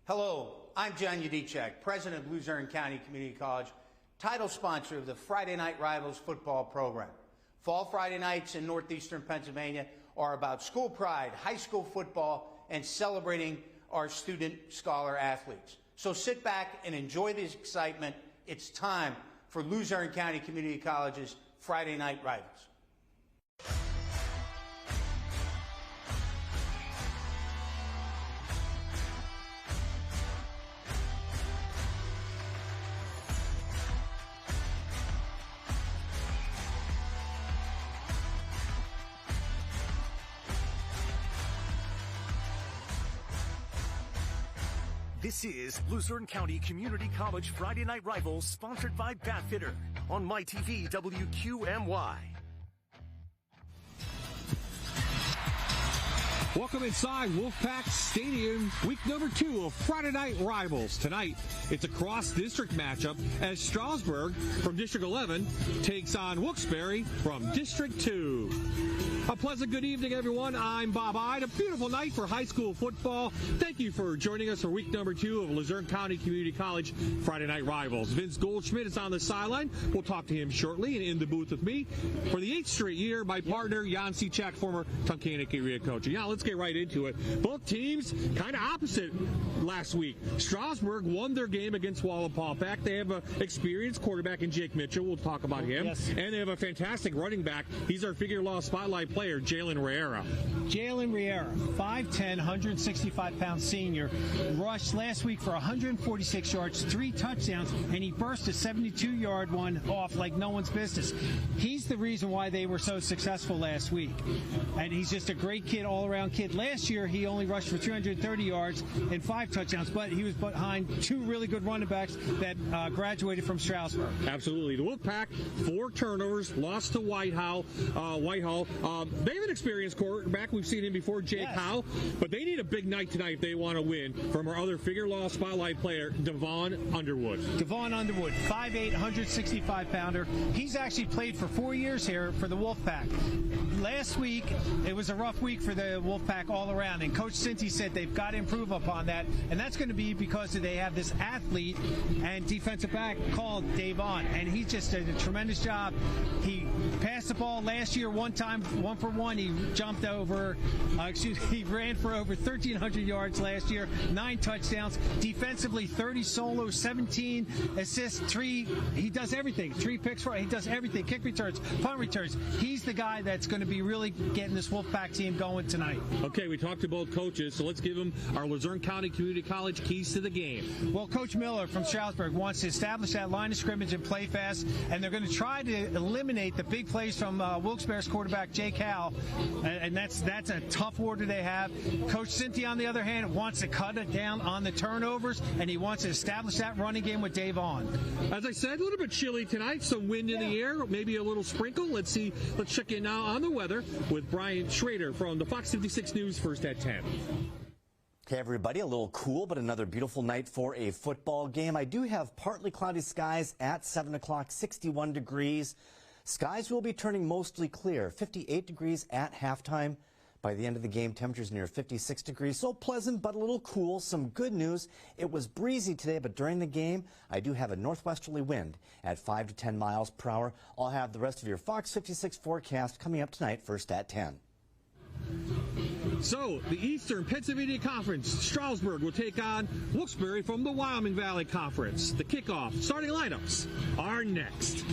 Hello, I'm John Udicek, president of Luzerne County Community College, title sponsor of the Friday Night Rivals football program. Fall Friday nights in northeastern Pennsylvania are about school pride, high school football, and celebrating our student scholar athletes. So sit back and enjoy this excitement. It's time for Luzerne County Community College's Friday Night Rivals. This is Luzerne County Community College Friday Night Rivals, sponsored by Batfitter on MyTV WQMY. Welcome inside Wolfpack Stadium, week number 2 of Friday Night Rivals. Tonight, it's a cross-district matchup as Stroudsburg from District 11 takes on Wuksbury from District 2. A pleasant good evening, everyone. I'm Bob Ide. A beautiful night for high school football. Thank you for joining us for week number 2 of Luzerne County Community College Friday Night Rivals. Vince Goldschmidt is on the sideline. We'll talk to him shortly. And in the booth with me for the 8th straight year, my partner, Jan Cechak, former Tunkhannock area coach. Yeah, let's get right into it. Both teams kind of opposite last week. Stroudsburg won their game against Wallenpaupack. They have an experienced quarterback in Jake Mitchell. We'll talk about him. Yes. And they have a fantastic running back. He's our figure law spotlight player, Jalen Riera. Jalen Riera, 5'10", 165-pound senior, rushed last week for 146 yards, 3 touchdowns, and he burst a 72-yard one off like no one's business. He's the reason why they were so successful last week. And he's just a great kid, all-around kid. Last year, he only rushed for 330 yards and 5 touchdowns, but he was behind 2 really good running backs that graduated from Stroudsburg. Absolutely. The Wolfpack, 4 turnovers, lost to Whitehall. They have an experienced quarterback. We've seen him before, Jake Howe, but they need a big night tonight if they want to win from our other figure law spotlight player, Devon Underwood. Devon Underwood, 5'8", 165-pounder. He's actually played for 4 years here for the Wolfpack. Last week, it was a rough week for the Wolfpack all around, and Coach Cinti said they've got to improve upon that, and that's going to be because they have this athlete and defensive back called Devon, and he just did a tremendous job. He passed the ball last year one time, 1-for-1. He jumped over, he ran for over 1,300 yards last year, 9 touchdowns. Defensively, 30 solos, 17 assists, 3. He does everything. 3 picks for. He does everything. Kick returns, punt returns. He's the guy that's going to be really getting this Wolfpack team going tonight. Okay, we talked to both coaches, so let's give them our Luzerne County Community College keys to the game. Well, Coach Miller from Stroudsburg wants to establish that line of scrimmage and play fast, and they're going to try to eliminate the big plays from Wilkes-Barre's quarterback, Jake Howe, and that's a tough order they have. Coach Cinti, on the other hand, wants to cut it down on the turnovers, and he wants to establish that running game with Dave On. As I said, a little bit chilly tonight, some wind in the air, maybe a little sprinkle. Let's check in now on the weather with Brian Schrader from the Fox 56 News, first at 10. Okay, everybody, a little cool, but another beautiful night for a football game. I do have partly cloudy skies at 7 o'clock, 61 degrees. Skies will be turning mostly clear, 58 degrees at halftime. By the end of the game, temperatures near 56 degrees. So pleasant, but a little cool. Some good news. It was breezy today, but during the game, I do have a northwesterly wind at 5 to 10 miles per hour. I'll have the rest of your Fox 56 forecast coming up tonight, first at 10. So, the Eastern Pennsylvania Conference, Stroudsburg will take on Wuksbury from the Wyoming Valley Conference. The kickoff starting lineups are next.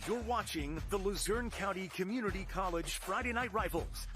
You're watching the Luzerne County Community College Friday Night Rivals.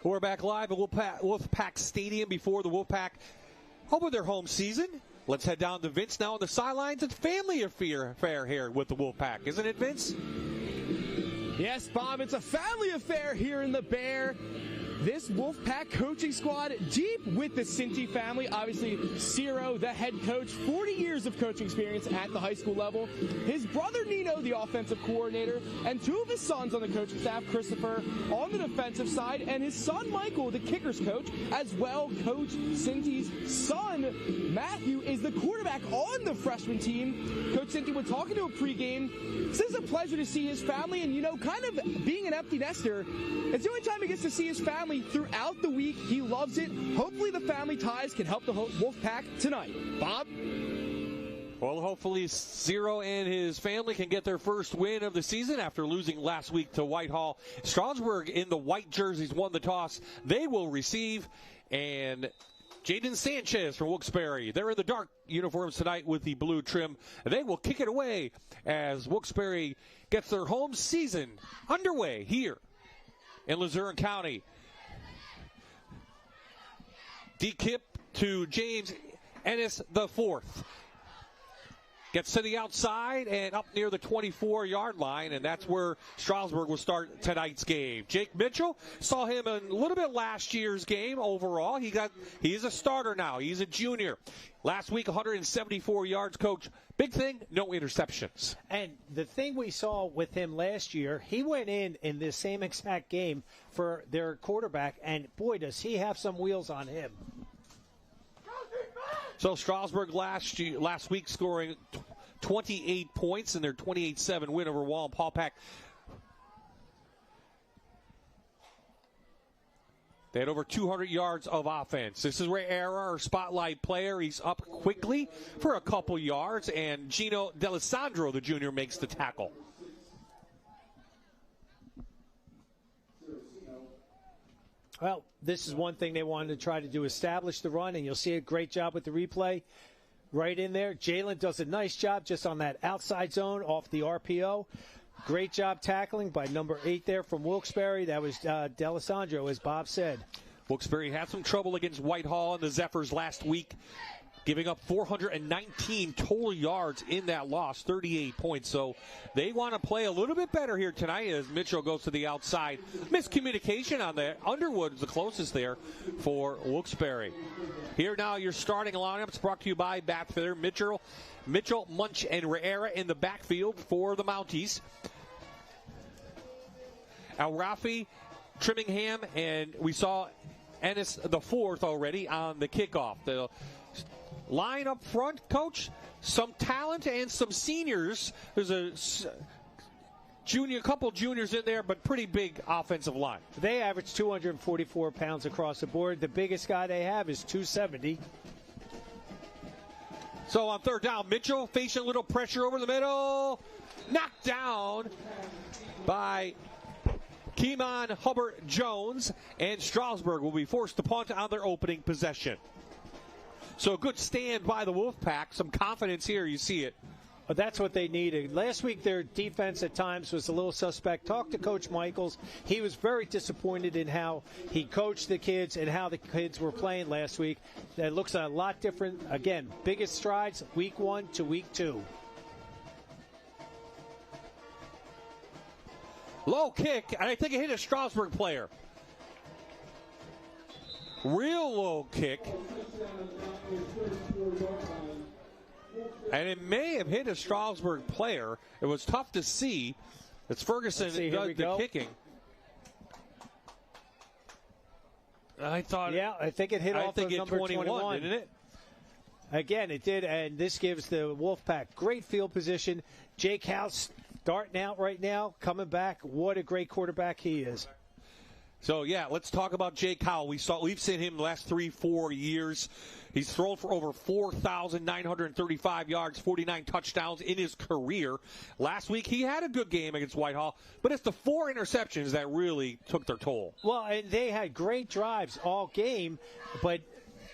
We're back live at Wolfpack Stadium before the Wolfpack open their home season. Let's head down to Vince now on the sidelines. It's family affair here with the Wolfpack, isn't it, Vince? Yes, Bob, it's a family affair here in the Bear. This Wolfpack coaching squad deep with the Cinti family. Obviously, Ciro, the head coach, 40 years of coaching experience at the high school level. His brother Nino, the offensive coordinator, and two of his sons on the coaching staff, Christopher on the defensive side, and his son Michael, the kickers coach, as well. Coach Cinti's son, Matthew, is the quarterback on the freshman team. Coach Cinti, when talking to a pregame, says it's a pleasure to see his family, and kind of being an empty nester, it's the only time he gets to see his family throughout the week. He loves it. Hopefully the family ties can help the Wolfpack tonight. Bob? Well, hopefully Ciro and his family can get their first win of the season after losing last week to Whitehall. Stroudsburg in the white jerseys won the toss. They will receive, and Jaden Sanchez from Wilkes-Barre. They're in the dark uniforms tonight with the blue trim. They will kick it away as Wilkes-Barre gets their home season underway here in Luzerne County. D-Kip to James Ennis the fourth. Gets to the outside and up near the 24-yard line, and that's where Stroudsburg will start tonight's game. Jake Mitchell, saw him a little bit last year's game overall. He's a starter now. He's a junior. Last week, 174 yards, Coach. Big thing, no interceptions. And the thing we saw with him last year, he went in this same exact game for their quarterback, and boy, does he have some wheels on him. So Stroudsburg last week scoring 28 points in their 28-7 win over Wallenpaupack. They had over 200 yards of offense. This is Ray Era, our spotlight player. He's up quickly for a couple yards, and Gino D'Alessandro, the junior, makes the tackle. Well, this is one thing they wanted to try to do, establish the run, and you'll see a great job with the replay right in there. Jalen does a nice job just on that outside zone off the RPO. Great job tackling by number 8 there from Wilkes-Barre. That was D'Alessandro, as Bob said. Wilkes-Barre had some trouble against Whitehall and the Zephyrs last week, giving up 419 total yards in that loss, 38 points. So they want to play a little bit better here tonight as Mitchell goes to the outside. Miscommunication on the Underwood is the closest there for Wilkes-Barre. Here now your starting lineup. It's brought to you by Batfitter. Mitchell, Munch, and Riera in the backfield for the Mounties. Al-Rafi, Trimmingham, and we saw Ennis the fourth already on the kickoff. The line up front, Coach, some talent and some seniors. There's a couple juniors in there, but pretty big offensive line. They average 244 pounds across the board. The biggest guy they have is 270. So on third down, Mitchell facing a little pressure over the middle. Knocked down by Keeman Hubbard-Jones, and Stroudsburg will be forced to punt on their opening possession. So a good stand by the Wolfpack. Some confidence here. You see it. But that's what they needed. Last week, their defense at times was a little suspect. Talked to Coach Michaels. He was very disappointed in how he coached the kids and how the kids were playing last week. That looks a lot different. Again, biggest strides week 1 to week 2. Low kick, and I think it hit a Stroudsburg player. Real low kick. And it may have hit a Stroudsburg player. It was tough to see. It's Ferguson that does the kicking. I think it hit off of number 21, didn't it? Again, it did, and this gives the Wolfpack great field position. Jake House starting out right now, coming back. What a great quarterback he is. So, yeah, let's talk about Jake Howell. We've seen him the last 3-4 years. He's thrown for over 4,935 yards, 49 touchdowns in his career. Last week, he had a good game against Whitehall, but it's the 4 interceptions that really took their toll. Well, and they had great drives all game, but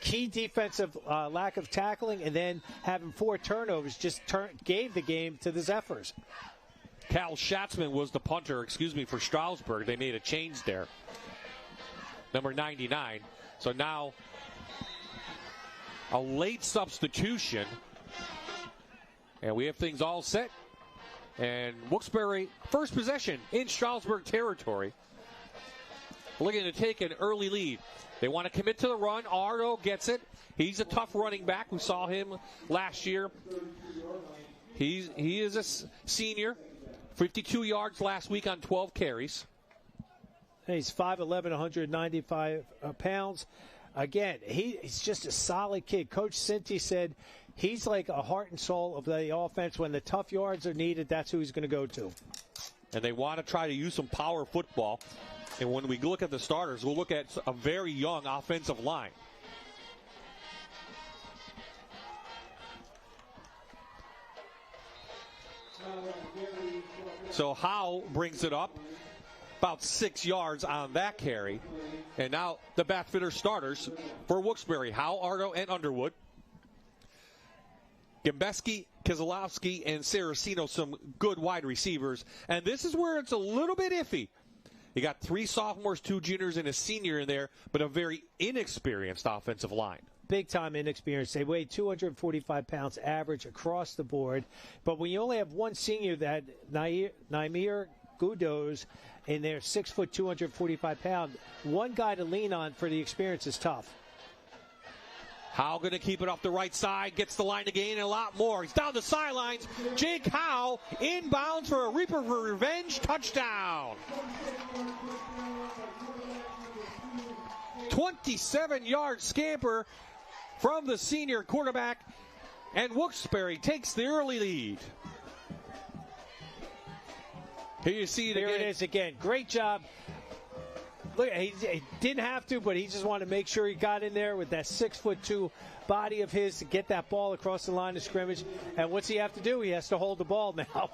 key defensive lack of tackling and then having 4 turnovers just gave the game to the Zephyrs. Cal Schatzman was the punter, for Stroudsburg. They made a change there. number 99. So now a late substitution. And we have things all set. And Wuksbury, first possession in Stroudsburg territory. Looking to take an early lead. They want to commit to the run. Ardo gets it. He's a tough running back. We saw him last year. He is a senior. 52 yards last week on 12 carries. He's 5'11", 195 pounds. Again, he's just a solid kid. Coach Cinti said he's like a heart and soul of the offense. When the tough yards are needed, that's who he's going to go to. And they want to try to use some power football. And when we look at the starters, we'll look at a very young offensive line. So Howe brings it up, about 6 yards on that carry. And now the Bathfitter starters for Wilkes-Barre, Howe, Ardo, and Underwood. Gimbeski, Keselowski, and Saraceno, some good wide receivers. And this is where it's a little bit iffy. You got 3 sophomores, 2 juniors, and a senior in there, but a very inexperienced offensive line. Big-time inexperience. They weigh 245 pounds average across the board. But when you only have one senior, that Naimir Gudos, and they're 6 foot, 245 pounds, one guy to lean on for the experience is tough. Howe going to keep it off the right side, gets the line to gain a lot more. He's down the sidelines. Jake Howe inbounds for a Reaper for Revenge touchdown. 27-yard scamper from the senior quarterback, and Wuksbury takes the early lead. Here you see it again. Here it is again. Great job. Look, he didn't have to, but he just wanted to make sure he got in there with that 6'2" body of his to get that ball across the line of scrimmage. And what's he have to do? He has to hold the ball now.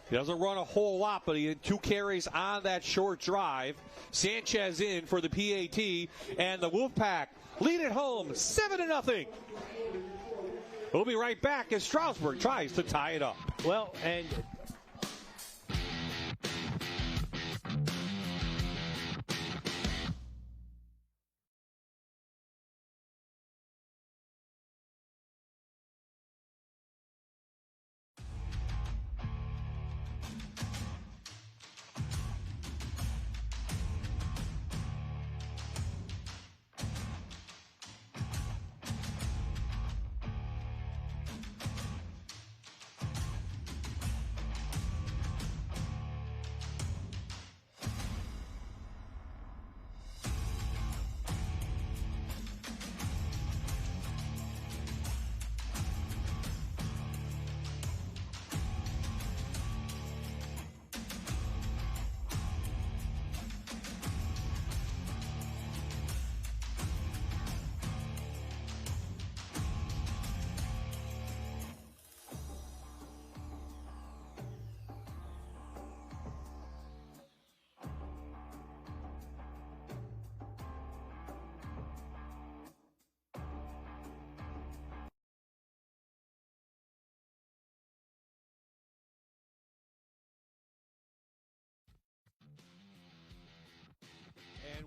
He doesn't run a whole lot, but he had 2 carries on that short drive. Sanchez in for the PAT, and the Wolfpack lead it home 7-0. We'll be right back as Stroudsburg tries to tie it up. Well, and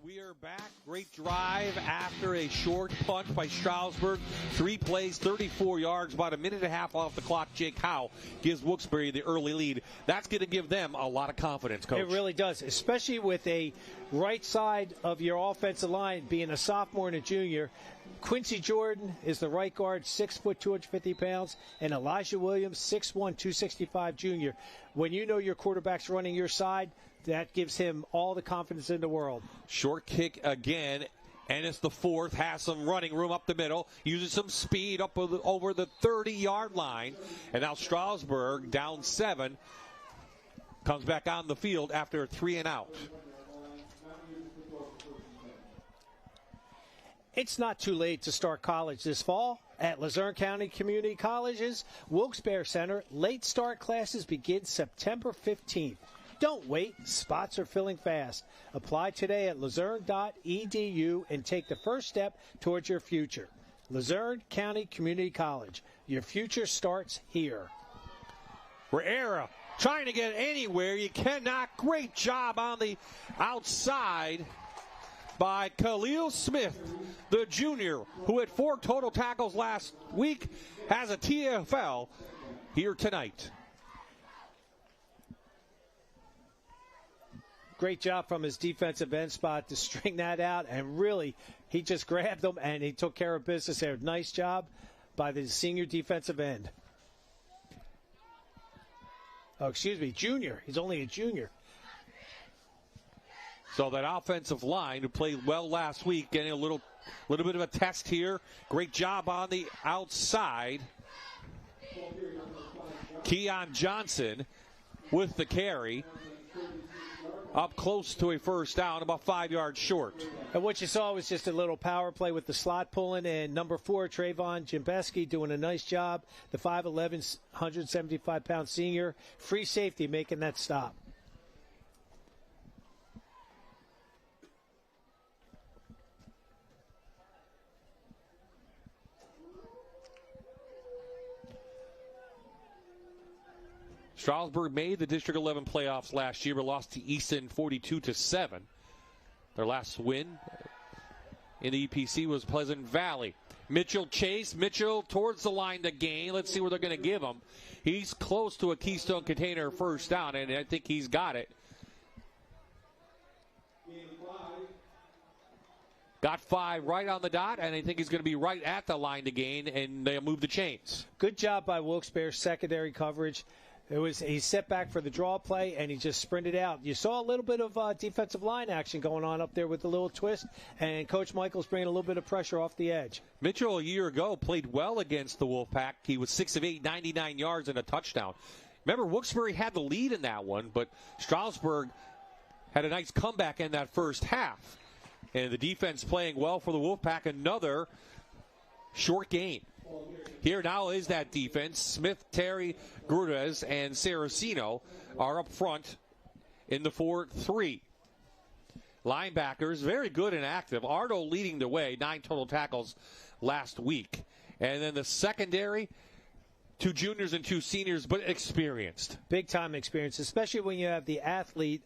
we are back. Great drive after a short punt by Stroudsburg. 3 plays, 34 yards, about a minute and a half off the clock. Jake Howe gives Wilkes-Barre the early lead. That's going to give them a lot of confidence, Coach. It really does, especially with a right side of your offensive line being a sophomore and a junior. Quincy Jordan is the right guard, 6 foot, 250 pounds, and Elijah Williams, 6'1", 265 junior. When you know your quarterback's running your side, that gives him all the confidence in the world. Short kick again, and it's the 4th. Has some running room up the middle. Uses some speed up over the 30-yard line. And now Stroudsburg down 7. Comes back on the field after a 3 and out. It's not too late to start college this fall at Luzerne County Community College's Wilkes-Barre Center. Late start classes begin September 15th. Don't wait. Spots are filling fast. Apply today at luzerne.edu and take the first step towards your future. Luzerne County Community College. Your future starts here. Riera trying to get anywhere. You cannot. Great job on the outside. by Khalil Smith, the junior, who had 4 total tackles last week, has a TFL here tonight. Great job from his defensive end spot to string that out, and really, he just grabbed them and he took care of business there. Nice job by the senior defensive end. Oh, excuse me, junior. He's only a junior. So that offensive line, who played well last week, getting a little bit of a test here. Great job on the outside. Keon Johnson with the carry. Up close to a first down, about 5 yards short. And what you saw was just a little power play with the slot pulling, and number 4, Trayvon Jimbeski, doing a nice job. The 5'11", 175-pound senior, free safety, making that stop. Stroudsburg made the District 11 playoffs last year, but lost to Easton 42-7. Their last win in the EPC was Pleasant Valley. Mitchell chase. Mitchell towards the line to gain. Let's see where they're going to give him. He's close to a Keystone Container first down, and I think he's got it. Got 5 right on the dot, and I think he's going to be right at the line to gain, and they'll move the chains. Good job by Wilkes-Barre secondary coverage. He set back for the draw play, and he just sprinted out. You saw a little bit of defensive line action going on up there with a little twist, and Coach Michael's bringing a little bit of pressure off the edge. Mitchell, a year ago, played well against the Wolfpack. He was 6 of 8, 99 yards and a touchdown. Remember, Wuksbury had the lead in that one, but Stroudsburg had a nice comeback in that first half. And the defense playing well for the Wolfpack, another short gain. Here now is that defense. Smith, Terry, Grudez, and Saraceno are up front in the 4-3. Linebackers, very good and active. Ardo leading the way, 9 total tackles last week. And then the secondary, 2 juniors and 2 seniors, but experienced. Big-time experience, especially when you have the athlete,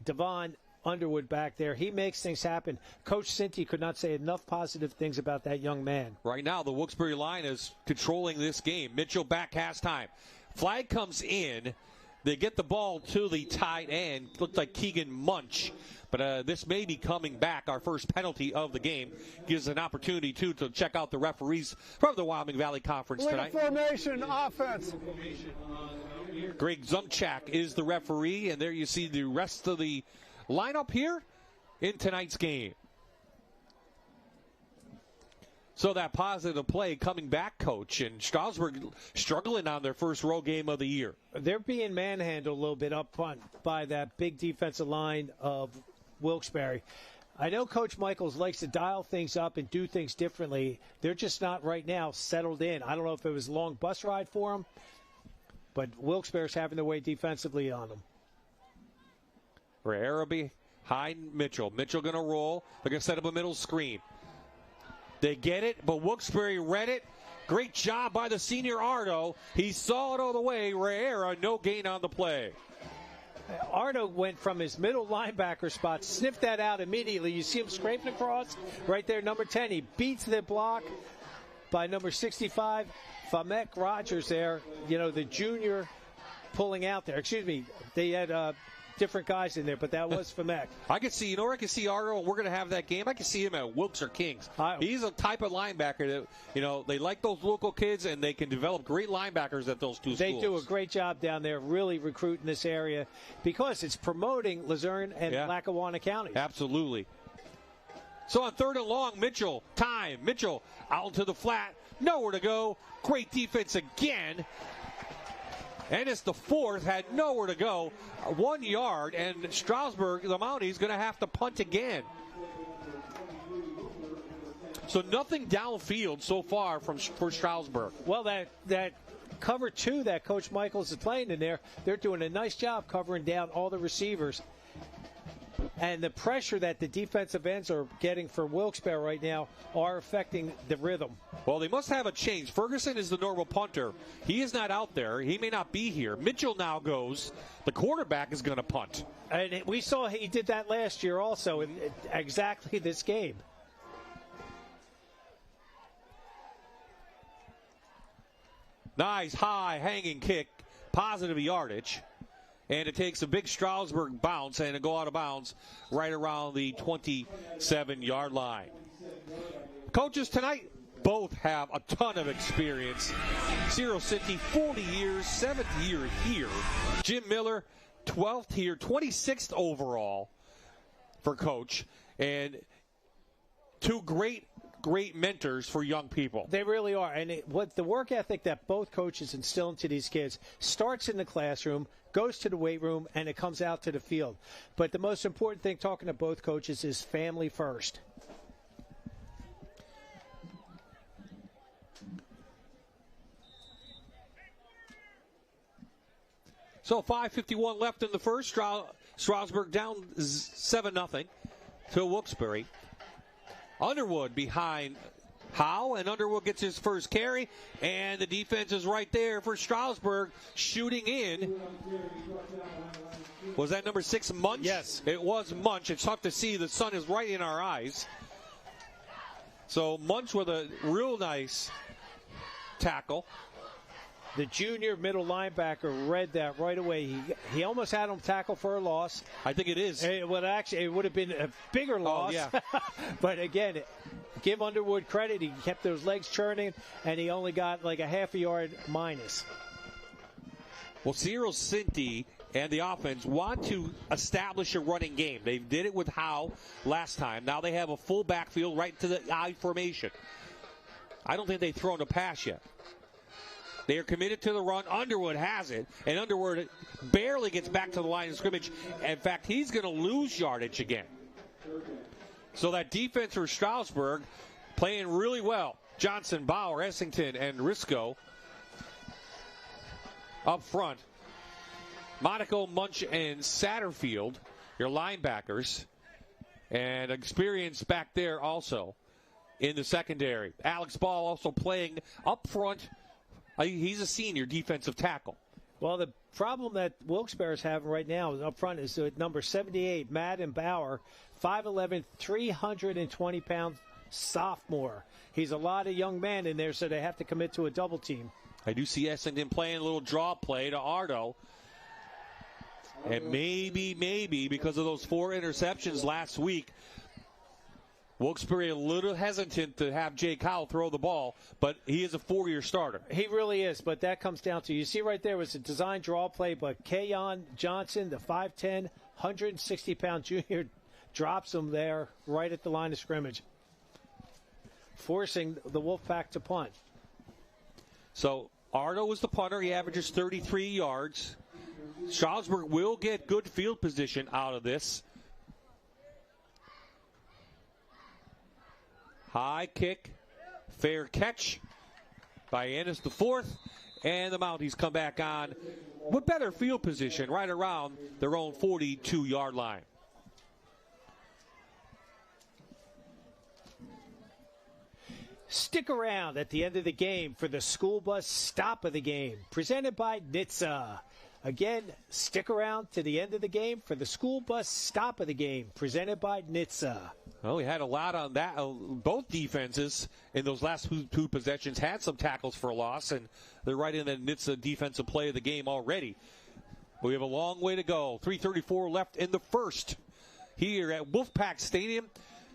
Devon Underwood back there. He makes things happen. Coach Cinti could not say enough positive things about that young man. Right now, the Wilkes-Barre line is controlling this game. Mitchell back halftime. Flag comes in. They get the ball to the tight end. Looked like Keegan Munch. But this may be coming back. Our first penalty of the game gives an opportunity, too, to check out the referees from the Wyoming Valley Conference tonight. Formation, offense. Greg Zumchak is the referee, and there you see the rest of the lineup here in tonight's game. So that positive play coming back, Coach, and Stroudsburg struggling on their first road game of the year. They're being manhandled a little bit up front by that big defensive line of Wilkes-Barre. I know Coach Michaels likes to dial things up and do things differently. They're just not right now settled in. I don't know if it was a long bus ride for them, but Wilkes-Barre's having their way defensively on them. For Araby, behind Mitchell. Mitchell going to roll. They're going to set up a middle screen. They get it, but Wuksbury read it. Great job by the senior Ardo. He saw it all the way. Riera, no gain on the play. Ardo went from his middle linebacker spot, sniffed that out immediately. You see him scraping across right there, number 10. He beats the block by number 65, Famek Rogers there. You know, the junior pulling out there. Excuse me, they had different guys in there, but that was Famek. I can see, I can see Ardo, and we're going to have that game. I can see him at Wilkes or Kings. He's a type of linebacker that, they like those local kids, and they can develop great linebackers at those 2 schools. They do a great job down there, really recruiting this area, because it's promoting Luzerne and Lackawanna counties. Absolutely. So on 3rd and long, Mitchell out to the flat, nowhere to go. Great defense again. And it's the 4th, had nowhere to go. 1 yard, and Stroudsburg, the Mounties, going to have to punt again. So nothing downfield so far for Stroudsburg. Well, that cover 2 that Coach Michaels is playing in there, they're doing a nice job covering down all the receivers. and the pressure that the defensive ends are getting for Wilkes-Barre right now are affecting the rhythm. Well, they must have a change. Ferguson is the normal punter. He is not out there. He may not be here. Mitchell now goes. The quarterback is going to punt. And we saw he did that last year also in exactly this game. Nice high hanging kick, positive yardage. And it takes a big Stroudsburg bounce and it go out of bounds right around the 27-yard line. Coaches tonight both have a ton of experience. Ciro Cinti, 40 years, 7th year here. Jim Miller, 12th here, 26th overall for coach. And two great mentors for young people. They really are. And what the work ethic that both coaches instill into these kids starts in the classroom, goes to the weight room, and it comes out to the field. But the most important thing, talking to both coaches, is family first. So 5:51 left in the first. Stroudsburg down 7-0 to Wuksbury. Underwood behind Howe, and Underwood gets his first carry, and the defense is right there for Stroudsburg, shooting in. Was that number 6, Munch? Yes. It was Munch. It's tough to see. The sun is right in our eyes. So Munch with a real nice tackle. The junior middle linebacker read that right away. He almost had him tackle for a loss. I think it is. It would have been a bigger loss. Yeah. But again, give Underwood credit. He kept those legs churning, and he only got like a half a yard minus. Well, Ciro Cinti and the offense want to establish a running game. They did it with Howe last time. Now they have a full backfield right to the I formation. I don't think they've thrown a pass yet. They are committed to the run. Underwood has it, and Underwood barely gets back to the line of scrimmage. In fact, he's going to lose yardage again. So that defense for Stroudsburg playing really well. Johnson, Bauer, Essington, and Risco up front. Monaco, Munch, and Satterfield, your linebackers, and experience back there also in the secondary. Alex Ball also playing up front. He's a senior defensive tackle. Well, the problem that Wilkes-Barre is having right now up front is at number 78, Madden Bauer, 5'11", 320-pound sophomore. He's a lot of young men in there, so they have to commit to a double team. I do see Essendon playing a little draw play to Ardo. And maybe because of those 4 interceptions last week, Wilkes-Barre a little hesitant to have Jake Howell throw the ball, but he is a 4-year starter. He really is, but that comes down to, you see right there was a design draw play, but Keon Johnson, the 5'10", 160-pound junior, drops him there right at the line of scrimmage, forcing the Wolfpack to punt. So Ardo was the punter. He averages 33 yards. Stroudsburg will get good field position out of this. High kick, fair catch by Ennis the 4th, and the Mounties come back on with better field position right around their own 42-yard line. Stick around at the end of the game for the school bus stop of the game, presented by NHTSA. Again, stick around to the end of the game for the school bus stop of the game, presented by NHTSA. Well, we had a lot on that. Both defenses in those last two possessions had some tackles for a loss, and they're right in the NHTSA defensive play of the game already. We have a long way to go. 3:34 left in the first here at Wolfpack Stadium.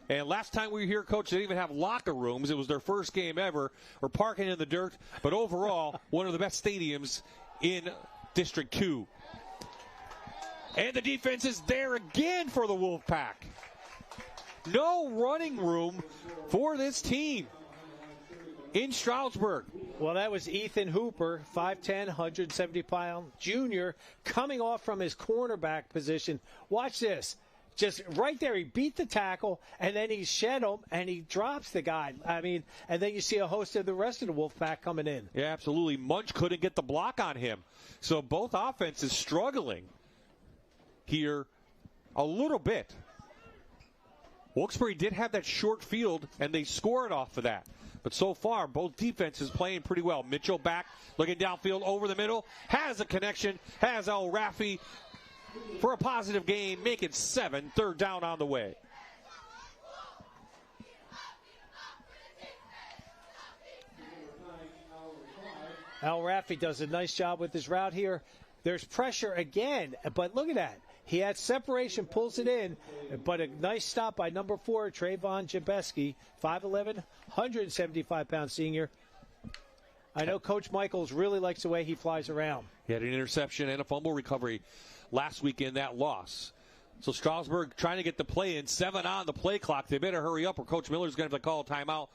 And last time we were here, Coach, they didn't even have locker rooms. It was their first game ever. We're parking in the dirt. But overall, one of the best stadiums in District 2. And the defense is there again for the Wolfpack. No running room for this team in Stroudsburg. Well, that was Ethan Hooper, 5'10", 170-pound junior, coming off from his cornerback position. Watch this. Just right there, he beat the tackle, and then he shed him, and he drops the guy. I mean, and then you see a host of the rest of the Wolfpack coming in. Yeah, absolutely. Munch couldn't get the block on him. So both offenses struggling here a little bit. Wilkes-Barre did have that short field, and they scored off of that. But so far, both defenses playing pretty well. Mitchell back, looking downfield over the middle, has a connection, has El Rafi for a positive game, make it 7, 3rd down on the way. El Rafi does a nice job with his route here. There's pressure again, but look at that. He had separation, pulls it in, but a nice stop by number 4, Trayvon Jabeski, 5'11", 175-pound senior. I know Coach Michaels really likes the way he flies around. He had an interception and a fumble recovery last week in that loss. So Stroudsburg trying to get the play in, 7 on the play clock. They better hurry up or Coach Miller's going to have to call a timeout.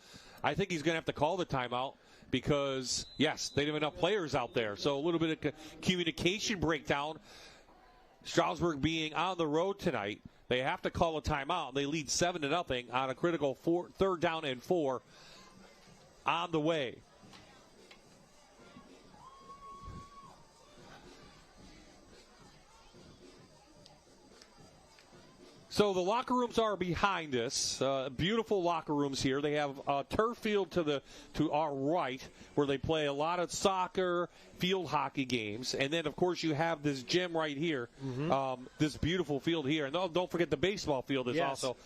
I think he's going to have to call the timeout because, yes, they didn't have enough players out there. So a little bit of communication breakdown. Stroudsburg being on the road tonight, they have to call a timeout. They lead 7-0 on a critical 3rd down and 4 on the way. So the locker rooms are behind us. Beautiful locker rooms here. They have a turf field to our right where they play a lot of soccer, field hockey games. And then, of course, you have this gym right here, this beautiful field here. And don't forget the baseball field is also.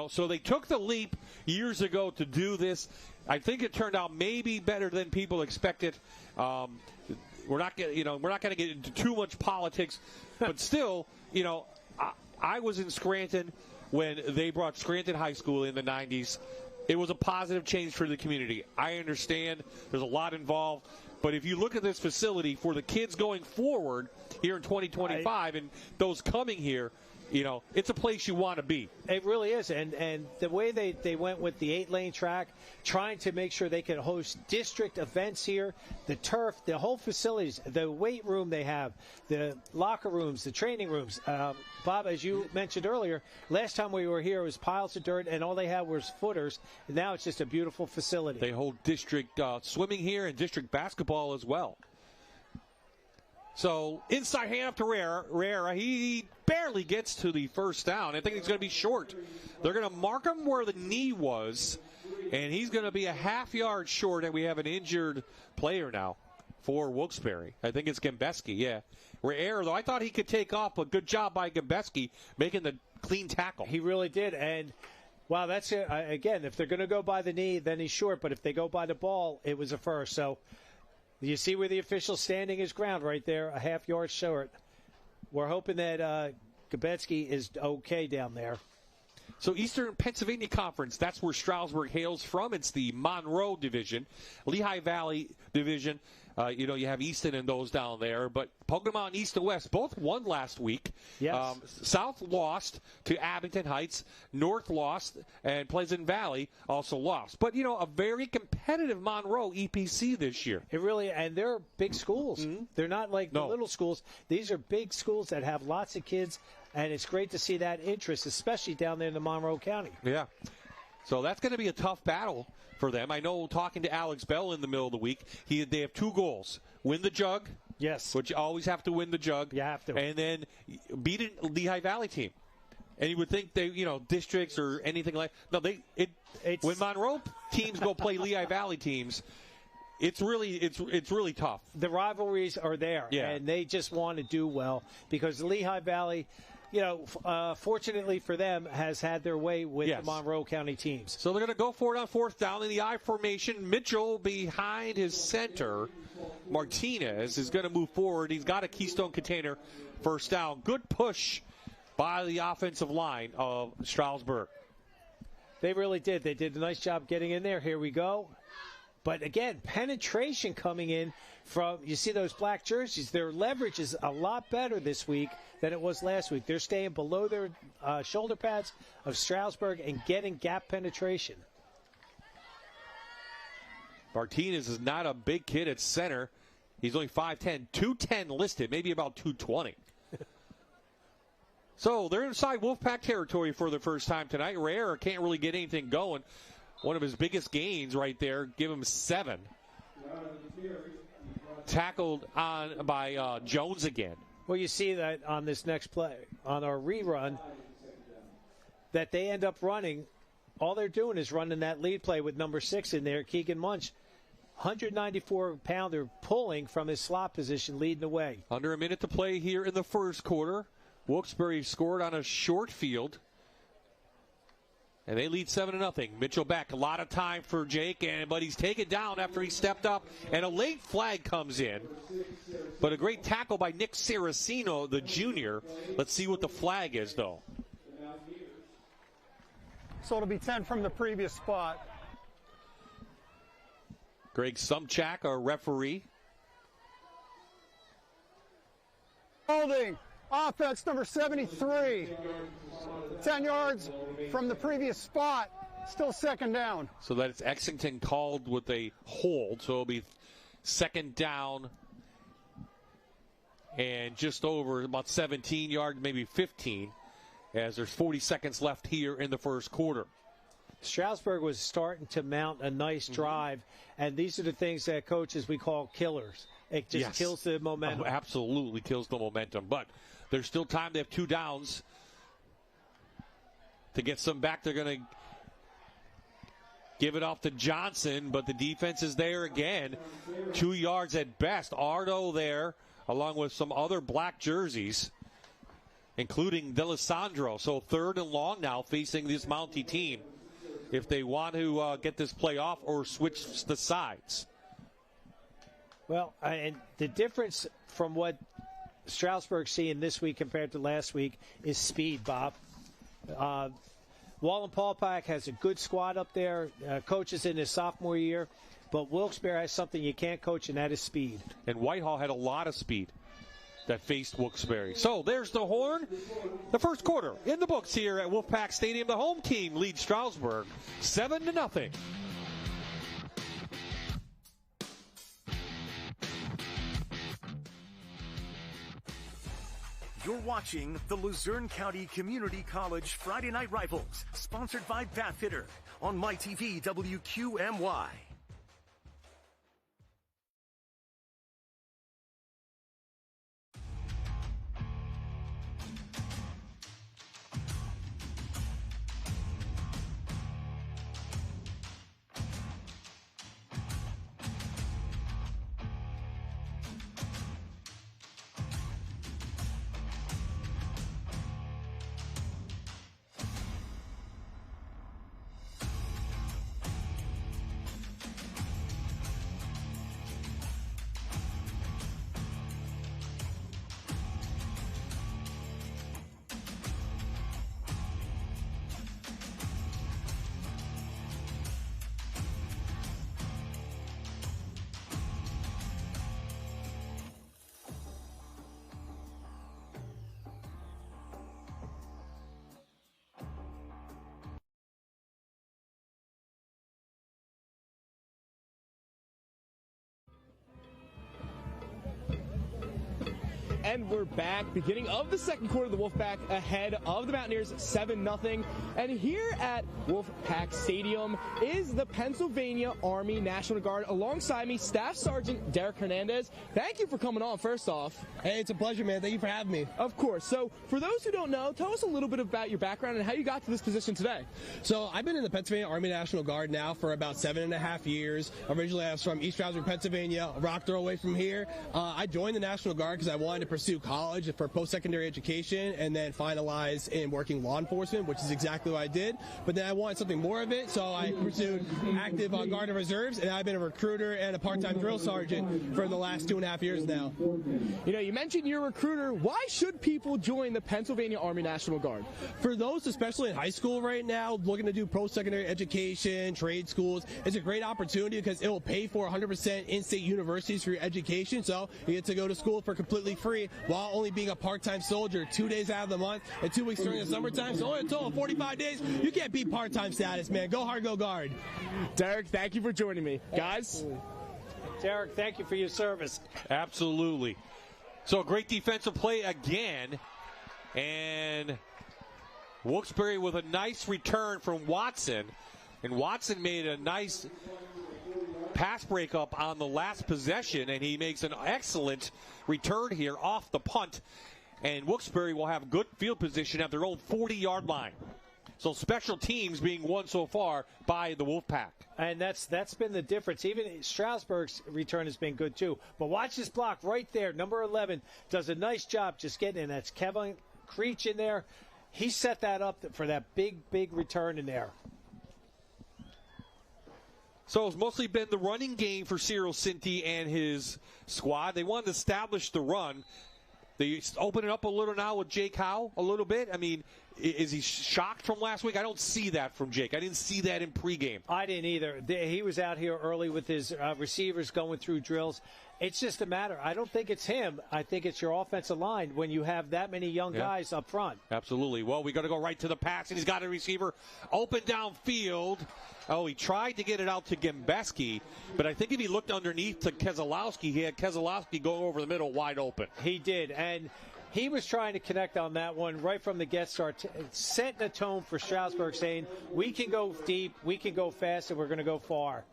So they took the leap years ago to do this. I think it turned out maybe better than people expected. We're not going to get into too much politics, but still, I was in Scranton when they brought Scranton High School in the 90s. It was a positive change for the community. I understand there's a lot involved, but if you look at this facility for the kids going forward here in 2025 and those coming here, it's a place you want to be. It really is. And the way they went with the 8-lane track, trying to make sure they could host district events here, the turf, the whole facilities, the weight room they have, the locker rooms, the training rooms. Bob, as you mentioned earlier, last time we were here, it was piles of dirt, and all they had was footers. And now it's just a beautiful facility. They hold district swimming here and district basketball as well. So inside hand to Riera. He barely gets to the first down. I think he's going to be short. They're going to mark him where the knee was, and he's going to be a half yard short, and we have an injured player now for Wilkes-Barre. I think it's Gambeski, yeah. Riera, though, I thought he could take off, but good job by Gambeski making the clean tackle. He really did, and wow, that's it. Again, if they're going to go by the knee, then he's short, but if they go by the ball, it was a first. So you see where the official standing his ground right there, a half yard short. We're hoping that Gabetsky is okay down there. So Eastern Pennsylvania Conference, that's where Stroudsburg hails from. It's the Monroe Division, Lehigh Valley Division. You have Easton and those down there. But Pokemon East and West both won last week. Yes. South lost to Abington Heights. North lost. And Pleasant Valley also lost. But, a very competitive Monroe EPC this year. It really, and they're big schools. Mm-hmm. They're not like the little schools. These are big schools that have lots of kids. And it's great to see that interest, especially down there in the Monroe County. Yeah. So that's going to be a tough battle for them. I know talking to Alex Bell in the middle of the week, they have 2 goals. Win the jug. Yes. Which you always have to win the jug. You have to. And then beat a Lehigh Valley team. And you would think they, districts or anything like no, when Monroe teams go play Lehigh Valley teams, it's really tough. The rivalries are there, and they just want to do well because Lehigh Valley, fortunately for them, has had their way with the Monroe County teams. So they're going to go for it on 4th down in the I formation. Mitchell behind his center. Martinez is going to move forward. He's got a Keystone container, 1st down. Good push by the offensive line of Stroudsburg. They really did. They did a nice job getting in there. Here we go. But again, penetration coming in from, you see those black jerseys, their leverage is a lot better this week than it was last week. They're staying below their shoulder pads of Stroudsburg and getting gap penetration. Martinez is not a big kid at center. He's only 5'10", 210 listed, maybe about 220. So they're inside Wolfpack territory for the first time tonight. Riera can't really get anything going. One of his biggest gains right there, give him 7. Tackled on by Jones again. Well, you see that on this next play, on our rerun, that they end up running. All they're doing is running that lead play with number 6 in there, Keegan Munch. 194-pounder pulling from his slot position, leading the way. Under a minute to play here in the first quarter. Wilkes-Barre scored on a short field. And they lead 7-0. Mitchell back. A lot of time for Jake, but he's taken down after he stepped up. And a late flag comes in. But a great tackle by Nick Saraceno, the junior. Let's see what the flag is, though. So it'll be 10 from the previous spot. Greg Sumchak, our referee. Holding. Offense number 73. 10 yards from the previous spot. Still second down. So that it's Exington called with a hold. So it'll be second down and just over about 17 yards, maybe 15, as there's 40 seconds left here in the first quarter. Stroudsburg was starting to mount a nice drive, and these are the things that coaches we call killers. It just kills the momentum. Oh, absolutely kills the momentum. But there's still time. They have 2 downs to get some back. They're going to give it off to Johnson, but the defense is there again. 2 yards at best. Ardo there, along with some other black jerseys, including D'Alessandro. So 3rd and long now facing this Mountie team, if they want to get this play off or switch the sides. Well, and the difference from what Stroudsburg's seeing this week compared to last week is speed, Bob. Wallen Paulpak has a good squad up there. Coach is in his sophomore year. But Wilkes-Barre has something you can't coach, and that is speed. And Whitehall had a lot of speed that faced Wilkes-Barre. So there's the horn. The first quarter in the books here at Wolfpack Stadium. The home team leads Stroudsburg 7-0. You're watching the Luzerne County Community College Friday Night Rivals, sponsored by Batfitter on MyTV WQMY. And we're back, beginning of the second quarter. The Wolfpack ahead of the Mountaineers 7-0. And here at Wolfpack Stadium is the Pennsylvania Army National Guard. Alongside me, Staff Sergeant Derek Hernandez. Thank you for coming on, first off. Hey, it's a pleasure, man. Thank you for having me. Of course. So for those who don't know, tell us a little bit about your background and how you got to this position today. So I've been in the Pennsylvania Army National Guard now for about 7.5 years. Originally, I was from East Stroudsburg, Pennsylvania, a rock throw away from here. I joined the National Guard because I wanted to pursue college for post-secondary education and then finalize in working law enforcement, which is exactly what I did. But then I wanted something more of it, so I pursued active Guard and Reserves, and I've been a recruiter and a part-time drill sergeant for the last 2.5 years now. You know, you mentioned you're a recruiter. Why should people join the Pennsylvania Army National Guard? For those, especially in high school right now, looking to do post-secondary education, trade schools, it's a great opportunity because it will pay for 100% in-state universities for your education, so you get to go to school for completely free while only being a part-time soldier 2 days out of the month and 2 weeks during the summertime. So only a total of 45 days. You can't beat part-time status, man. Go hard, go guard. Derek, thank you for joining me. Guys? Derek, thank you for your service. Absolutely. So a great defensive play again. And Wilkes-Barre with a nice return from Watson. And Watson made a nice pass breakup on the last possession, and he makes an excellent return here off the punt. And Wilkes-Barre will have good field position at their own 40-yard line. So special teams being won so far by the Wolfpack. And that's been the difference. Even Stroudsburg's return has been good, too. But watch this block right there. Number 11 does a nice job just getting in. That's Kevin Creech in there. He set that up for that big return in there. So it's mostly been the running game for Cyril Cinti and his squad. They wanted to establish the run. They open it up a little now with Jake Howe a little bit. I mean, is he shocked from last week? I don't see that from Jake. I didn't see that in pregame. I didn't either. He was out here early with his receivers going through drills. It's just a matter. I don't think it's him. I think it's your offensive line when you have that many young guys up front. Absolutely. Well, we got to go right to the pass, and he's got a receiver open downfield. Oh, he tried to get it out to Gimbeski, but I think if he looked underneath to Keselowski, he had Keselowski go over the middle wide open. He did, and he was trying to connect on that one right from the get-start, setting a tone for Stroudsburg, saying, we can go deep, we can go fast, and we're going to go far.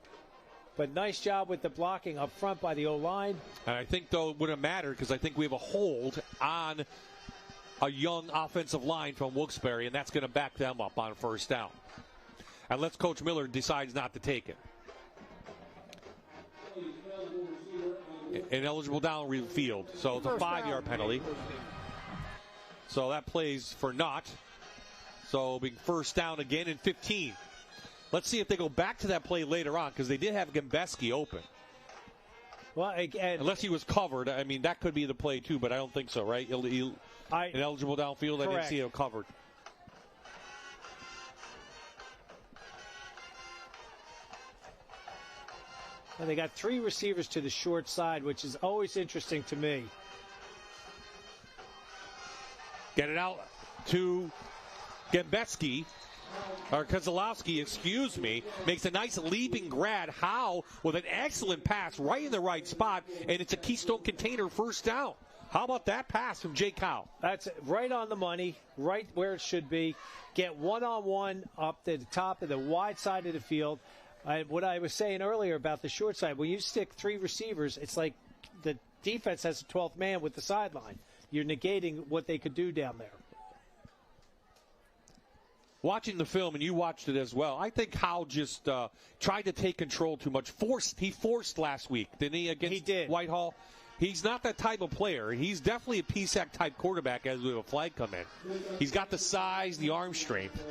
But nice job with the blocking up front by the O-line. And I think, though, it wouldn't matter because I think we have a hold on a young offensive line from Wilkes-Barre, and that's going to back them up on first down. Unless Coach Miller decides not to take it. Ineligible downfield, so it's a 5-yard penalty. So that plays for naught. So being first down again in 15. Let's see if they go back to that play later on because they did have Gimbeski open. Well, again, unless he was covered. I mean, that could be the play too, but I don't think so, right? Ineligible downfield, correct. I didn't see him covered. And they got 3 receivers to the short side, which is always interesting to me. Get it out to Gimbeski. Or Keselowski, excuse me, makes a nice leaping grab. Howe with an excellent pass right in the right spot, and it's a Keystone Container first down. How about that pass from Jake Howe? That's right on the money, right where it should be. Get one-on-one up to the top of the wide side of the field. What I was saying earlier about the short side, when you stick 3 receivers, it's like the defense has a 12th man with the sideline. You're negating what they could do down there. Watching the film, and you watched it as well, I think Howe just tried to take control too much. He forced last week, didn't he, against Whitehall? He's not that type of player. He's definitely a PSAC type quarterback as we have a flag come in. He's got the size, the arm strength.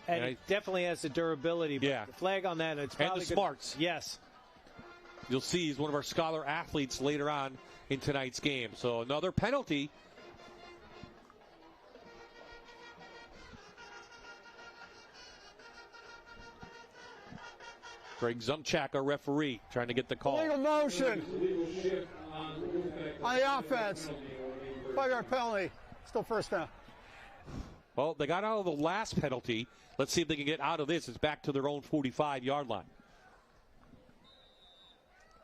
And he definitely has the durability. But the flag on that, it's probably and the smarts. Yes. You'll see he's one of our scholar athletes later on in tonight's game. So another penalty. Greg Zumchak, our referee, trying to get the call. Illegal motion on the offense. 5-yard penalty. Still first down. Well, they got out of the last penalty. Let's see if they can get out of this. It's back to their own 45-yard line.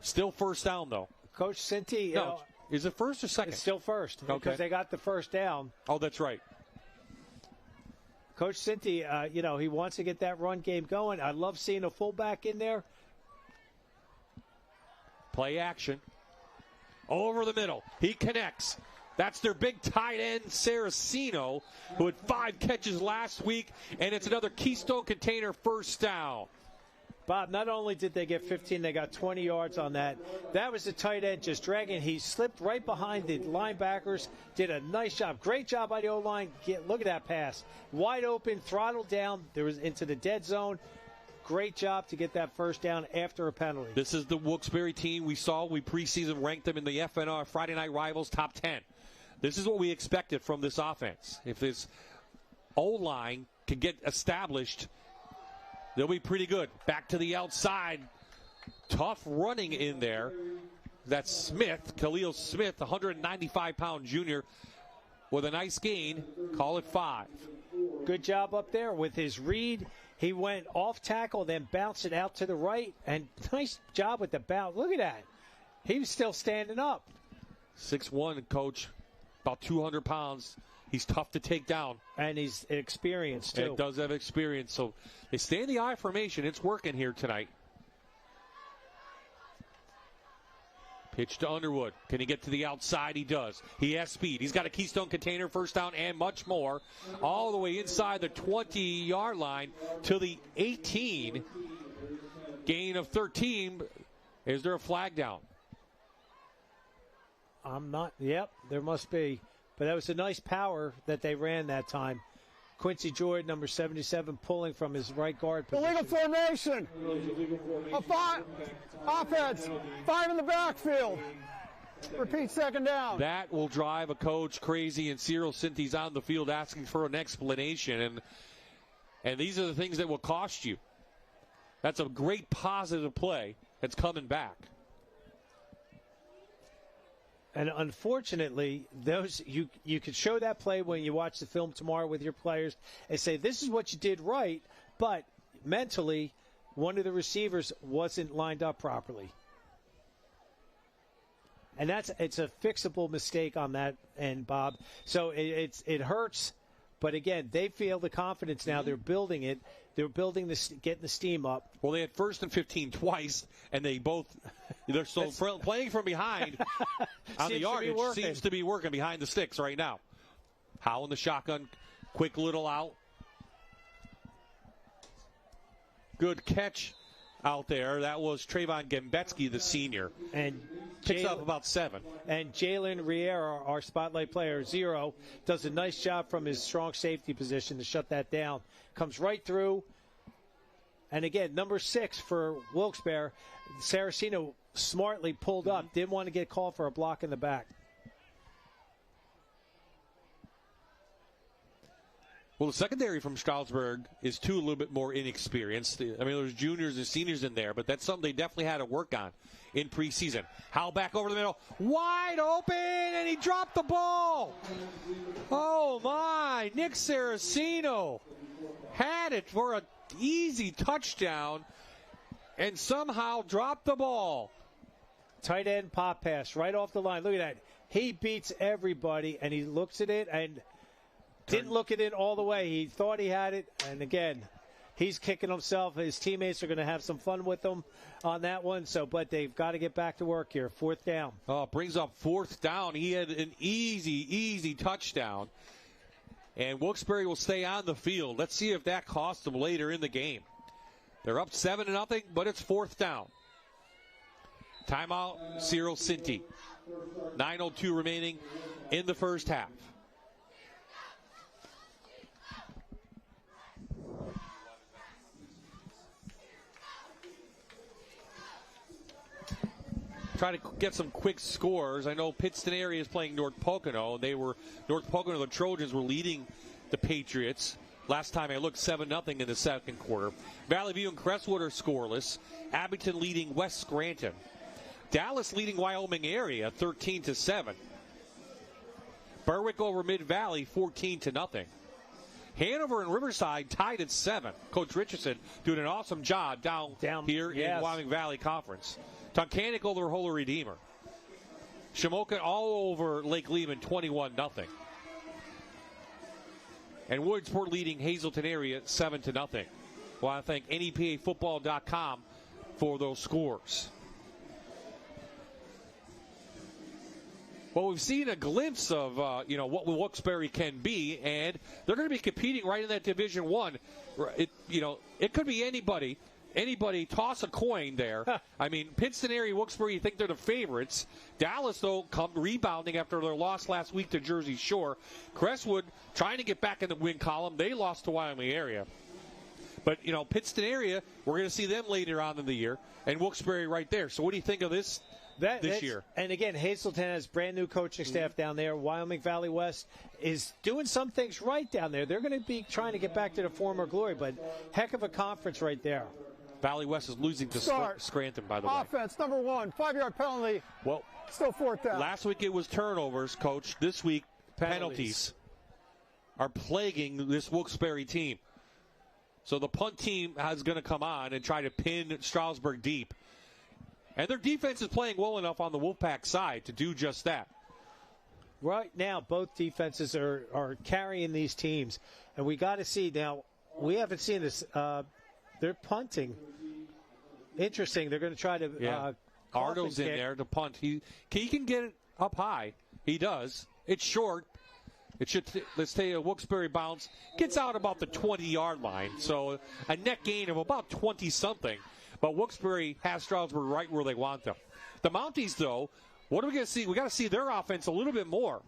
Still first down, though. Coach Cinti. No, is it first or second? It's still first because they got the first down. Oh, that's right. Coach Cinti, he wants to get that run game going. I love seeing a fullback in there. Play action. Over the middle. He connects. That's their big tight end, Saraceno, who had 5 catches last week, and it's another Keystone Container first down. Bob, not only did they get 15, they got 20 yards on that. That was the tight end just dragging. He slipped right behind the linebackers, did a nice job. Great job by the O-line. Look at that pass. Wide open, throttled down. There was into the dead zone. Great job to get that first down after a penalty. This is the Wilkes-Barre team we saw. We preseason ranked them in the FNR Friday Night Rivals top 10. This is what we expected from this offense. If this O-line can get established, they'll be pretty good. Back to the outside. Tough running in there. That's Smith, Khalil Smith, 195-pound junior, with a nice gain. Call it 5. Good job up there with his read. He went off tackle, then bounced it out to the right. And nice job with the bounce. Look at that. He was still standing up. 6'1", coach. About 200 pounds. He's tough to take down. And he's experienced, too. And does have experience. So they stay in the I formation. It's working here tonight. Pitch to Underwood. Can he get to the outside? He does. He has speed. He's got a Keystone container, first down, and much more. All the way inside the 20-yard line to the 18. Gain of 13. Is there a flag down? I'm not. Yep, there must be. But that was a nice power that they ran that time. Quincy Jordan, number 77, pulling from his right guard position. Illegal formation. Offense. 5 in the backfield. Repeat, second down. That will drive a coach crazy, and Cyril Sinti's on the field asking for an explanation. And these are the things that will cost you. That's a great positive play that's coming back. And unfortunately, those you could show that play when you watch the film tomorrow with your players and say, this is what you did right, but mentally, one of the receivers wasn't lined up properly. And it's a fixable mistake on that end, Bob. So it hurts, but again, they feel the confidence now. They're building it. They're getting the steam up. Well, they had 1st and 15 twice, and they're still playing from behind on the yardage. Seems to be working behind the sticks right now. Howe in the shotgun, quick little out. Good catch out there. That was Trayvon Gembetsky, the senior. And picks up about 7. And Jalen Riera, our spotlight player, 0, does a nice job from his strong safety position to shut that down. Comes right through. And again, number 6 for Wilkes-Barre, Saraceno smartly pulled up. Didn't want to get called for a block in the back. Well, the secondary from Stroudsburg is, too, a little bit more inexperienced. I mean, there's juniors and seniors in there, but that's something they definitely had to work on in preseason. Howe back over the middle. Wide open, and he dropped the ball. Oh, my. Nick Saraceno had it for an easy touchdown and somehow dropped the ball. Tight end pop pass right off the line. Look at that. He beats everybody, and he looks at it and didn't look at it all the way. He thought he had it, and again, he's kicking himself. His teammates are going to have some fun with him on that one. But they've got to get back to work here. 4th down. Oh, brings up 4th down. He had an easy touchdown. And Wuksbury will stay on the field. Let's see if that costs them later in the game. They're up 7-0, but it's 4th down. Timeout, Cyril Sinti. 9:02 remaining in the first half. Trying to get some quick scores. I know Pittston area is playing North Pocono. North Pocono, the Trojans, were leading the Patriots. Last time I looked, 7-0 in the second quarter. Valley View and Crestwood are scoreless. Abington leading West Scranton. Dallas leading Wyoming area, 13-7. Berwick over Mid Valley, 14-0. Hanover and Riverside tied at 7. Coach Richardson doing an awesome job down here in Wyoming Valley Conference. Tunkhannock over Holy Redeemer. Shamokin all over Lake Lehman, 21-0. And Woodsport leading Hazleton area 7-0. Well, I thank NEPAfootball.com for those scores. Well, we've seen a glimpse of what Wilkes-Barre can be, and they're going to be competing right in that Division I. It could be anybody. Anybody toss a coin there. I mean, Pittston area, Wilkes-Barre, you think they're the favorites. Dallas, though, come rebounding after their loss last week to Jersey Shore. Crestwood trying to get back in the win column. They lost to Wyoming area. But, Pittston area, we're going to see them later on in the year. And Wilkes-Barre right there. So what do you think of this year? And again, Hazleton has brand new coaching staff down there. Wyoming Valley West is doing some things right down there. They're going to be trying to get back to the former glory, but heck of a conference right there. Valley West is losing to Scranton, by the way. Offense, number 1, 5-yard penalty. Well, still 4th down. Last week it was turnovers, Coach. This week, penalties are plaguing this Wilkes-Barre team. So the punt team is going to come on and try to pin Stroudsburg deep. And their defense is playing well enough on the Wolfpack side to do just that. Right now, both defenses are carrying these teams. And we got to see now, we haven't seen this. They're punting. Interesting. They're going to try to Ardo's in there to punt. He can get it up high. He does. It's short. It should, let's say, a Wuksbury bounce gets out about the 20-yard line. So a net gain of about 20-something. But Wuksbury has Stroudsburg right where they want them. The Mounties, though, what are we going to see? We got to see their offense a little bit more.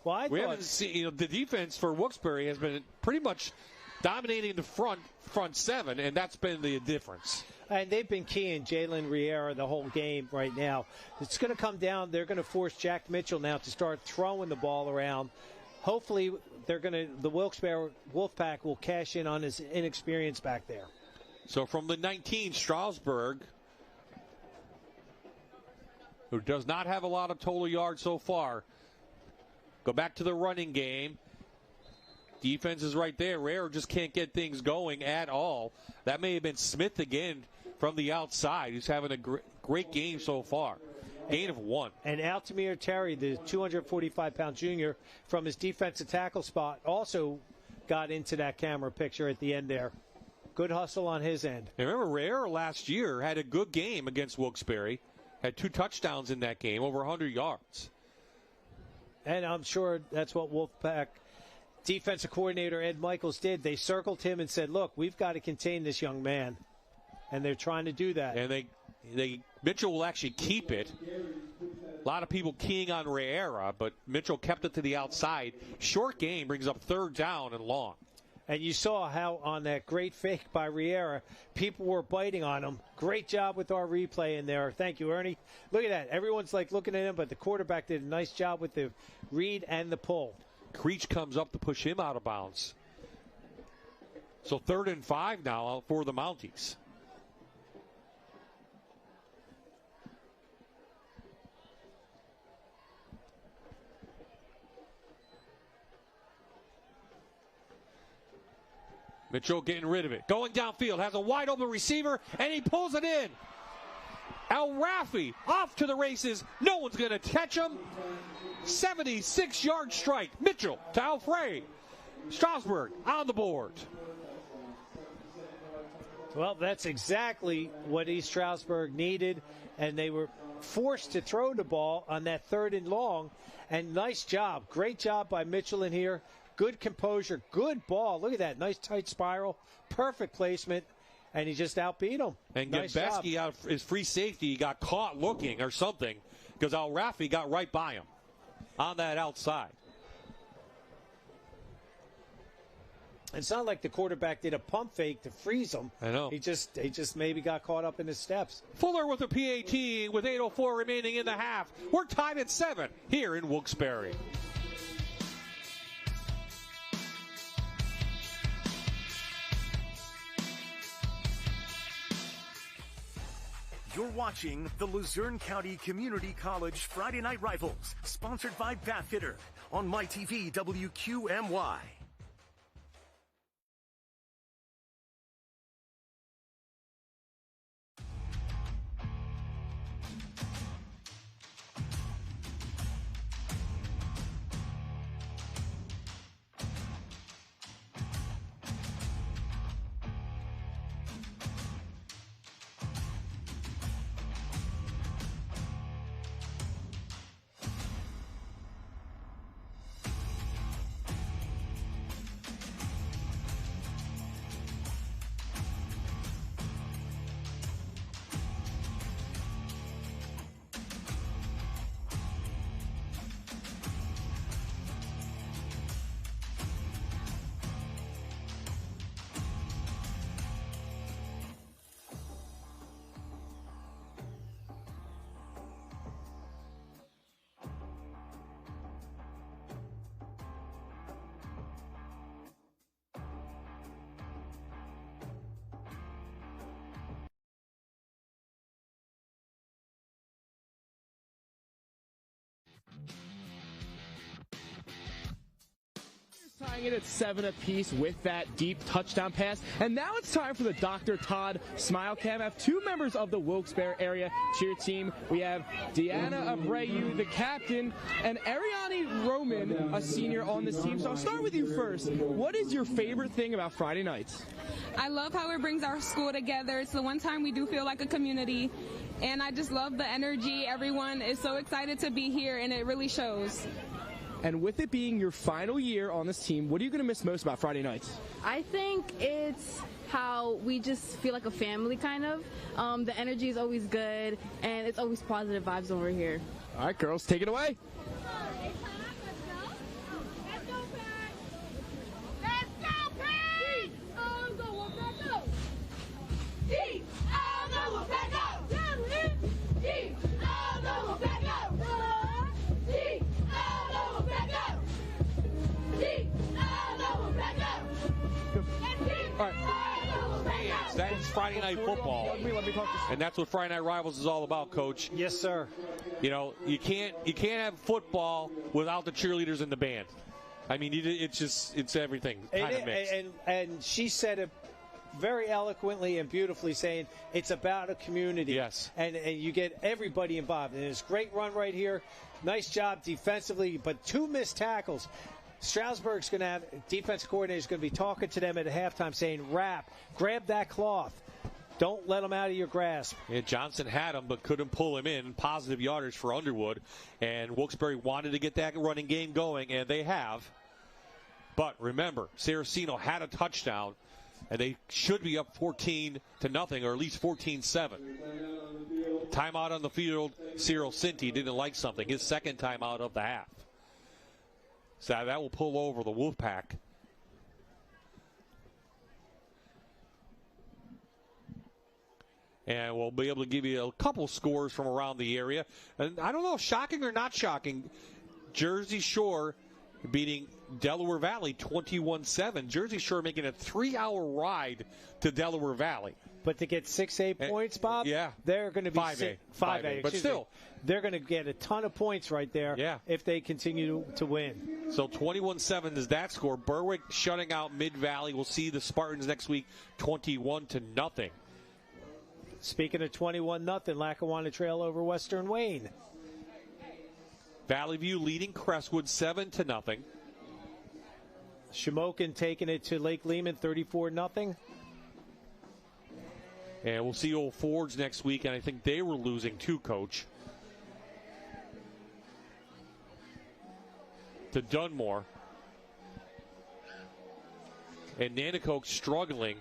Well, we haven't seen, the defense for Wuksbury has been pretty much dominating the front seven, and that's been the difference. And they've been keying Jalen Riera the whole game right now. It's going to come down. They're going to force Jack Mitchell now to start throwing the ball around. Hopefully, the Wilkes-Barre Wolfpack will cash in on his inexperience back there. So from the 19, Stroudsburg, who does not have a lot of total yards so far, go back to the running game. Defense is right there. Riera just can't get things going at all. That may have been Smith again from the outside, who's having a great game so far. Gain of 1. And Altamir Terry, the 245-pound junior, from his defensive tackle spot, also got into that camera picture at the end there. Good hustle on his end. And remember, Riera last year had a good game against Wilkes-Barre. Had 2 touchdowns in that game, over 100 yards. And I'm sure that's what Wolfpack defensive coordinator Ed Michaels did. They circled him and said, look, we've got to contain this young man. And they're trying to do that. And Mitchell will actually keep it. A lot of people keying on Riera, but Mitchell kept it to the outside. Short game brings up 3rd down and long. And you saw how on that great fake by Riera, people were biting on him. Great job with our replay in there. Thank you, Ernie. Look at that. Everyone's like looking at him, but the quarterback did a nice job with the read and the pull. Creech comes up to push him out of bounds. So 3rd and 5 now for the Mounties. Mitchell getting rid of it. Going downfield. Has a wide open receiver, and he pulls it in. El Rafi off to the races. No one's going to catch him. 76-yard strike. Mitchell to Alfrey. Stroudsburg on the board. Well, that's exactly what East Stroudsburg needed, and they were forced to throw the ball on that 3rd and long. And nice job. Great job by Mitchell in here. Good composure, good ball. Look at that, nice tight spiral, perfect placement, and he just outbeat him. And nice Gabesky out of his free safety, he got caught looking or something because Al Rafi got right by him on that outside. It's not like the quarterback did a pump fake to freeze him. I know. He just maybe got caught up in his steps. Fuller with a PAT with 8:04 remaining in the half. We're tied at 7 here in Wilkes-Barre. You're watching the Luzerne County Community College Friday Night Rivals, sponsored by Bathfitter on MyTV WQMY. Tying it at 7 apiece with that deep touchdown pass. And now it's time for the Dr. Todd Smile Cam. I have two members of the Wilkes-Barre Area cheer team. We have Deanna Abreu, the captain, and Ariane Roman, a senior on this team. So I'll start with you first. What is your favorite thing about Friday nights? I love how it brings our school together. It's the one time we do feel like a community. And I just love the energy. Everyone is so excited to be here, and it really shows. And with it being your final year on this team, what are you going to miss most about Friday nights? I think it's how we just feel like a family, kind of. The energy is always good, and it's always positive vibes over here. All right, girls, take it away. All right. That's Friday Night Football, and that's what Friday Night Rivals is all about, Coach. Yes, sir. You know, you can't have football without the cheerleaders and the band. I mean, it's everything kind of mixed. And she said it very eloquently and beautifully, saying it's about a community. Yes. And you get everybody involved. And it's a great run right here. Nice job defensively, but 2 missed tackles. Stroudsburg's going to have defense coordinator's going to be talking to them at halftime, saying, "Wrap, grab that cloth, don't let them out of your grasp." Yeah, Johnson had him, but couldn't pull him in. Positive yardage for Underwood, and Wilkes-Barre wanted to get that running game going, and they have. But remember, Saraceno had a touchdown, and they should be up 14-0, or at least 14-7. Timeout on the field. Cyril Cinti didn't like something. His second timeout of the half. So that will pull over the Wolfpack. And we'll be able to give you a couple scores from around the area. And I don't know, shocking or not shocking, Jersey Shore beating Delaware Valley 21-7. Jersey Shore making a 3-hour ride to Delaware Valley. But to get 6A points, Bob, yeah, they're going to be 5A. But still, they're going to get a ton of points right there if they continue to win. So 21-7 is that score. Berwick shutting out Mid-Valley. We'll see the Spartans next week 21-0. Speaking of 21-0, Lackawanna Trail over Western Wayne. Valley View leading Crestwood 7-0. Shamokin taking it to Lake Lehman 34-0. And we'll see Old Forge next week, and I think they were losing too, Coach. To Dunmore. And Nanticoke struggling,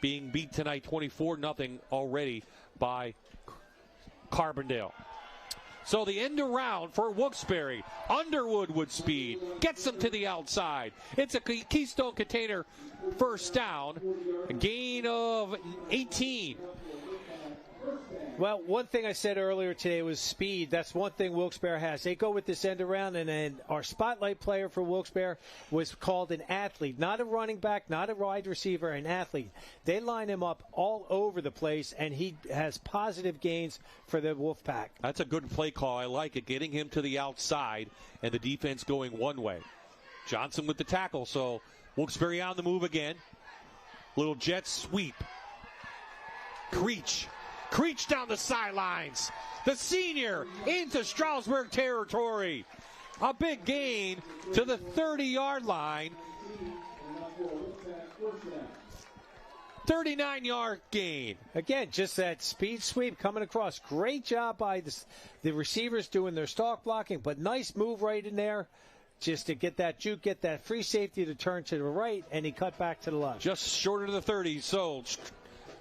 being beat tonight 24-0 already by Carbondale. So the end around for Wuksbury. Underwood with speed. Gets them to the outside. It's a Keystone Container first down. A gain of 18. Well, one thing I said earlier today was speed. That's one thing Wilkes-Barre has. They go with this end around, and then our spotlight player for Wilkes-Barre was called an athlete. Not a running back, not a wide receiver, an athlete. They line him up all over the place, and he has positive gains for the Wolfpack. That's a good play call. I like it. Getting him to the outside and the defense going one way. Johnson with the tackle, so Wilkes-Barre on the move again. Little jet sweep. Creech down the sidelines. The senior into Stroudsburg territory. A big gain to the 30-yard line. 39-yard gain. Again, just that speed sweep coming across. Great job by the receivers doing their stalk blocking, but nice move right in there just to get that juke, get that free safety to turn to the right, and he cut back to the left. Just short of the 30, so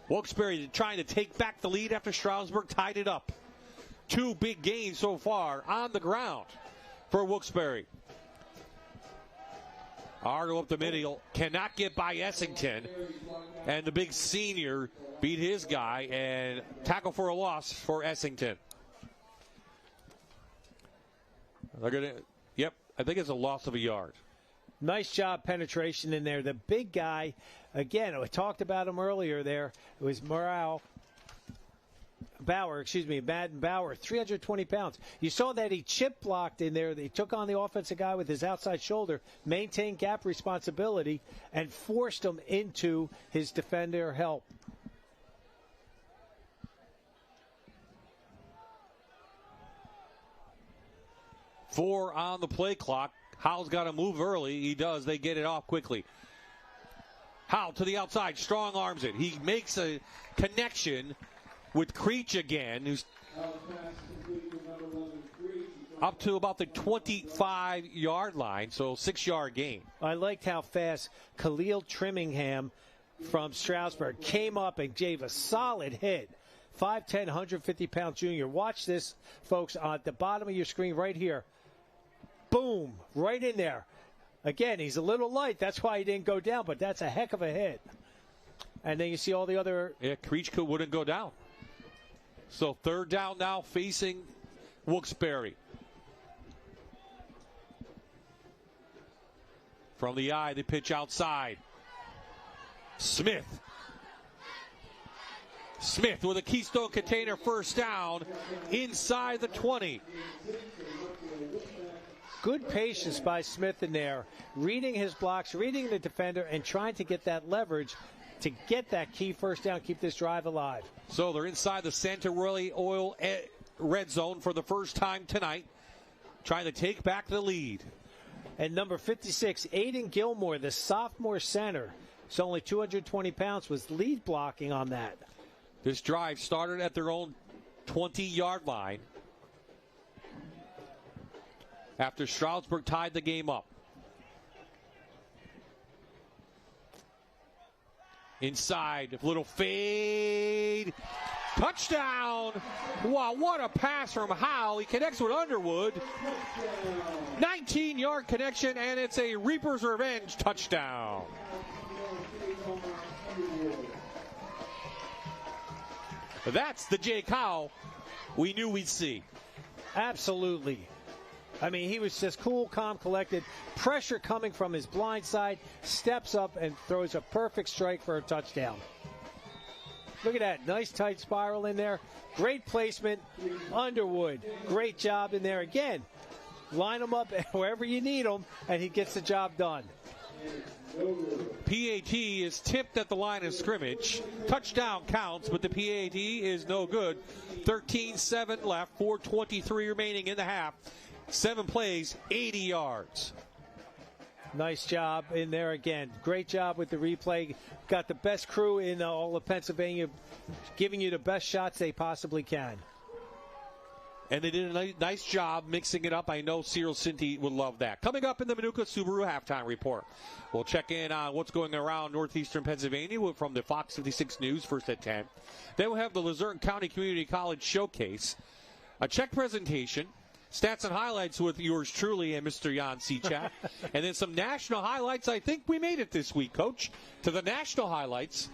Wilkes-Barre trying to take back the lead after Stroudsburg tied it up. 2 big gains so far on the ground for Wilkes-Barre. Ardo up the middle, cannot get by Essington. And the big senior beat his guy and tackle for a loss for Essington. I think it's a loss of a yard. Nice job penetration in there. The big guy, again, I talked about him earlier there. It was Morale. Madden Bauer, 320 pounds. You saw that he chip blocked in there. They took on the offensive guy with his outside shoulder, maintained gap responsibility, and forced him into his defender help. Four on the play clock. Howell's got to move early. He does. They get it off quickly. Howell to the outside. Strong arms it. He makes a connection with Creech again, who's up to about the 25-yard line, so 6-yard gain. I liked how fast Khalil Trimmingham from Stroudsburg came up and gave a solid hit. 5'10", 150-pound junior. Watch this, folks, on the bottom of your screen right here. Boom, right in there. Again, he's a little light. That's why he didn't go down, but that's a heck of a hit. And then you see all the other... Yeah, Creech wouldn't go down. So third down now facing Wuksbury. From the eye, they pitch outside. Smith with a Keystone Container first down inside the 20. Good patience by Smith in there, reading his blocks, reading the defender, and trying to get that leverage to get that key first down, keep this drive alive. So they're inside the Santa Rosa Oil red zone for the first time tonight, trying to take back the lead. And number 56, Aiden Gilmore, the sophomore center, it's only 220 pounds, was lead blocking on that. This drive started at their own 20-yard line after Stroudsburg tied the game up. Inside, little fade. Touchdown! Wow, what a pass from Howell. He connects with Underwood. 19-yard connection, and it's a Reaper's Revenge touchdown. That's the Jake Howell we knew we'd see. Absolutely. I mean, he was just cool, calm, collected. Pressure coming from his blind side. Steps up and throws a perfect strike for a touchdown. Look at that. Nice tight spiral in there. Great placement. Underwood, great job in there. Again, line him up wherever you need him, and he gets the job done. PAT is tipped at the line of scrimmage. Touchdown counts, but the PAT is no good. 13-7 left, 4:23 remaining in the half. 7 plays, 80 yards. Nice job in there again. Great job with the replay. Got the best crew in all of Pennsylvania, giving you the best shots they possibly can. And they did a nice job mixing it up. I know Cyril Cinti would love that. Coming up in the Manuka Subaru Halftime Report, we'll check in on what's going around northeastern Pennsylvania from the Fox 56 News, first at 10. Then we'll have the Luzerne County Community College Showcase, a check presentation, stats and highlights with yours truly and Mr. Jan Cichak, and then some national highlights. I think we made it this week, Coach, to the national highlights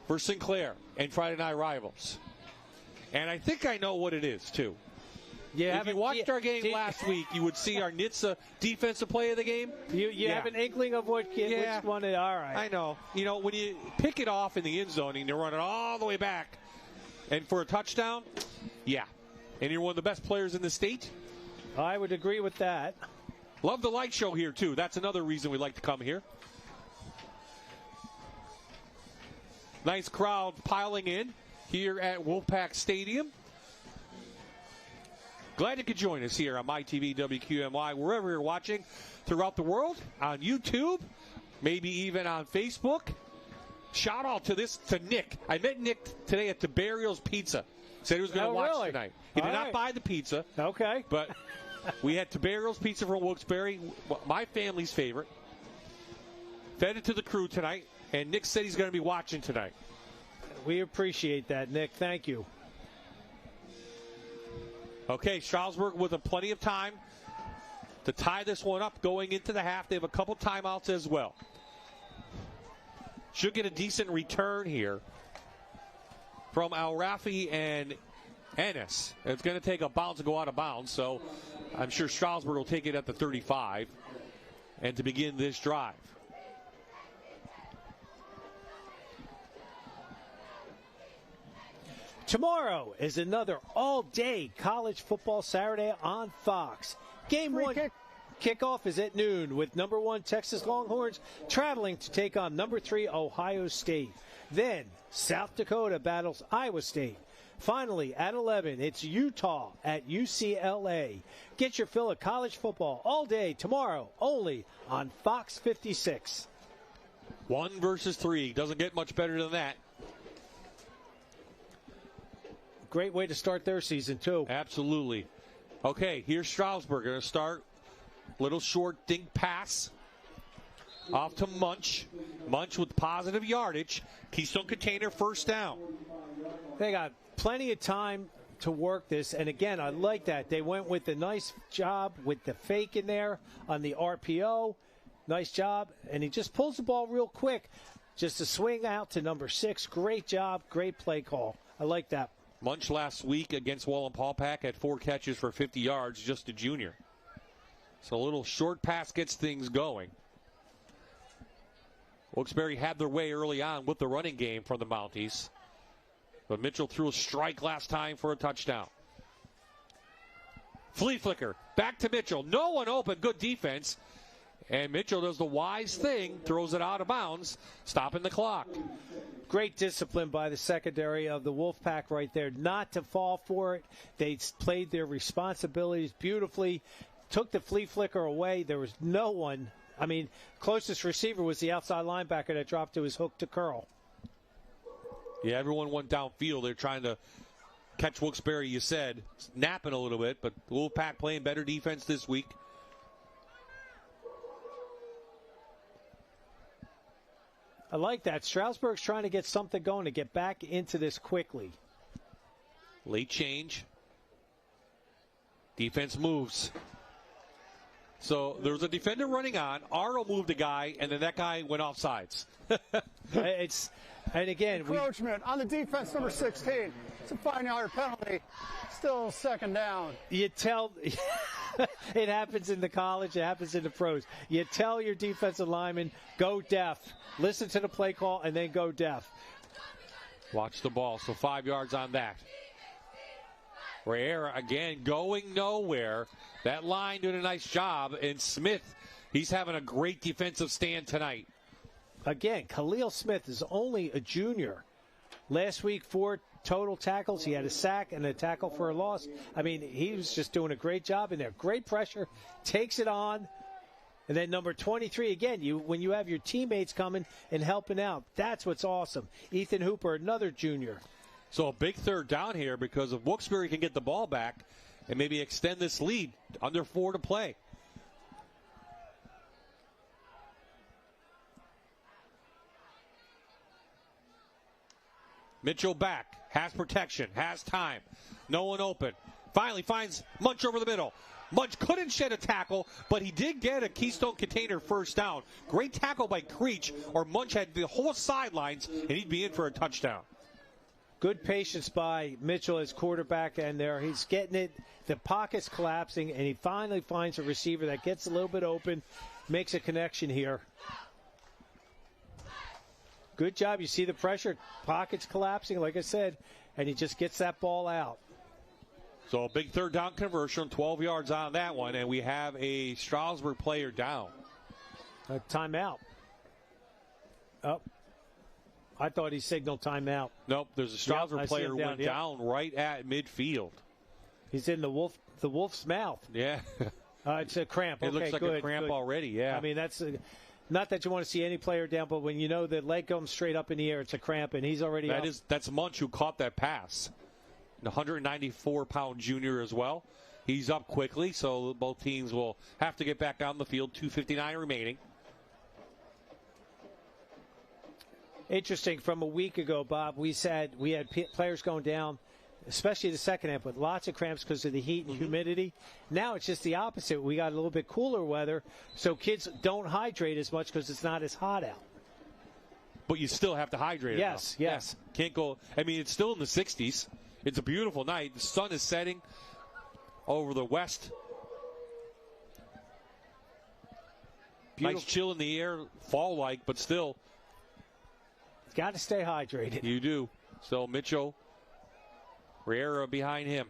for Sinclair and Friday Night Rivals. And I think I know what it is, too. If you watched our game last week, you would see our NHTSA defensive play of the game. You have an inkling of which one it is. All right. I know. You know, when you pick it off in the end zone and you run it all the way back, and for a touchdown, yeah. And you're one of the best players in the state. I would agree with that. Love the light show here, too. That's another reason we like to come here. Nice crowd piling in here at Wolfpack Stadium. Glad you could join us here on MyTV WQMY, wherever you're watching throughout the world, on YouTube, maybe even on Facebook. Shout out to Nick. I met Nick today at Tiberios Pizza. Said he was going to watch tonight. He did not buy the pizza. Okay. But we had Tiberios Pizza from Wilkes-Barre, my family's favorite. Fed it to the crew tonight, and Nick said he's going to be watching tonight. We appreciate that, Nick. Thank you. Okay, Stroudsburg with plenty of time to tie this one up going into the half. They have a couple timeouts as well. Should get a decent return here from Al Rafi and Ennis. It's going to take a bounce to go out of bounds, so I'm sure Stroudsburg will take it at the 35 and to begin this drive. Tomorrow is another all-day college football Saturday on Fox. Game one kickoff is at noon with number 1 Texas Longhorns traveling to take on number 3 Ohio State. Then South Dakota battles Iowa State. Finally, at 11, it's Utah at UCLA. Get your fill of college football all day tomorrow, only on Fox 56. 1 versus 3. Doesn't get much better than that. Great way to start their season, too. Absolutely. Okay, here's Stroudsburg. Going to start. Little short dink pass. Off to Munch. Munch with positive yardage. Keystone Container first down. They got plenty of time to work this. And again, I like that. They went with a nice job with the fake in there on the RPO. Nice job. And he just pulls the ball real quick. Just a swing out to number 6. Great job. Great play call. I like that. Munch last week against Wallenpaupack had 4 catches for 50 yards, just a junior. So a little short pass gets things going. Wilkes-Barre had their way early on with the running game from the Mounties. But Mitchell threw a strike last time for a touchdown. Flea flicker. Back to Mitchell. No one open. Good defense. And Mitchell does the wise thing. Throws it out of bounds. Stopping the clock. Great discipline by the secondary of the Wolfpack right there. Not to fall for it. They played their responsibilities beautifully. Took the flea flicker away. There was no one. I mean, closest receiver was the outside linebacker that dropped to his hook to curl. Yeah, everyone went downfield. They're trying to catch Wilkes-Barre, you said. Napping a little bit, but the Wolfpack playing better defense this week. I like that. Stroudsburg's trying to get something going to get back into this quickly. Late change. Defense moves. So there was a defender running on. Arnold moved a guy, and then that guy went off sides. And again, encroachment on the defense, number 16. It's a 5-yard penalty. Still second down. You tell it happens in the college, it happens in the pros. You tell your defensive lineman, go deaf. Listen to the play call and then go deaf. Watch the ball. So 5 yards on that. Riera again going nowhere. That line doing a nice job. And Smith, he's having a great defensive stand tonight. Again, Khalil Smith is only a junior. Last week, 4 total tackles. He had a sack and a tackle for a loss. I mean, he was just doing a great job in there. Great pressure. Takes it on. And then number 23, again, when you have your teammates coming and helping out, that's what's awesome. Ethan Hooper, another junior. So a big third down here because if Wilkes-Barre can get the ball back and maybe extend this lead, under 4 to play. Mitchell back, has protection, has time. No one open. Finally finds Munch over the middle. Munch couldn't shed a tackle, but he did get a Keystone Container first down. Great tackle by Creech, or Munch had the whole sidelines, and he'd be in for a touchdown. Good patience by Mitchell as quarterback, and there he's getting it. The pocket's collapsing, and he finally finds a receiver that gets a little bit open, makes a connection here. Good job. You see the pressure. Pocket's collapsing, like I said, and he just gets that ball out. So a big third down conversion, 12 yards on that one, and we have a Stroudsburg player down. A timeout. Oh, I thought he signaled timeout. Nope, there's a Stroudsburg player went down right at midfield. He's in the wolf's mouth. Yeah. It's a cramp. It looks like a cramp already, yeah. I mean, that's not that you want to see any player down, but when you know the leg comes straight up in the air, it's a cramp, and he's already up. That's Munch who caught that pass. The 194-pound junior as well. He's up quickly, so both teams will have to get back on the field. 2:59 remaining. Interesting. From a week ago, Bob, we said we had players going down, especially the second half, with lots of cramps because of the heat and humidity. Now it's just the opposite. We got a little bit cooler weather, so kids don't hydrate as much because it's not as hot out. But you still have to hydrate. Yes. Can't go. I mean, it's still in the 60s. It's a beautiful night. The sun is setting over the west. Beautiful. Nice chill in the air, fall-like, but still. Got to stay hydrated. You do. So Mitchell Riera behind him.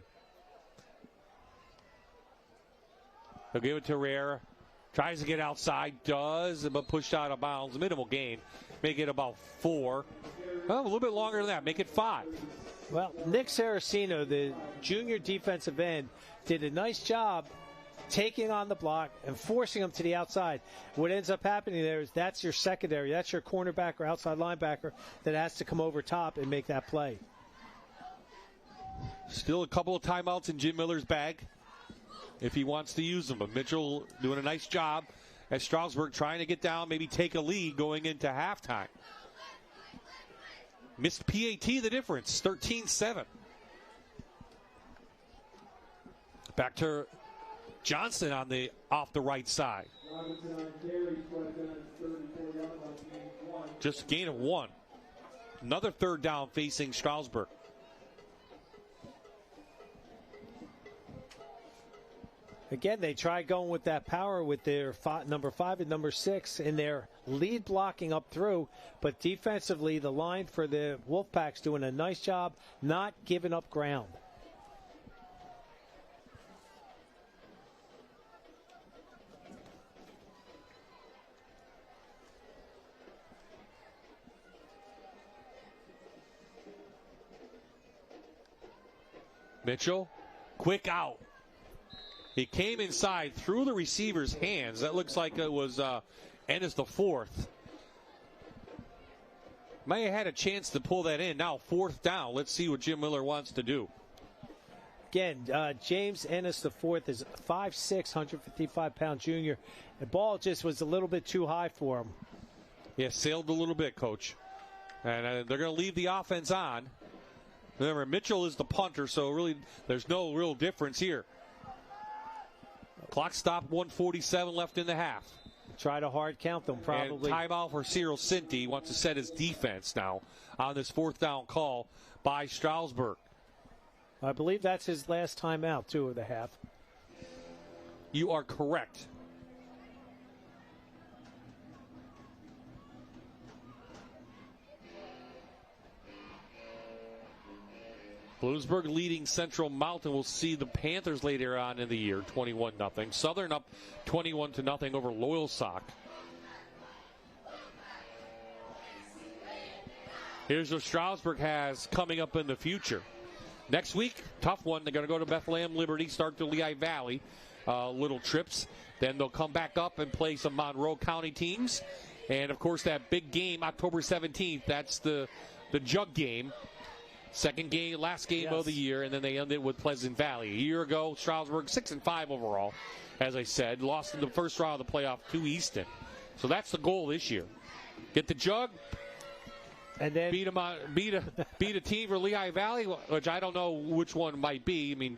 He'll give it to Riera. Tries to get outside, does, but pushed out of bounds. Minimal gain. Make it about 4. Well, a little bit longer than that. Make it 5. Well, Nick Saraceno, the junior defensive end, did a nice job taking on the block and forcing them to the outside. What ends up happening there is that's your secondary. That's your cornerback or outside linebacker that has to come over top and make that play. Still a couple of timeouts in Jim Miller's bag if he wants to use them. But Mitchell doing a nice job at Stroudsburg, trying to get down, maybe take a lead going into halftime. Missed PAT the difference, 13-7. Back to Johnson off the right side. Just a gain of 1. Another third down facing Stroudsburg. Again, they tried going with that power with their number 5 and number 6 in their lead blocking up through, but defensively the line for the Wolfpack's doing a nice job not giving up ground. Mitchell, quick out. He came inside through the receiver's hands. That looks like it was Ennis the 4th. May have had a chance to pull that in. Now 4th down. Let's see what Jim Miller wants to do. Again, James Ennis the 4th is 5'6", 155-pound junior. The ball just was a little bit too high for him. Yeah, sailed a little bit, Coach. And they're going to leave the offense on. Remember, Mitchell is the punter, so really there's no real difference here. Clock stopped, 1:47 left in the half. Try to hard count them, probably. And timeout for Cyril Cinti. Wants to set his defense now on this 4th down call by Stroudsburg. I believe that's his last timeout, too, of the half. You are correct. Bloomsburg leading Central Mountain. We'll see the Panthers later on in the year, 21-0. Southern up 21-0 over Loyalsock. Here's what Stroudsburg has coming up in the future. Next week, tough one. They're going to go to Bethlehem Liberty, start the Lehigh Valley little trips. Then they'll come back up and play some Monroe County teams. And, of course, that big game, October 17th, that's the jug game. Second game, last game of the year, and then they ended with Pleasant Valley. A year ago, Stroudsburg 6-5 overall, as I said. Lost in the first round of the playoff to Easton. So that's the goal this year. Get the jug, and then beat a team for Lehigh Valley, which I don't know which one might be. I mean,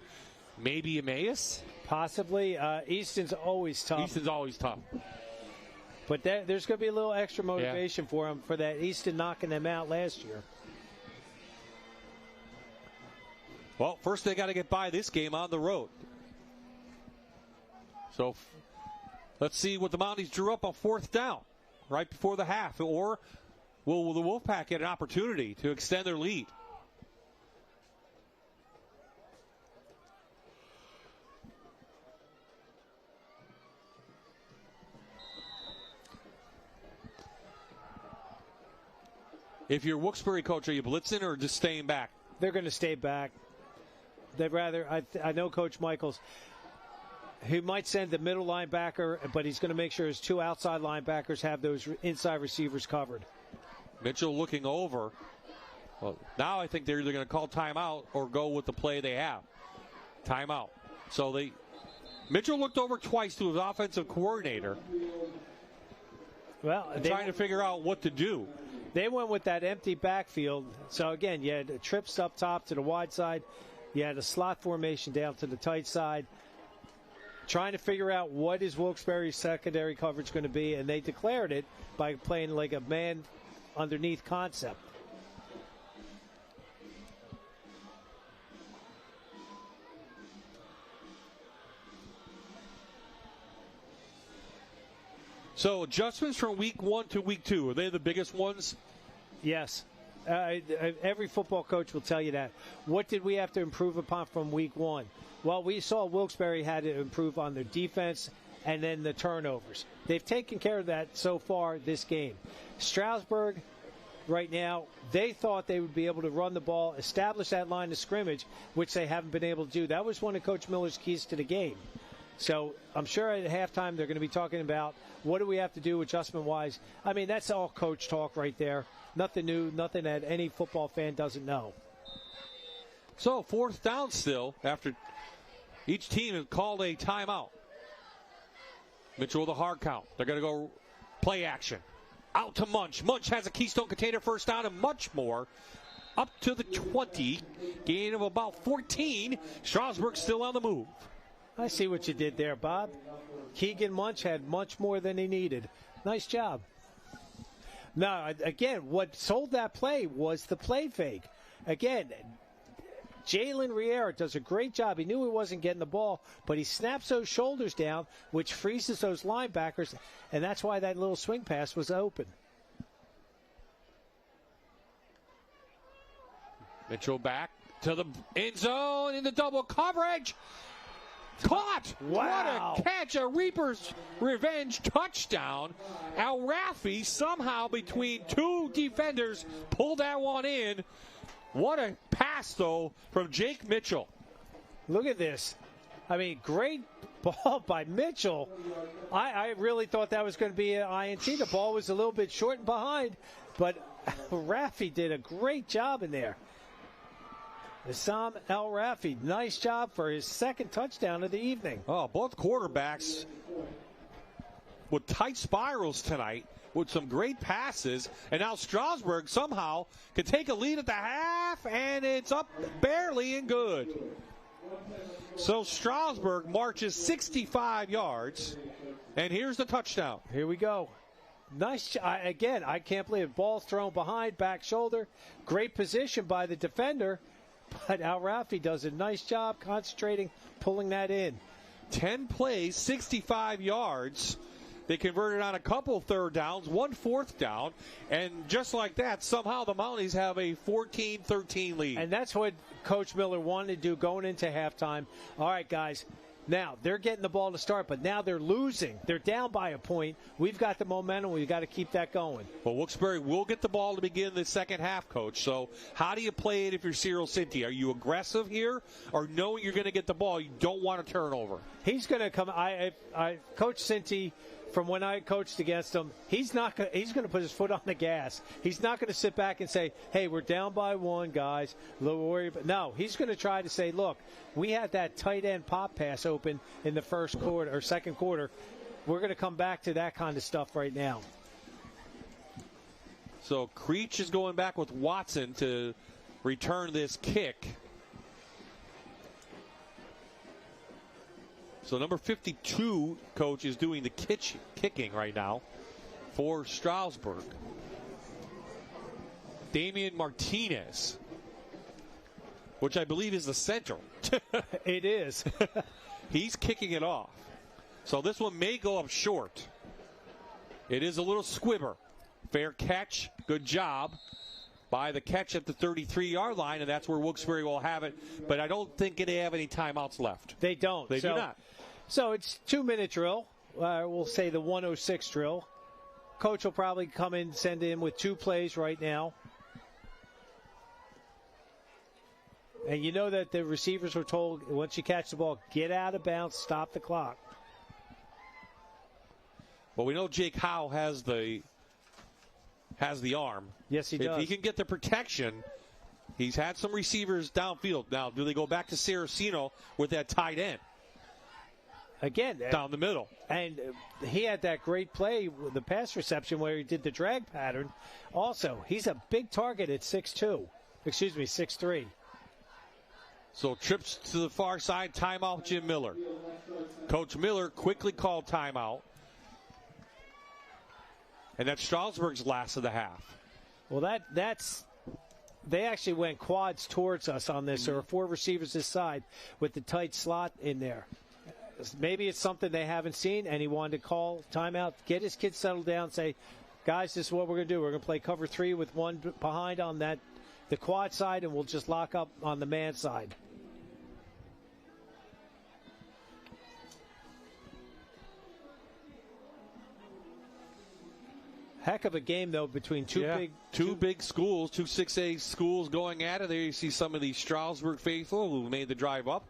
maybe Emmaus? Possibly. Easton's always tough. Easton's always tough. But there's going to be a little extra motivation for them for that Easton knocking them out last year. Well, first they got to get by this game on the road. So let's see what the Mounties drew up on 4th down right before the half. Or will the Wolfpack get an opportunity to extend their lead? If you're Wuksbury coach, are you blitzing or just staying back? They're going to stay back. They'd rather, I know Coach Michaels, he might send the middle linebacker, but he's going to make sure his 2 outside linebackers have those inside receivers covered. Mitchell looking over. Well, now I think they're either going to call timeout or go with the play they have. Timeout. So Mitchell looked over twice to his offensive coordinator. Well, trying to figure out what to do. They went with that empty backfield. So, again, you had trips up top to the wide side. You had a slot formation down to the tight side. Trying to figure out what is Wilkes-Barre's secondary coverage going to be, and they declared it by playing like a man underneath concept. So adjustments from week 1 to week 2, are they the biggest ones? Yes. Every football coach will tell you that. What did we have to improve upon from week one? Well, we saw Wilkes-Barre had to improve on their defense and then the turnovers. They've taken care of that so far this game. Stroudsburg, right now, they thought they would be able to run the ball, establish that line of scrimmage, which they haven't been able to do. That was one of Coach Miller's keys to the game. So I'm sure at halftime they're going to be talking about what do we have to do adjustment-wise. I mean, that's all coach talk right there. Nothing new, nothing that any football fan doesn't know. So 4th down still after each team has called a timeout. Mitchell with a hard count. They're going to go play action. Out to Munch. Munch has a Keystone container, 1st down, and much more. Up to the 20. Gain of about 14. Stroudsburg still on the move. I see what you did there, Bob. Keegan Munch had much more than he needed. Nice job. Now, again, what sold that play was the play fake. Again, Jalen Riera does a great job. He knew he wasn't getting the ball, but he snaps those shoulders down, which freezes those linebackers, and that's why that little swing pass was open. Mitchell back to the end zone in the double coverage. Caught! Wow. What a catch! A Reaper's Revenge touchdown. Al Raffi somehow between two defenders pulled that one in. What a pass, though, from Jake Mitchell. Look at this. I mean, great ball by Mitchell. I really thought that was going to be an INT. The ball was a little bit short and behind, but Raffi did a great job in there. Issam El Raffi, nice job for his 2nd touchdown of the evening. Oh, both quarterbacks with tight spirals tonight with some great passes. And now Stroudsburg somehow can take a lead at the half, and it's up barely and good. So Stroudsburg marches 65 yards, and here's the touchdown. Here we go. Nice. Again, I can't believe it. Ball thrown behind, back shoulder. Great position by the defender. But Al Raffi does a nice job concentrating, pulling that in. 10 plays, 65 yards. They converted on a couple 3rd downs, 1 4th down. And just like that, somehow the Mounties have a 14-13 lead. And that's what Coach Miller wanted to do going into halftime. All right, guys. Now, they're getting the ball to start, but now they're losing. They're down by a point. We've got the momentum. We've got to keep that going. Well, Wilkes-Barre will get the ball to begin the second half, Coach. So how do you play it if you're Cyril Cinti? Are you aggressive here, or knowing you're going to get the ball, you don't want to turn over? He's going to come. Coach Cinti, from when I coached against him, he's going to put his foot on the gas. He's not going to sit back and say, hey, we're down by 1, guys. Don't worry. No, he's going to try to say, look, we had that tight end pop pass open in the 1st quarter or 2nd quarter. We're going to come back to that kind of stuff right now. So Creech is going back with Watson to return this kick. So number 52, Coach, is doing the kicking right now for Stroudsburg. Damian Martinez, which I believe is the center. It is. He's kicking it off. So this one may go up short. It is a little squibber. Fair catch. Good job by the catch at the 33-yard line, and that's where Wilkes-Barre will have it. But I don't think they have any timeouts left. They don't. They do not. So it's 2-minute drill. We'll say the 106 drill. Coach will probably come in, send in with 2 plays right now. And you know that the receivers were told, once you catch the ball, get out of bounds, stop the clock. Well, we know Jake Howe has the arm. Yes, he does. If he can get the protection, he's had some receivers downfield. Now, do they go back to Saraceno with that tight end? Again, down the middle. And he had that great play with the pass reception where he did the drag pattern. Also, he's a big target at 6'2". 6'3". So trips to the far side, timeout, Jim Miller. Coach Miller quickly called timeout. And that's Stroudsburg's last of the half. Well, that's they actually went quads towards us on this. There are 4 receivers this side with the tight slot in there. Maybe it's something they haven't seen, and he wanted to call timeout, get his kids settled down, say, guys, this is what we're going to do. We're going to play cover 3 with one behind on the quad side, and we'll just lock up on the man side. Heck of a game, though, between two big schools, two 6A schools going at it. There you see some of the Stroudsburg faithful who made the drive up.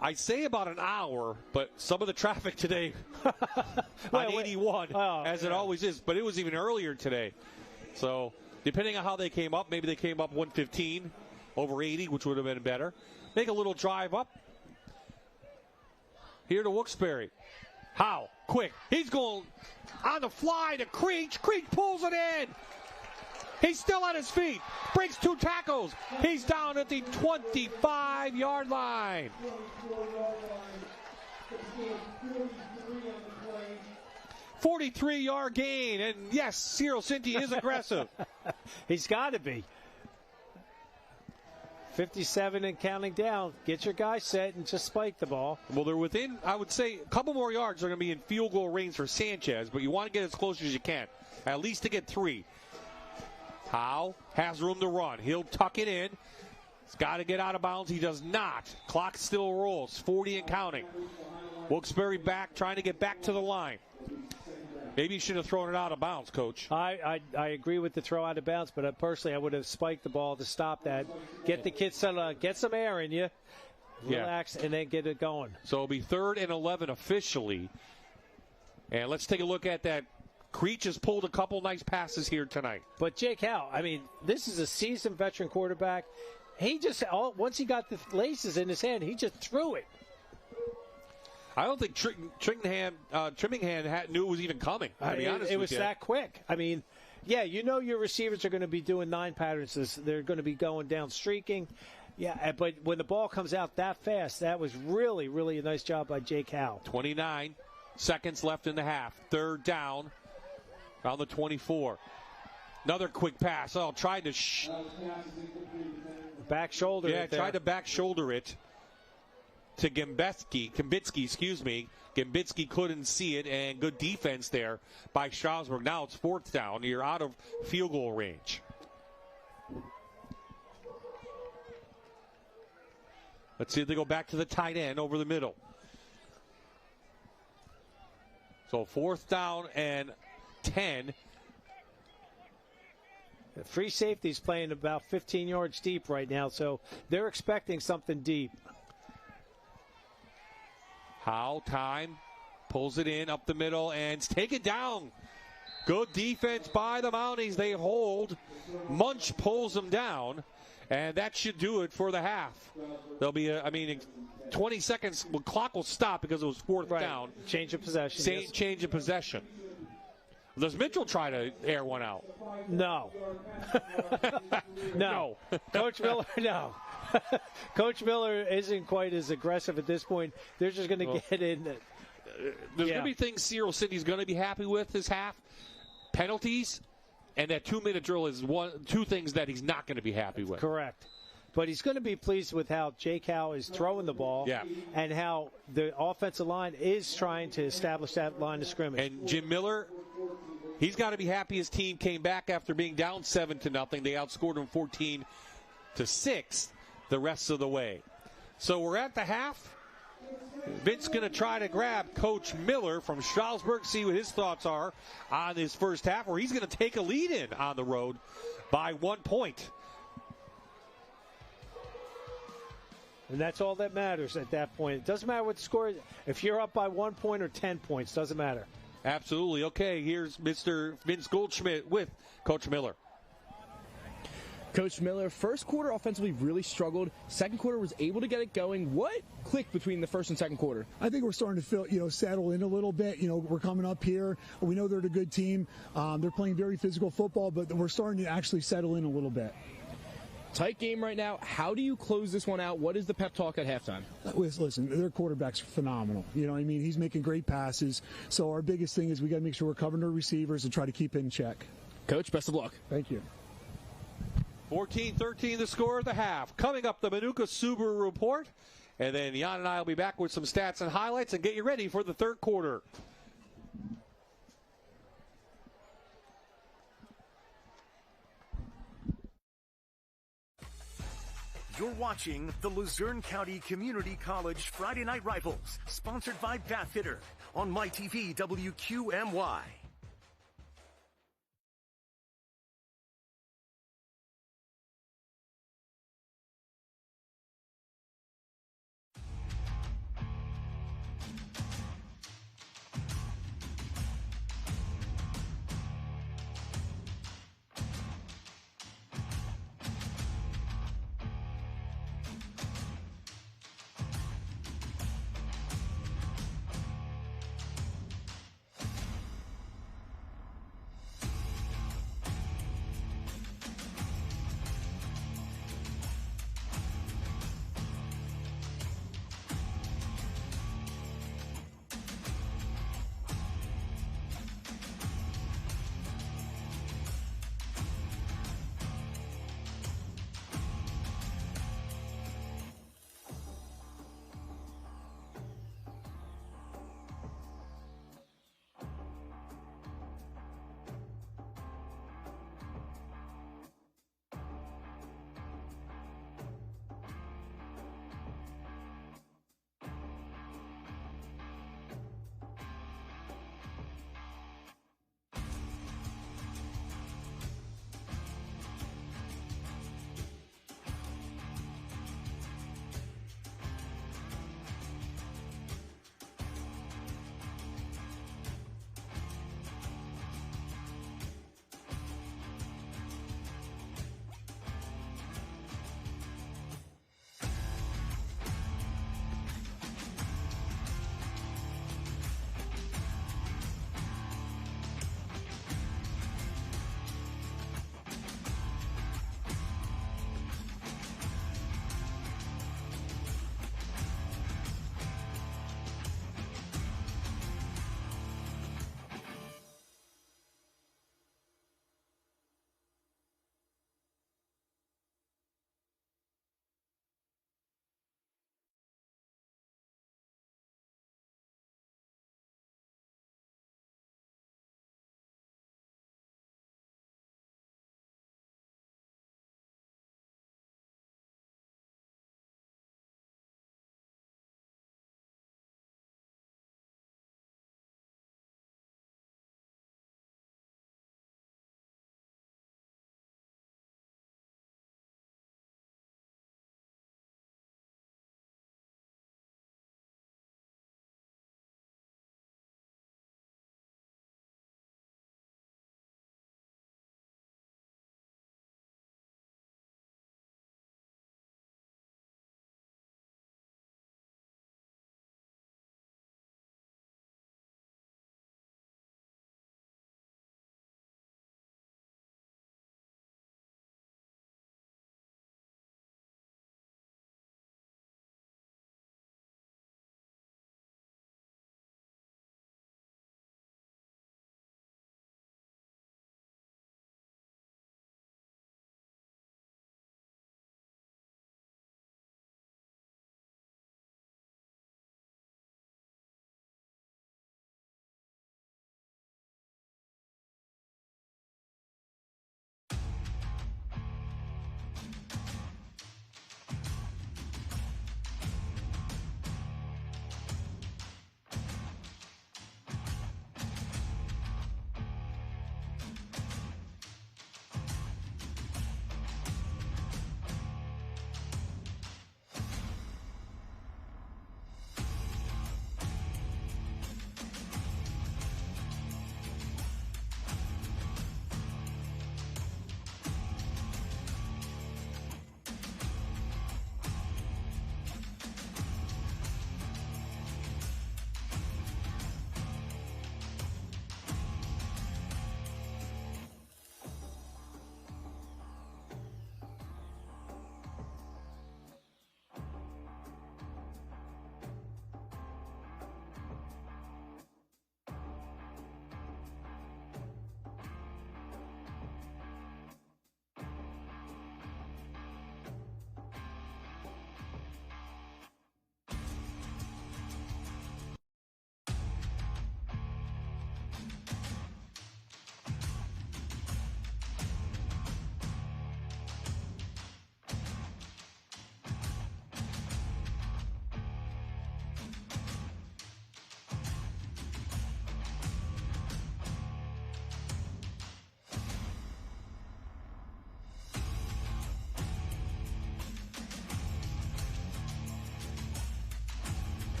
I'd say about an hour, but some of the traffic today on 81, as it always is, but it was even earlier today. So depending on how they came up, maybe they came up 115 over 80, which would have been better. Make a little drive up. Here to Wuksbury. How? Quick. He's going on the fly to Creech. Creech pulls it in. He's still on his feet. Breaks 2 tackles. He's down at the 25-yard line. $43-yard gain. And yes, Cyril Cinti is aggressive. He's got to be. 57 and counting down. Get your guy set and just spike the ball. Well, they're within, I would say, a couple more yards are going to be in field goal range for Sanchez, but you want to get as close as you can, at least to get 3. Howe has room to run. He'll tuck it in. He's got to get out of bounds. He does not. Clock still rolls. 40 and counting. Wilkes-Barre back, trying to get back to the line. Maybe you should have thrown it out of bounds, Coach. I agree with the throw out of bounds, but personally I would have spiked the ball to stop that. Get the kids settled, get some air in you, relax, and then get it going. So it'll be 3rd and 11 officially. And let's take a look at that. Creech has pulled a couple nice passes here tonight. But Jake Howe, I mean, this is a seasoned veteran quarterback. He just, once he got the laces in his hand, he just threw it. I don't think Trimmingham knew it was even coming, to be honest with you. It was that quick. I mean, yeah, you know your receivers are going to be doing 9 patterns. They're going to be going down streaking. Yeah, but when the ball comes out that fast, that was really, really a nice job by Jake Howe. 29 seconds left in the half. 3rd down on the 24. Another quick pass. Oh, tried to back shoulder. Yeah, tried to back shoulder it to Gambitsky, Gambitsky couldn't see it, and good defense there by Stroudsburg. Now it's 4th down. You're out of field goal range. Let's see if they go back to the tight end over the middle. So 4th down and 10. The free safety's playing about 15 yards deep right now, so they're expecting something deep. Howe, time, pulls it in up the middle and take it down. Good defense by the Mounties. They hold. Munch pulls them down, and that should do it for the half. There'll be, 20 seconds. Well, clock will stop because it was 4th down. Change of possession. Change of possession. Does Mitchell try to air one out? No. No. Coach Miller, no. Coach Miller isn't quite as aggressive at this point. They're just going to get in. There's going to be things Cyril Cinti's going to be happy with this half. Penalties, and that 2-minute drill is 2 things that he's not going to be happy with. Correct. But he's going to be pleased with how Jake Howe is throwing the ball and how the offensive line is trying to establish that line of scrimmage. And Jim Miller, he's got to be happy his team came back after being down 7-0. They outscored them 14-6 the rest of the way. So we're at the half. Vince going to try to grab Coach Miller from Stroudsburg, see what his thoughts are on this first half, or he's going to take a lead in on the road by 1 point. And that's all that matters at that point. It doesn't matter what the score is. If you're up by 1 point or 10 points, doesn't matter. Absolutely. Okay, here's Mr. Vince Goldschmidt with Coach Miller. Coach Miller, first quarter offensively really struggled. Second quarter was able to get it going. What clicked between the first and second quarter? I think we're starting to settle in a little bit. We're coming up here. We know they're a good team. They're playing very physical football, but we're starting to actually settle in a little bit. Tight game right now. How do you close this one out? What is the pep talk at halftime? Listen, their quarterback's phenomenal. He's making great passes. So our biggest thing is we got to make sure we're covering our receivers and try to keep it in check. Coach, best of luck. Thank you. 14-13 the score of the half. Coming up, the Manuka Subaru Report. And then Jan and I will be back with some stats and highlights and get you ready for the third quarter. You're watching the Luzerne County Community College Friday Night Rivals, sponsored by Bath Hitter on MyTV WQMY.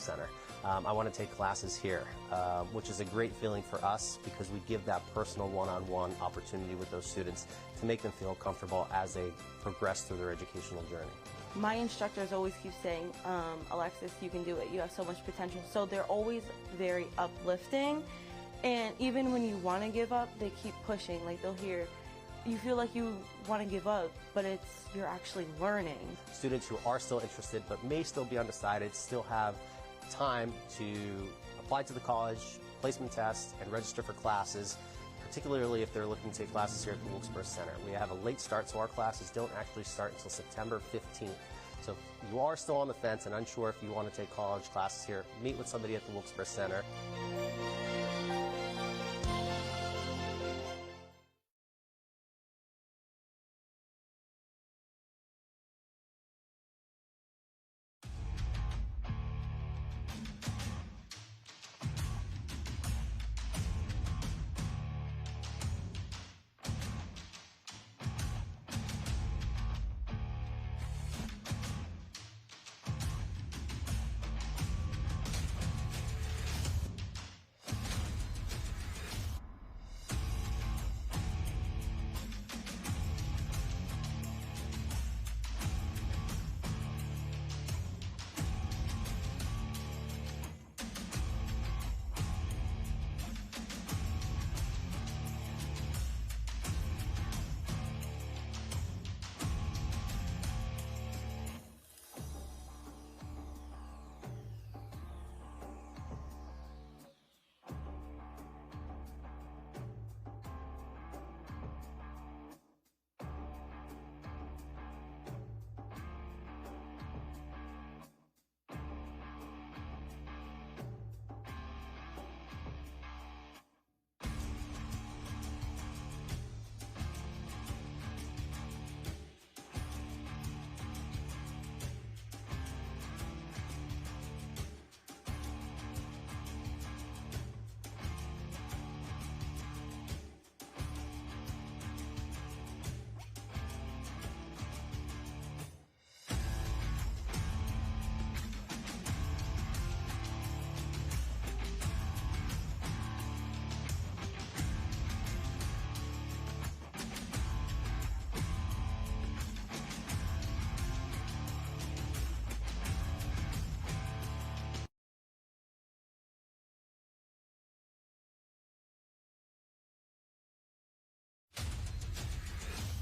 Center. I want to take classes here, which is a great feeling for us because we give that personal one-on-one opportunity with those students to make them feel comfortable as they progress through their educational journey. My instructors always keep saying, Alexis, you can do it. You have so much potential. So they're always very uplifting. And even when you want to give up, they keep pushing. Like they'll hear, you feel like you want to give up, but you're actually learning. Students who are still interested but may still be undecided still have time to apply to the college, placement test, and register for classes, particularly if they're looking to take classes here at the Wilkes-Barre Center. We have a late start, so our classes don't actually start until September 15th. So if you are still on the fence and unsure if you want to take college classes here, meet with somebody at the Wilkes-Barre Center.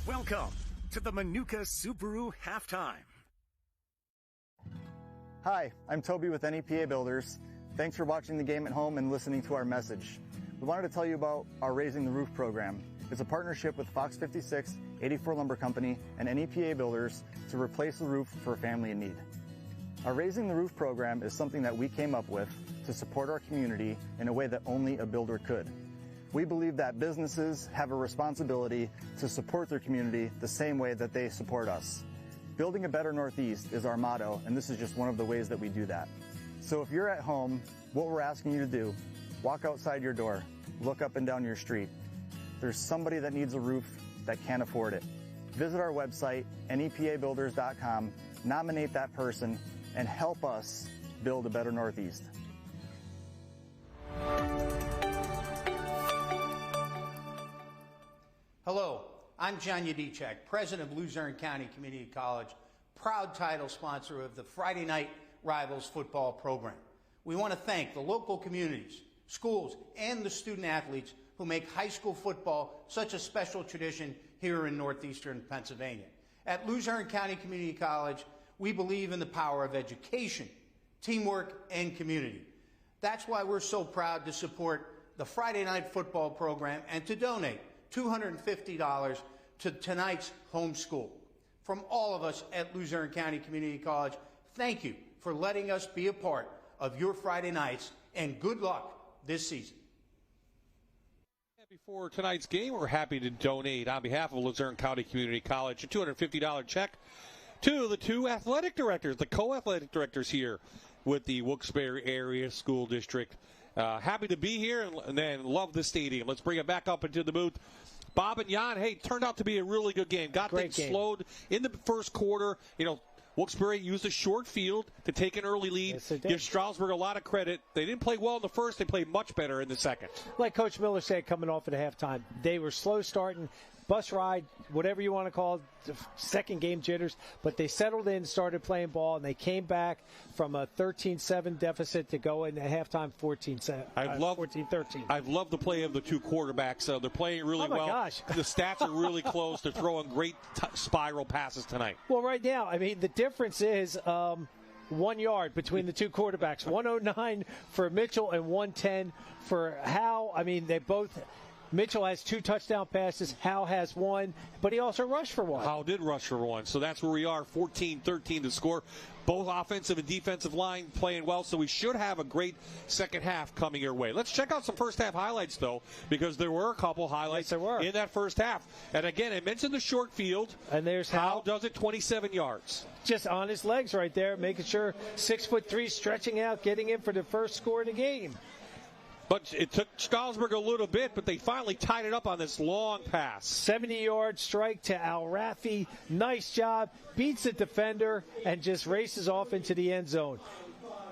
Welcome to the Manuka Subaru Halftime. Hi, I'm Toby with NEPA Builders. Thanks for watching the game at home and listening to our message. We wanted to tell you about our Raising the Roof program. It's a partnership with Fox 56, 84 Lumber Company, and NEPA Builders to replace the roof for a family in need. Our Raising the Roof program is something that we came up with to support our community in a way that only a builder could. We believe that businesses have a responsibility to support their community the same way that they support us. Building a better Northeast is our motto, and this is just one of the ways that we do that. So if you're at home, what we're asking you to do, walk outside your door, look up and down your street. There's somebody that needs a roof that can't afford it. Visit our website, nepabuilders.com, nominate that person, and help us build a better Northeast. Hello, I'm John Yadicek, president of Luzerne County Community College, proud title sponsor of the Friday Night Rivals football program. We want to thank the local communities, schools, and the student athletes who make high school football such a special tradition here in northeastern Pennsylvania. At Luzerne County Community College, we believe in the power of education, teamwork, and community. That's why we're so proud to support the Friday Night Football program and to donate $250 to tonight's home school. From all of us at Luzerne County Community College, thank you for letting us be a part of your Friday nights, and good luck this season. Before tonight's game, we're happy to donate on behalf of Luzerne County Community College a $250 check to the two athletic directors, the co-athletic directors here with the Wilkes-Barre Area School District. Happy to be here and then love the stadium. Let's bring it back up into the booth. Bob and Jan, hey, turned out to be a really good game. Got things slowed in the first quarter. Wilkes-Barre used a short field to take an early lead. Yes, they did. Give Stroudsburg a lot of credit. They didn't play well in the first. They played much better in the second. Like Coach Miller said coming off at halftime, they were slow starting, bus ride, whatever you want to call it, second game jitters, but they settled in, started playing ball, and they came back from a 13-7 deficit to go in at halftime 14-13. I've loved the play of the two quarterbacks. They're playing really well. Oh, my gosh. The stats are really close. They're throwing great spiral passes tonight. Well, right now, I mean, the difference is 1 yard between the two quarterbacks. 109 for Mitchell and 110 for Howe. I mean, they both... Mitchell has 2 touchdown passes. Howe has 1, but he also rushed for 1. Howe did rush for 1, so that's where we are, 14-13 to score. Both offensive and defensive line playing well, so we should have a great second half coming your way. Let's check out some first half highlights, though, because there were a couple highlights in that first half. And again, I mentioned the short field. And there's Howe does it 27 yards. Just on his legs right there, making sure 6'3", stretching out, getting in for the first score of the game. But it took Stroudsburg a little bit, but they finally tied it up on this long pass. 70-yard strike to Al-Rafi. Nice job. Beats the defender and just races off into the end zone.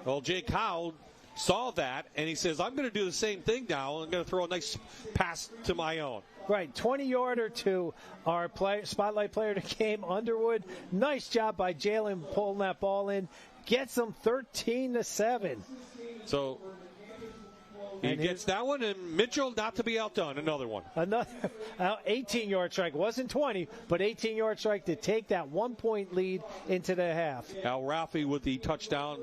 Well, Jake Howe saw that, and he says, I'm going to do the same thing now. I'm going to throw a nice pass to my own. Right, 20-yarder to our spotlight player that came, Underwood. Nice job by Jalen pulling that ball in. Gets them 13-7. So... He gets that one, and Mitchell not to be outdone. Another one. Another 18-yard strike. Wasn't 20, but 18-yard strike to take that 1-point lead into the half. Al-Rafi with the touchdown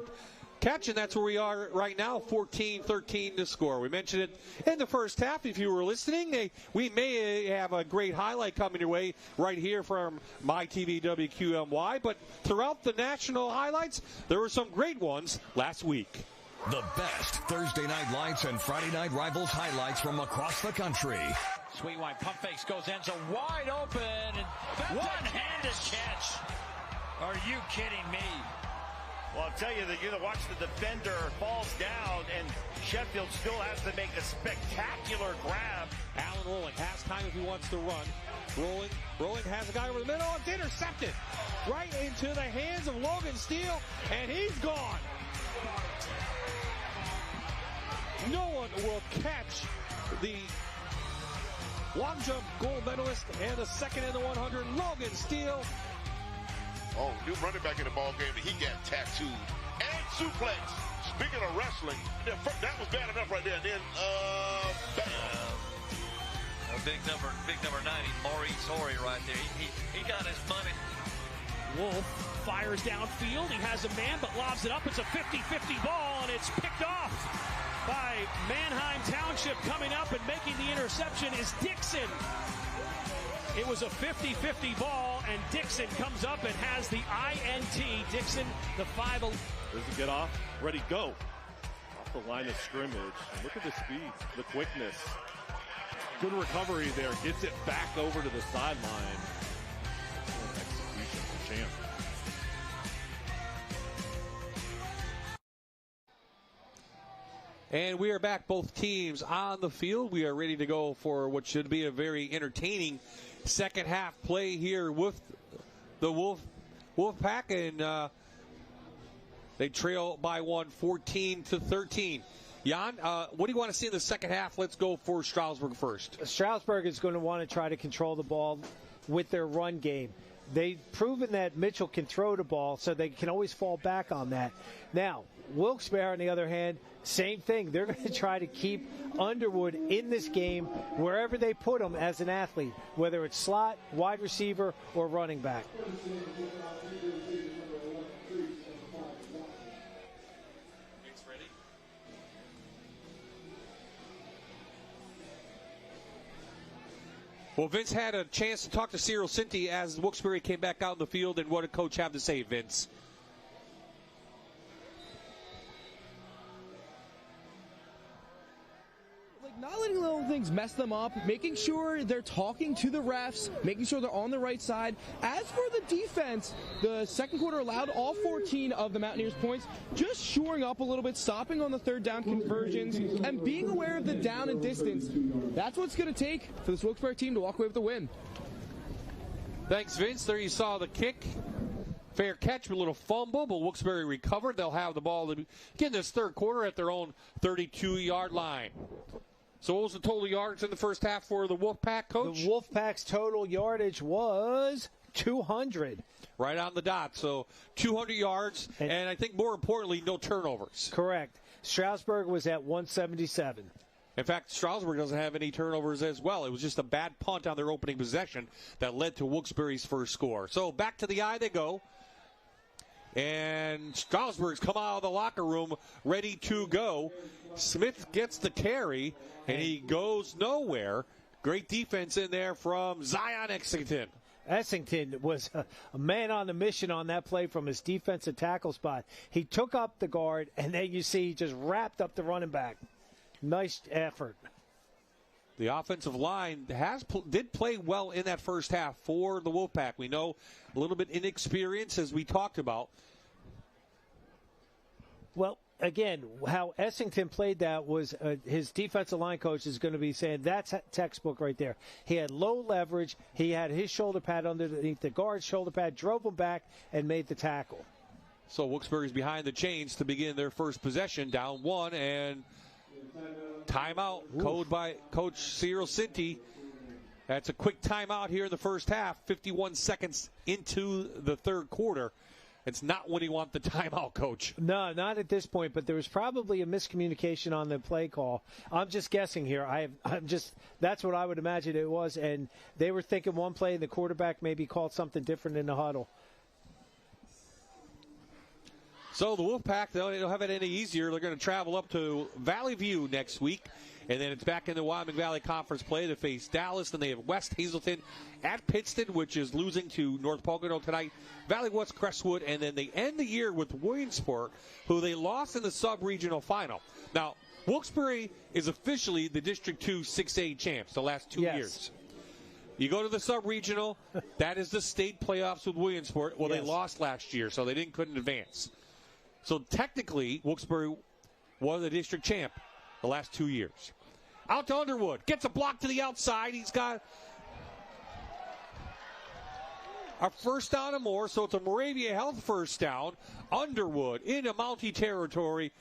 catch, and that's where we are right now, 14-13 to score. We mentioned it in the first half. If you were listening, we may have a great highlight coming your way right here from MyTV WQMY, but throughout the national highlights, there were some great ones last week. The best Thursday night lights and Friday night rivals highlights from across the country. Sweetwine pump fakes, goes end zone wide open, and one-handed catch. Are you kidding me? Well, I'll tell you that you watch the defender falls down, and Sheffield still has to make a spectacular grab. Allen Rolling has time if he wants to run. Rolling has a guy over the middle. It's intercepted right into the hands of Logan Steele, and he's gone. No one will catch the long jump gold medalist and the second in the 100, Logan Steele. Oh, new running back in the ball game, and he got tattooed and suplex. Speaking of wrestling, that was bad enough right there. And then, bam. Big number 90, Maurice Horry right there. He got his money. Wolf fires downfield. He has a man, but lobs it up. It's a 50-50 ball, and it's picked off by Manheim Township. Coming up and making the interception is Dixon. It was a 50-50 ball, and Dixon comes up and has the INT. Dixon, the 5. There's the get off. Ready, go. Off the line of scrimmage. Look at the speed, the quickness. Good recovery there. Gets it back over to the sideline. Execution for champ. And we are back, both teams on the field. We are ready to go for what should be a very entertaining second half play here with the Wolfpack, and they trail by 14-13. Jan, what do you want to see in the second half? Let's go for Stroudsburg first. Stroudsburg is going to want to try to control the ball with their run game. They've proven that Mitchell can throw the ball, so they can always fall back on that. Now, Wilkes-Barre, on the other hand, same thing. They're going to try to keep Underwood in this game wherever they put him as an athlete, whether it's slot, wide receiver, or running back. Well, Vince had a chance to talk to Cyril Cinti as Wilkes-Barre came back out in the field, and what did Coach have to say, Vince? Not letting little things mess them up, making sure they're talking to the refs, making sure they're on the right side. As for the defense, the second quarter allowed all 14 of the Mountaineers points, just shoring up a little bit, stopping on the third down conversions, and being aware of the down and distance. That's what's going to take for this Wilkes-Barre team to walk away with the win. Thanks, Vince. There you saw the kick Fair catch, a little fumble, but Wuksbury recovered. They'll have the ball again this third quarter at their own 32-yard line. So what was the total yards in the first half for the Wolfpack, Coach? The Wolfpack's total yardage was 200. Right on the dot. So 200 yards, and I think more importantly, no turnovers. Correct. Stroudsburg was at 177. In fact, Stroudsburg doesn't have any turnovers as well. It was just a bad punt on their opening possession that led to Wilkes-Barre's first score. So back to the eye they go. And Stroudsburg's come out of the locker room ready to go. Smith gets the carry, and he goes nowhere. Great defense in there from Zion Essington. Essington was a man on a mission on that play from his defensive tackle spot. He took up the guard, and then you see he just wrapped up the running back. Nice effort. The offensive line did play well in that first half for the Wolfpack. We know a little bit inexperienced, as we talked about. Well, again, how Essington played that was his defensive line coach is going to be saying that's textbook right there. He had low leverage. He had his shoulder pad underneath the guard's shoulder pad, drove him back, and made the tackle. So Wilkes-Barre's behind the chains to begin their first possession, down one, and timeout called by Coach Cyril Cinti. That's a quick timeout here in the first half, 51 seconds into the third quarter. It's not when you want the timeout, Coach. No, not at this point, but there was probably a miscommunication on the play call. I'm just guessing here. That's what I would imagine it was, and they were thinking one play, and the quarterback maybe called something different in the huddle. So the Wolfpack, they don't have it any easier. They're going to travel up to Valley View next week, and then it's back in the Wyoming Valley Conference play to face Dallas. Then they have West Hazleton at Pittston, which is losing to North Pocono tonight. Valley West Crestwood, and then they end the year with Williamsport, who they lost in the sub-regional final. Now, Wilkes-Barre is officially the District 2 6A champs the last 2 years. You go to the sub-regional, that is the state playoffs with Williamsport. Well, they lost last year, so they couldn't advance. So technically, Wilkes-Barre was the district champ the last 2 years. Out to Underwood. Gets a block to the outside. He's got a first down and more, so it's a Moravia Health first down. Underwood into Mountie territory.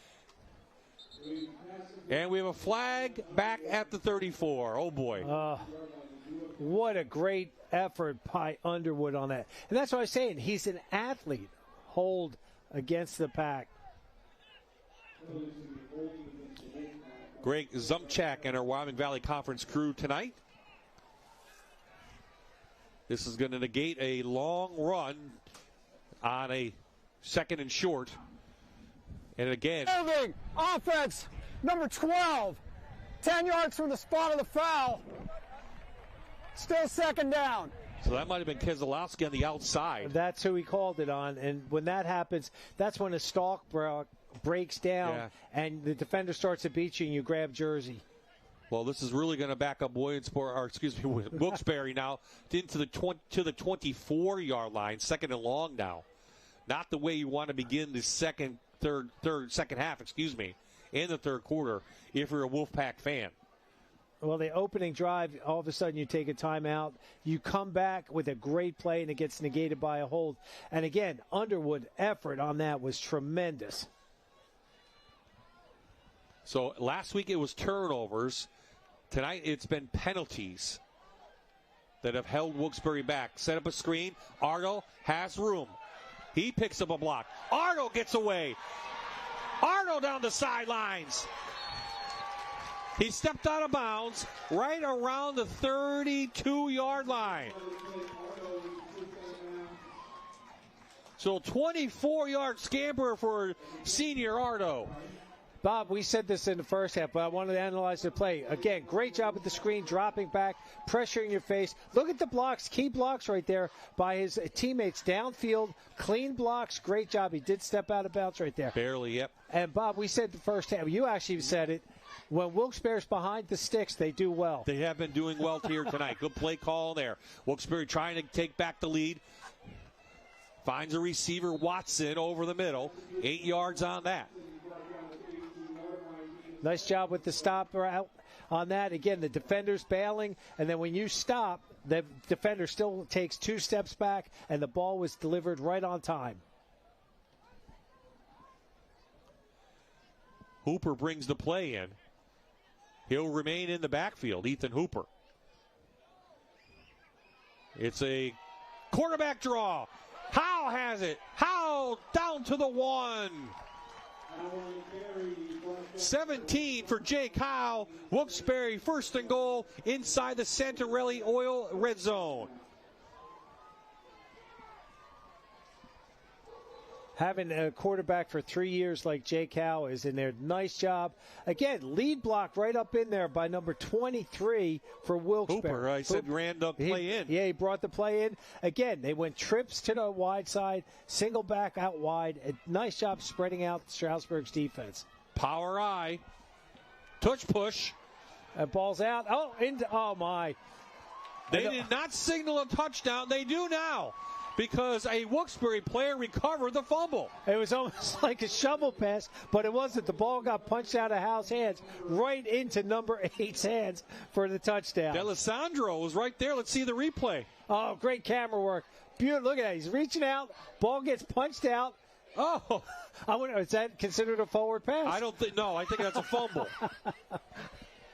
And we have a flag back at the 34. Oh, boy. What a great effort by Underwood on that. And that's what I was saying. He's an athlete. Hold against the pack. Greg Zumchak and our Wyoming Valley Conference crew tonight. This is going to negate a long run on a second and short. And again, moving offense, number 12, 10 yards from the spot of the foul. Still second down. So that might have been Keselowski on the outside. That's who he called it on. And when that happens, that's when the stalk breaks down and the defender starts to beat you and you grab jersey. Well, this is really going to back up Wilkes-Barre now into the 24-yard line, second and long now. Not the way you want to begin the second half, in the third quarter if you're a Wolfpack fan. Well, the opening drive, all of a sudden you take a timeout. You come back with a great play, and it gets negated by a hold. And again, Underwood effort on that was tremendous. So last week it was turnovers. Tonight it's been penalties that have held Wilkes-Barre back. Set up a screen. Ardo has room. He picks up a block. Ardo gets away. Ardo down the sidelines. He stepped out of bounds right around the 32-yard line. So 24-yard scamper for senior Ardo. Bob, we said this in the first half, but I wanted to analyze the play. Again, great job at the screen, dropping back, pressuring your face. Look at the blocks, key blocks right there by his teammates downfield. Clean blocks, great job. He did step out of bounds right there. Barely, yep. And, Bob, we said the first half. You actually said it. When Wilkes-Barre's behind the sticks, they do well. They have been doing well here tonight. Good play call there. Wilkes-Barre trying to take back the lead. Finds a receiver, Watson, over the middle. 8 yards on that. Nice job with the stop route on that. Again, the defender's bailing, and then when you stop, the defender still takes 2 steps back, and the ball was delivered right on time. Hooper brings the play in. He'll remain in the backfield, Ethan Hooper. It's a quarterback draw. Howe has it. Howe down to the 1. 17 for Jake Howe. Wuksbury first and goal inside the Santarelli Oil red zone. Having a quarterback for 3 years like Jake Howe is in there. Nice job. Again, lead block right up in there by number 23 for Wilkes-Barre. Hooper, I said, ran the play in. Yeah, he brought the play in. Again, they went trips to the wide side, single back out wide. A nice job spreading out Stroudsburg's defense. Power eye. Touch push. Ball's out. Oh, my. They did not signal a touchdown. They do now, because a Wuksbury player recovered the fumble. It was almost like a shovel pass, but it wasn't. The ball got punched out of Howe's hands right into number 8's hands for the touchdown. D'Alessandro was right there. Let's see the replay. Oh, great camera work. Beautiful. Look at that. He's reaching out. Ball gets punched out. Oh. I wonder, is that considered a forward pass? I don't think, no, I think that's a fumble.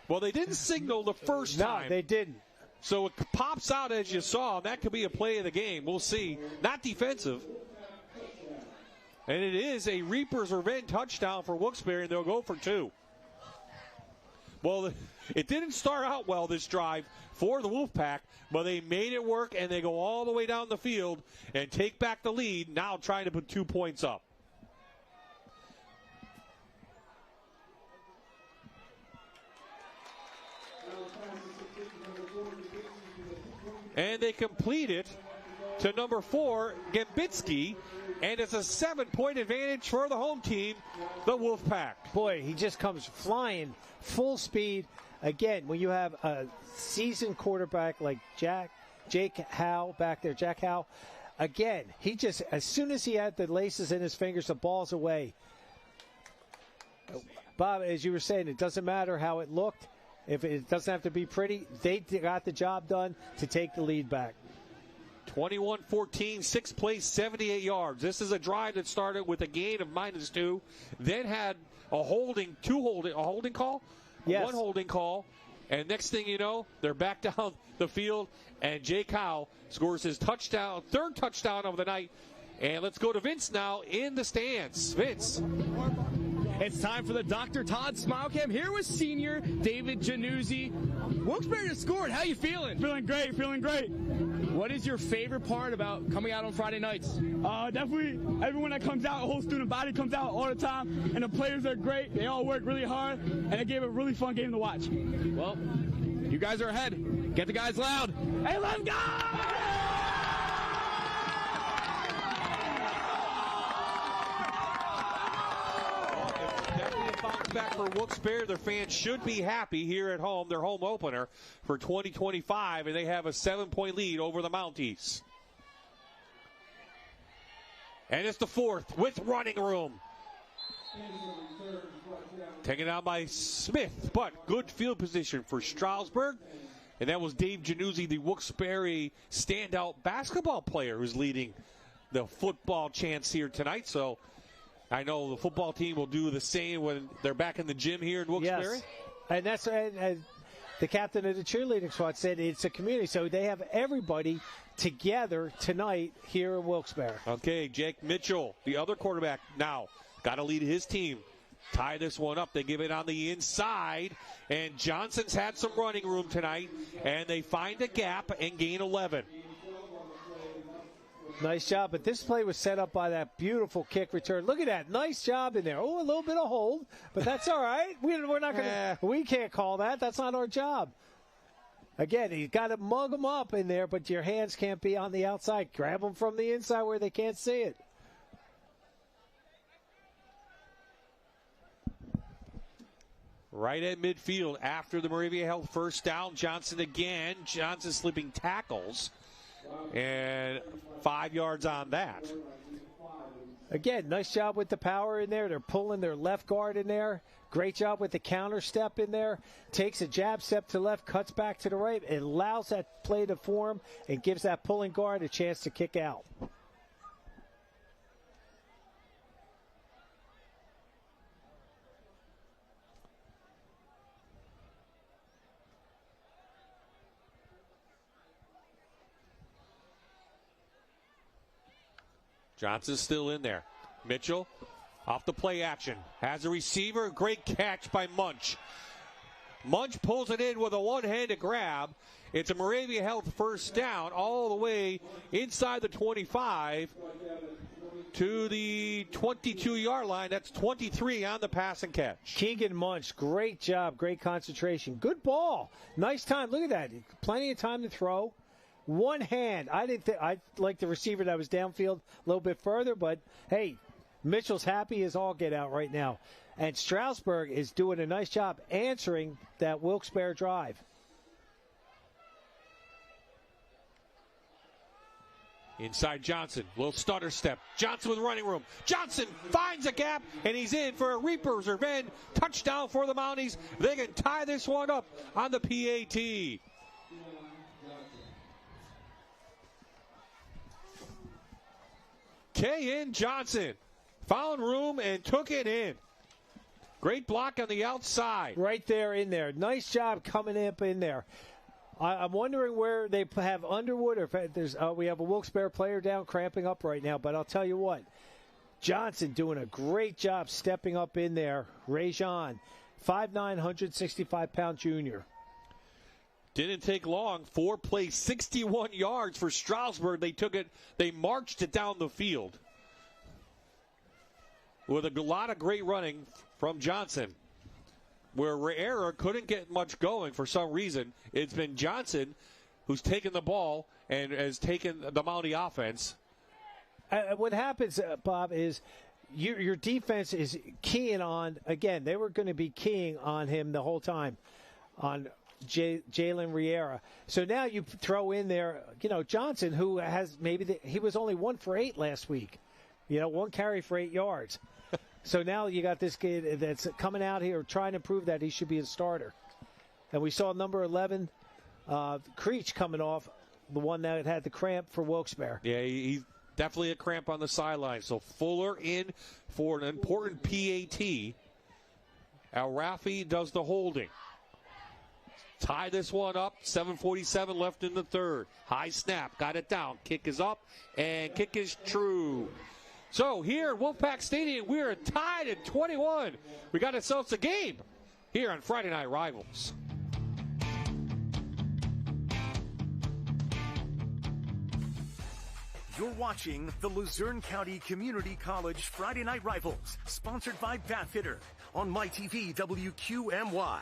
Well, they didn't signal the first time. No, they didn't. So it pops out as you saw. That could be a play of the game. We'll see. Not defensive. And it is a Reaper's Revenge touchdown for Wuksbury, and they'll go for 2. Well, it didn't start out well, this drive, for the Wolfpack, but they made it work, and they go all the way down the field and take back the lead, now trying to put 2 points up. And they complete it to number 4, Gambitsky, and it's a 7-point advantage for the home team, the Wolfpack. Boy, he just comes flying full speed. Again, when you have a seasoned quarterback like Jake Howe back there, Jack Howe, again, he just, as soon as he had the laces in his fingers, the ball's away. Bob, as you were saying, it doesn't matter how it looked. If it doesn't have to be pretty, they got the job done to take the lead back. 21-14, 6 plays, 78 yards. This is a drive that started with a gain of -2, then had a holding call, yes. 1 holding call, and next thing you know, they're back down the field, and Jake Howe scores his touchdown, 3rd touchdown of the night. And let's go to Vince now in the stands. Vince. It's time for the Dr. Todd Smile Cam. Here with senior David Januzzi. Wilkes-Barre just scored. How you feeling? Feeling great, feeling great. What is your favorite part about coming out on Friday nights? Definitely everyone that comes out, the whole student body comes out all the time, and the players are great. They all work really hard, and it gave a really fun game to watch. Well, you guys are ahead. Get the guys loud. Hey, let's go! Back for Wilkes-Barre. Their fans should be happy here at home, their home opener for 2025, and they have a 7-point lead over the Mounties. And it's the 4th with running room. Taken out by Smith, but good field position for Stroudsburg. And that was Dave Januzzi, the Wilkes-Barre standout basketball player who's leading the football chants here tonight. So I know the football team will do the same when they're back in the gym here in Wilkes-Barre. Yes. And that's the captain of the cheerleading squad said it's a community, so they have everybody together tonight here in Wilkes-Barre. Okay, Jake Mitchell, the other quarterback, now got to lead his team. Tie this one up. They give it on the inside, and Johnson's had some running room tonight, and they find a gap and gain 11. Nice job, but this play was set up by that beautiful kick return. Look at that, nice job in there. Oh, a little bit of hold, but that's all right. We're not gonna. We can't call that. That's not our job. Again, you got to mug them up in there, but your hands can't be on the outside. Grab them from the inside where they can't see it. Right at midfield after the Moravia Health first down. Johnson again. Johnson slipping tackles. And 5 yards on that. Again, nice job with the power in there. They're pulling their left guard in there. Great job with the counter step in there. Takes a jab step to the left, cuts back to the right. It allows that play to form and gives that pulling guard a chance to kick out. Johnson's still in there. Mitchell off the play action. Has a receiver. Great catch by Munch. Munch pulls it in with a one-handed grab. It's a Moravia Health first down all the way inside the 25 to the 22-yard line. That's 23 on the pass and catch. Keegan Munch, great job, great concentration. Good ball. Nice time. Look at that. Plenty of time to throw. One hand. I like the receiver that was downfield a little bit further, but hey, Mitchell's happy as all get out right now. And Stroudsburg is doing a nice job answering that Wilkes-Barre drive. Inside Johnson, little stutter step. Johnson with running room. Johnson finds a gap, and he's in for a Reaper's Revenge touchdown for the Mounties. They can tie this one up on the PAT. K.N. Johnson found room and took it in. Great block on the outside. Right there in there. Nice job coming up in there. I'm wondering where they have Underwood, or if there's we have a Wilkes-Barre player down cramping up right now. But I'll tell you what, Johnson doing a great job stepping up in there. Rajon, 5'9", 165-pound junior. Didn't take long. 4 plays, 61 yards for Stroudsburg. They marched it down the field with a lot of great running from Johnson. Where Riera couldn't get much going for some reason, it's been Johnson who's taken the ball and has taken the Mountie offense. What happens, Bob, is your defense is keying on, again, they were going to be keying on him the whole time, on Jalen Riera. So now you throw in there, Johnson, who has he was only 1 for 8 last week. 1 carry for 8 yards. So now you got this kid that's coming out here trying to prove that he should be a starter. And we saw number 11, Creech, coming off, the one that had the cramp for Wilkes-Barre. Yeah, he's definitely a cramp on the sideline. So Fuller in for an important PAT. Al Rafi does the holding. Tie this one up. 7:47 left in the third. High snap. Got it down. Kick is up, and kick is true. So here at Wolfpack Stadium, we're tied at 21. We got ourselves a game here on Friday Night Rivals. You're watching the Luzerne County Community College Friday Night Rivals, sponsored by Bathfitter on MyTV WQMY.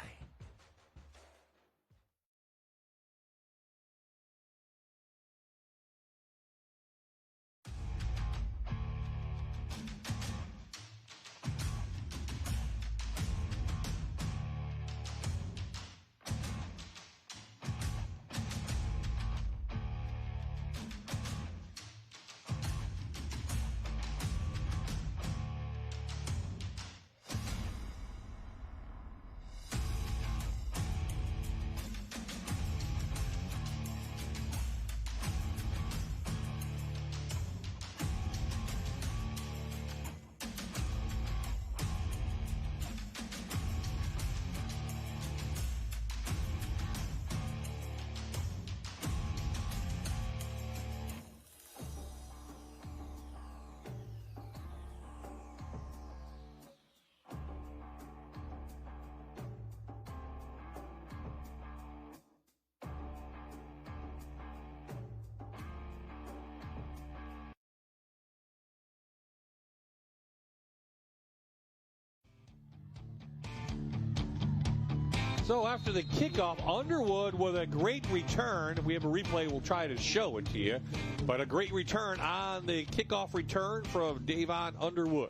So after the kickoff, Underwood with a great return. We have a replay. We'll try to show it to you. But a great return on the kickoff return from Davon Underwood.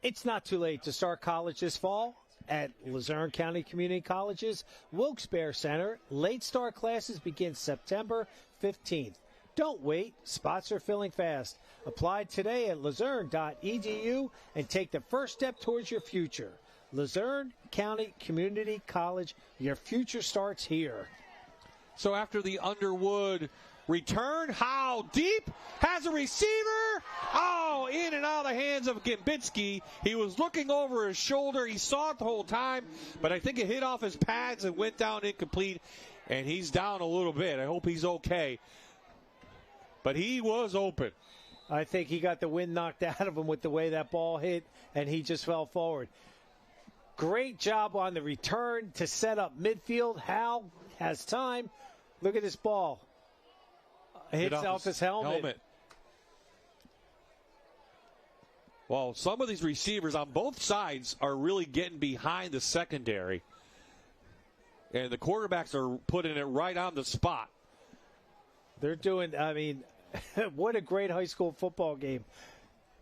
It's not too late to start college this fall. at Luzerne County Community College's Wilkes-Barre Center. Late start classes begin September 15th. Don't wait. Spots are filling fast. Apply today at luzerne.edu and take the first step towards your future. Luzerne County Community College, your future starts here. So after the Underwood return, how deep? Has a receiver. Oh, in and out of the hands of Gambitsky. He was looking over his shoulder. He saw it the whole time, but I think it hit off his pads and went down incomplete, and he's down a little bit. I hope he's okay. But he was open. I think he got the wind knocked out of him with the way that ball hit, and he just fell forward. Great job on the return to set up midfield. Hal has time. Look at this ball. Hits off his helmet. Well, some of these receivers on both sides are really getting behind the secondary. And the quarterbacks are putting it right on the spot. They're doing, I mean, what a great high school football game.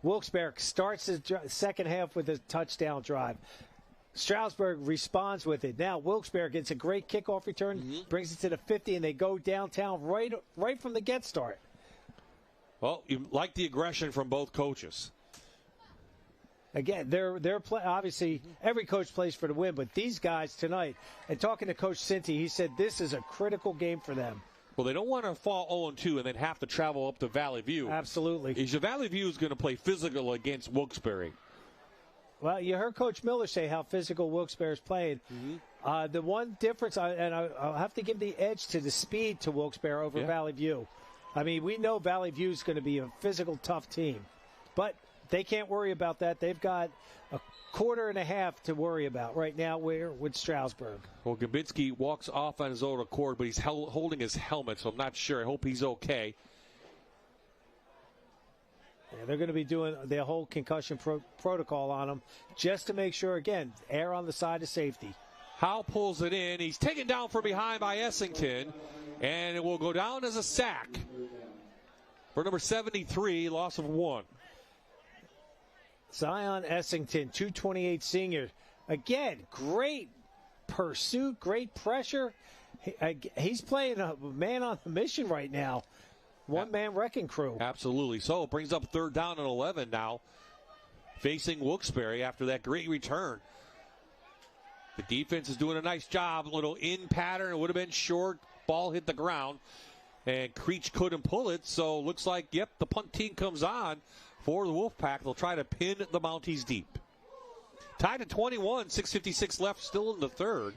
Wilkes-Barre starts his second half with a touchdown drive. Stroudsburg responds with it. Now Wilkes-Barre gets a great kickoff return, brings it to the 50, and they go downtown right from the get start. Well, you like the aggression from both coaches. Again, they're obviously every coach plays for the win, but these guys tonight, and talking to Coach Cinti, he said this is a critical game for them. Well, they don't want to fall 0-2 and then have to travel up to Valley View. Absolutely. Valley View is going to play physical against Wilkes-Barre. Well, you heard Coach Miller say how physical Wilkes-Barre is playing. The one difference, and I'll have to give the edge to the speed to Wilkes-Barre over Valley View. I mean, we know Valley View is going to be a physical, tough team. But they can't worry about that. They've got a quarter and a half to worry about right now with Stroudsburg. Well, Gambitsky walks off on his own accord, but he's holding his helmet, so I'm not sure. I hope he's okay. Yeah, they're going to be doing their whole concussion protocol on him just to make sure, again, err on the side of safety. Howe pulls it in. He's taken down from behind by Essington, and it will go down as a sack for number 73, loss of 1. Zion Essington, 228 senior. Again, great pursuit, great pressure. He's playing a man on the mission right now. One-man wrecking crew. Absolutely. So it brings up 3rd down and 11 now, facing Wilkes-Barre after that great return. The defense is doing a nice job. A little in pattern. It would have been short. Ball hit the ground, and Creech couldn't pull it. So looks like, yep, the punt team comes on for the Wolfpack. They'll try to pin the Mounties deep. Tied at 21, 6:56 left, still in the 3rd.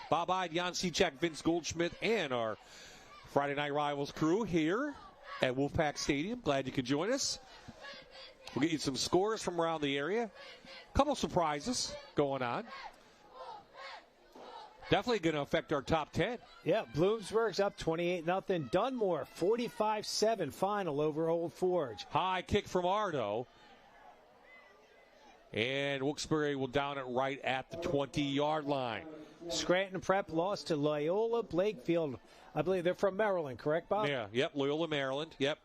Bob Ide, Jan Cechak, Vince Goldschmidt, and our Friday Night Rivals crew here at Wolfpack Stadium. Glad you could join us. We'll get you some scores from around the area. A couple surprises going on. Definitely going to affect our top 10. Yeah, Bloomsburg's up 28-0. Dunmore, 45-7 final over Old Forge. High kick from Ardo. And Wuksbury will down it right at the 20-yard line. Scranton Prep lost to Loyola Blakefield. I believe they're from Maryland, correct, Bob? Yeah, yep, Loyola, Maryland, yep.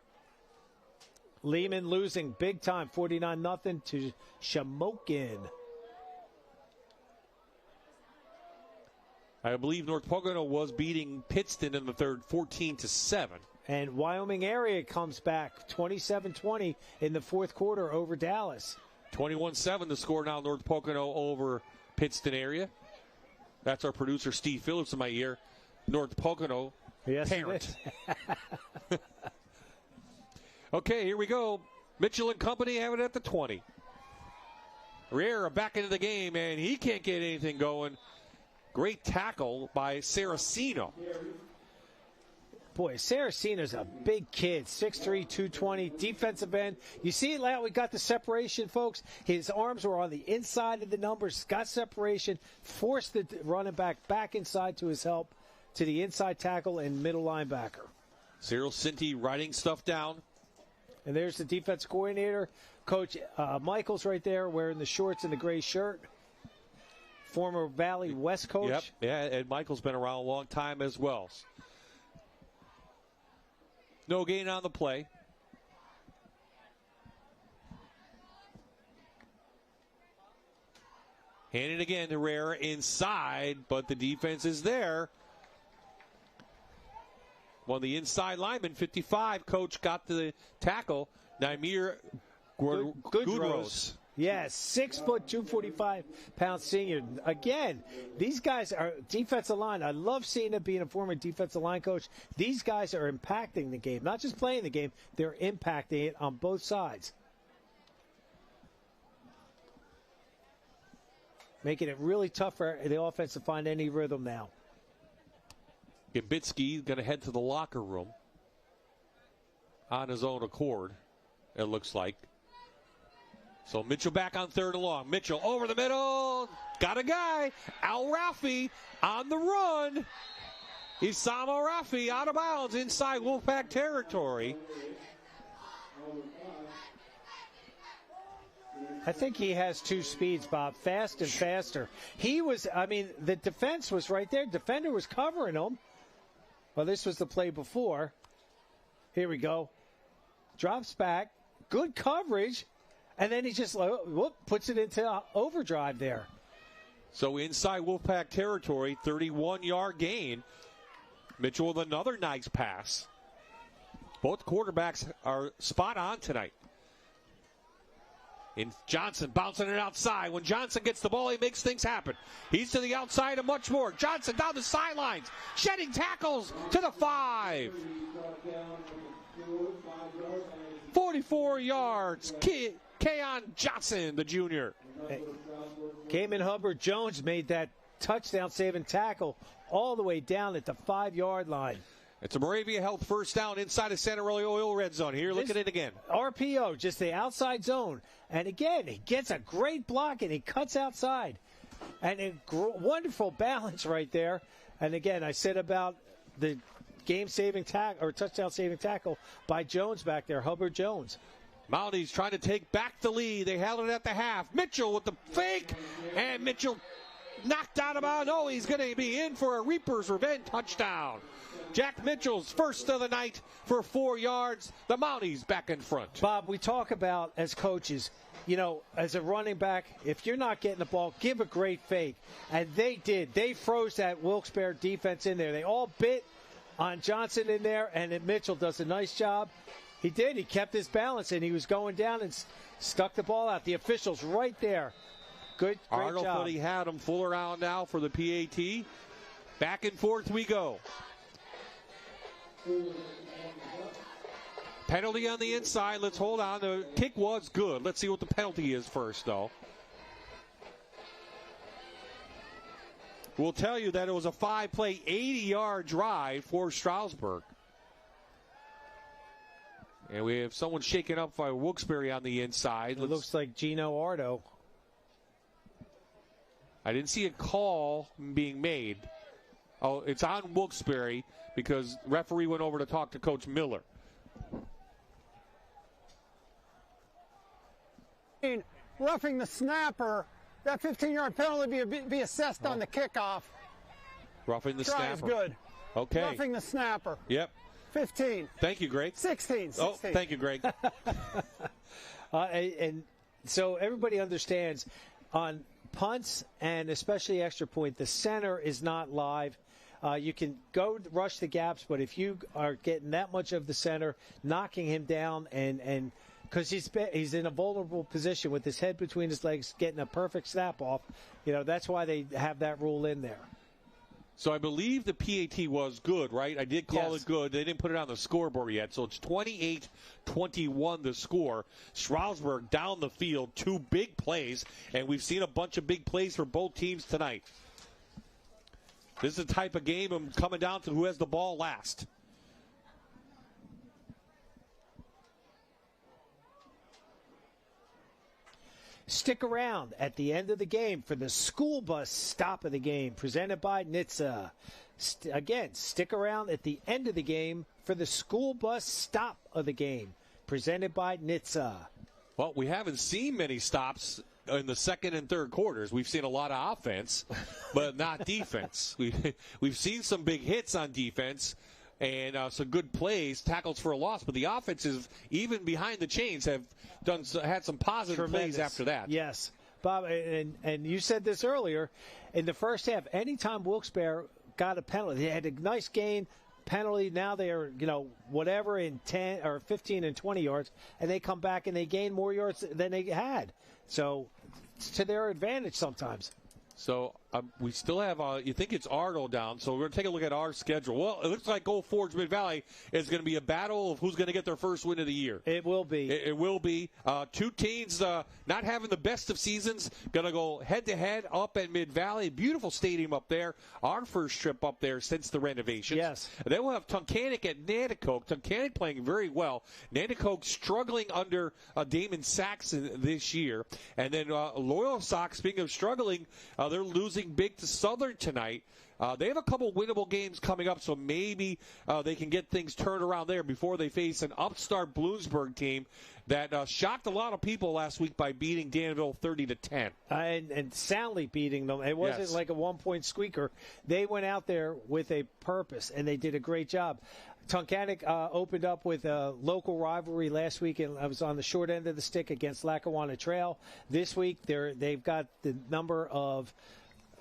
Lehman losing big time, 49-0 to Shamokin. I believe North Pocono was beating Pittston in the 3rd, 14-7. And Wyoming Area comes back, 27-20 in the 4th quarter over Dallas. 21-7 the score now, North Pocono over Pittston Area. That's our producer, Steve Phillips, in my ear. North Pocono parent. Okay, here we go. Mitchell and company have it at the 20. Riera back into the game, and he can't get anything going. Great tackle by Saraceno. Boy, Saraceno's a big kid, 6'3", 220, defensive end. You see, we got the separation, folks. His arms were on the inside of the numbers, got separation, forced the running back inside to his help, to the inside tackle and middle linebacker. Cyril Cinti writing stuff down. And there's the defense coordinator, Coach Michaels right there wearing the shorts and the gray shirt. Former Valley West coach. Yep, yeah, and Michael's been around a long time as well. No gain on the play. Hand it again to Rare inside, but the defense is there. Well, the inside lineman, 55, coach got the tackle. Naimir Gudros. Yes, 6 foot, 245-pound senior. Again, these guys are defensive line. I love seeing it being a former defensive line coach. These guys are impacting the game, not just playing the game. They're impacting it on both sides. Making it really tough for the offense to find any rhythm now. Gambitsky going to head to the locker room on his own accord, it looks like. So Mitchell back on 3rd and long. Mitchell over the middle. Got a guy. Al Rafi on the run. Isamo Rafi out of bounds inside Wolfpack territory. I think he has 2 speeds, Bob, fast and faster. The defense was right there. Defender was covering him. Well, this was the play before. Here we go. Drops back. Good coverage. And then he just puts it into overdrive there. So inside Wolfpack territory, 31-yard gain. Mitchell with another nice pass. Both quarterbacks are spot on tonight. And Johnson bouncing it outside. When Johnson gets the ball, he makes things happen. He's to the outside and much more. Johnson down the sidelines, shedding tackles to the 5. 44 yards. Keon Johnson, the junior. Cayman Hubbard Jones made that touchdown-saving tackle all the way down at the 5-yard line. It's a Moravia Health first down inside of Santa Rosa Oil red zone. Here, look at it again. RPO, just the outside zone. And again, he gets a great block and he cuts outside. And a wonderful balance right there. And again, I said about the game-saving tackle or touchdown-saving tackle by Jones back there, Hubbard Jones. Mounties trying to take back the lead. They held it at the half. Mitchell with the fake. And Mitchell knocked out of bounds. Oh, he's going to be in for a Reaper's Revenge touchdown. Jack Mitchell's first of the night for 4 yards. The Mounties back in front. Bob, we talk about as coaches, as a running back, if you're not getting the ball, give a great fake. And they did. They froze that Wilkes-Barre defense in there. They all bit on Johnson in there, and then Mitchell does a nice job. He did. He kept his balance, and he was going down and stuck the ball out. The officials right there. Great Arnold job. thought he had him full around now for the PAT. Back and forth we go. Penalty on the inside. Let's hold on. The kick was good. Let's see what the penalty is first, though. We'll tell you that it was a 5-play, 80-yard drive for Stroudsburg. And we have someone shaken up by Wuksbury on the inside. It looks like Gino Ardo. I didn't see a call being made. Oh, it's on Wilkes-Barre because referee went over to talk to Coach Miller. Roughing the snapper, that 15-yard penalty be assessed on the kickoff. Roughing the Try snapper. is good. Okay. Roughing the snapper. Yep. 15. Thank you, Greg. 16. Oh, thank you, Greg. And so everybody understands on punts and especially extra point, the center is not live. You can go rush the gaps, but if you are getting that much of the center, knocking him down and because he's in a vulnerable position with his head between his legs, getting a perfect snap off, that's why they have that rule in there. So I believe the PAT was good, right? I did call it good. They didn't put it on the scoreboard yet. So it's 28-21 the score. Stroudsburg down the field, 2 big plays, and we've seen a bunch of big plays for both teams tonight. This is the type of game I'm coming down to who has the ball last. Stick around at the end of the game for the school bus stop of the game, presented by NHTSA. Again, stick around at the end of the game for the school bus stop of the game, presented by NHTSA. Well, we haven't seen many stops in the second and third quarters. We've seen a lot of offense, but not defense. We've seen some big hits on defense and some good plays, tackles for a loss, but the offenses, even behind the chains, have had some positive plays after that. Yes. Bob, and you said this earlier, in the first half, anytime Wilkes-Barre got a penalty, they had a nice gain, penalty, now they are, whatever in 10 or 15 and 20 yards, and they come back and they gain more yards than they had. So it's to their advantage sometimes. So we still have, you think it's Arnold down, so we're going to take a look at our schedule. Well, it looks like Gold Forge Mid-Valley is going to be a battle of who's going to get their first win of the year. It will be. It will be. Two teams not having the best of seasons, going to go head-to-head up at Mid-Valley. Beautiful stadium up there. Our first trip up there since the renovations. Yes. And then we'll have Tunkhannock at Nanticoke. Tunkhannock playing very well. Nanticoke struggling under Damon Saxon this year. And then Loyal Sox, speaking of struggling, they're losing big to Southern tonight. They have a couple winnable games coming up, so maybe they can get things turned around there before they face an upstart Bloomsburg team that shocked a lot of people last week by beating Danville 30-10. And soundly beating them. It wasn't like a one-point squeaker. They went out there with a purpose, and they did a great job. Tunkhannock opened up with a local rivalry last week, and I was on the short end of the stick against Lackawanna Trail. This week, they've got the number of,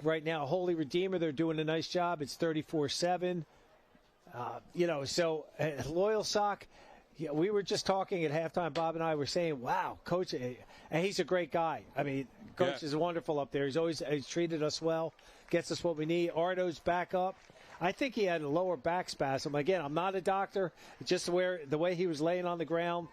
right now, Holy Redeemer. They're doing a nice job. It's 34-7. So Loyal Sock, we were just talking at halftime. Bob and I were saying, wow, Coach, and he's a great guy. I mean, Coach is wonderful up there. He's treated us well, gets us what we need. Ardo's back up. I think he had a lower back spasm. Again, I'm not a doctor. It's just the way he was laying on the ground.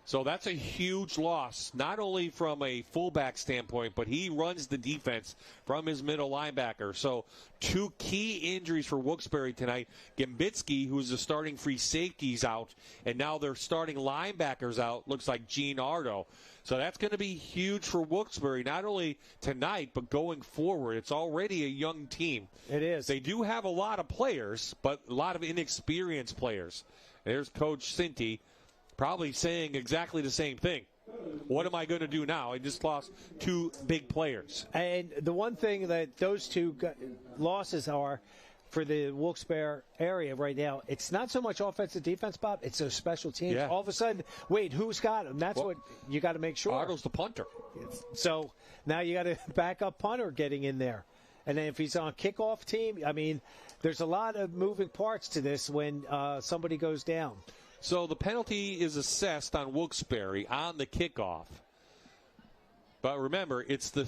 So that's a huge loss, not only from a fullback standpoint, but he runs the defense from his middle linebacker. So two key injuries for Wuksbury tonight. Gambitsky, who's the starting free safety, is out, and now their starting linebackers out. Looks like Gene Ardo. So that's going to be huge for Wuksbury, not only tonight, but going forward. It's already a young team. It is. They do have a lot of players, but a lot of inexperienced players. There's Coach Cinti probably saying exactly the same thing. What am I going to do now? I just lost two big players. And the one thing that those two losses are for the Wilkes-Barre area right now, it's not so much offensive defense, Bob. It's those special teams. Yeah. All of a sudden, wait, who's got them? That's what you got to make sure. Ardo's the punter. So now you got a backup punter getting in there. And then if he's on kickoff team, I mean, there's a lot of moving parts to this when somebody goes down. So the penalty is assessed on Wilkes-Barre on the kickoff. But remember, it's the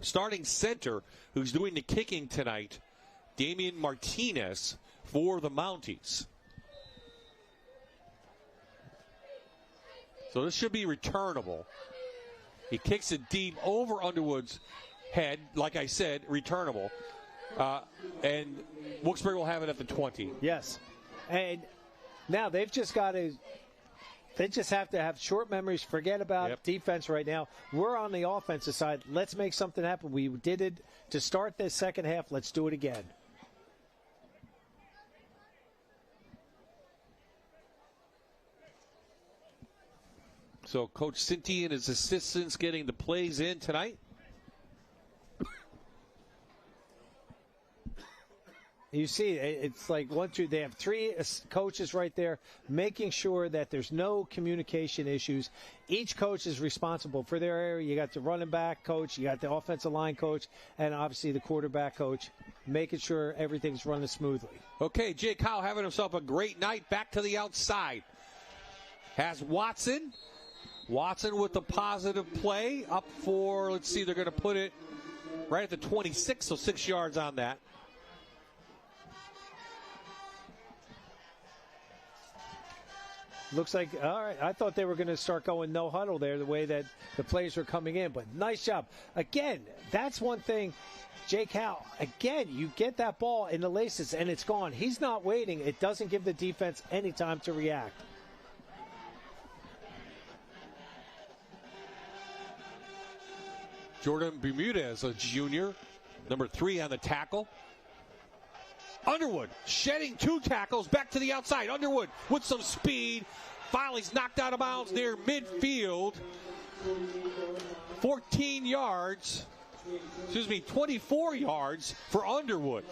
starting center who's doing the kicking tonight, Damian Martinez, for the Mounties. So this should be returnable. He kicks it deep over Underwood's head, like I said, returnable. And Wilkes-Barre will have it at the 20. Yes. And now they just have to have short memories, forget about defense right now. We're on the offensive side. Let's make something happen. We did it to start this second half. Let's do it again. So Coach Cinti and his assistants getting the plays in tonight. You see, it's like they have three coaches right there making sure that there's no communication issues. Each coach is responsible for their area. You got the running back coach, you got the offensive line coach, and obviously the quarterback coach, making sure everything's running smoothly. Okay, Jake Howe having himself a great night. Back to the outside. Has Watson. Watson with the positive play up for, let's see, they're going to put it right at the 26, so 6 yards on that. Looks like, all right, I thought they were going to start going no huddle there the way that the plays were coming in, but nice job. Again, that's one thing, Jake Howe, again, you get that ball in the laces and it's gone. He's not waiting. It doesn't give the defense any time to react. Jordan Bermudez, a junior, number 3 on the tackle. Underwood shedding 2 tackles back to the outside. Underwood with some speed. Finally, he's knocked out of bounds near midfield. 24 yards for Underwood.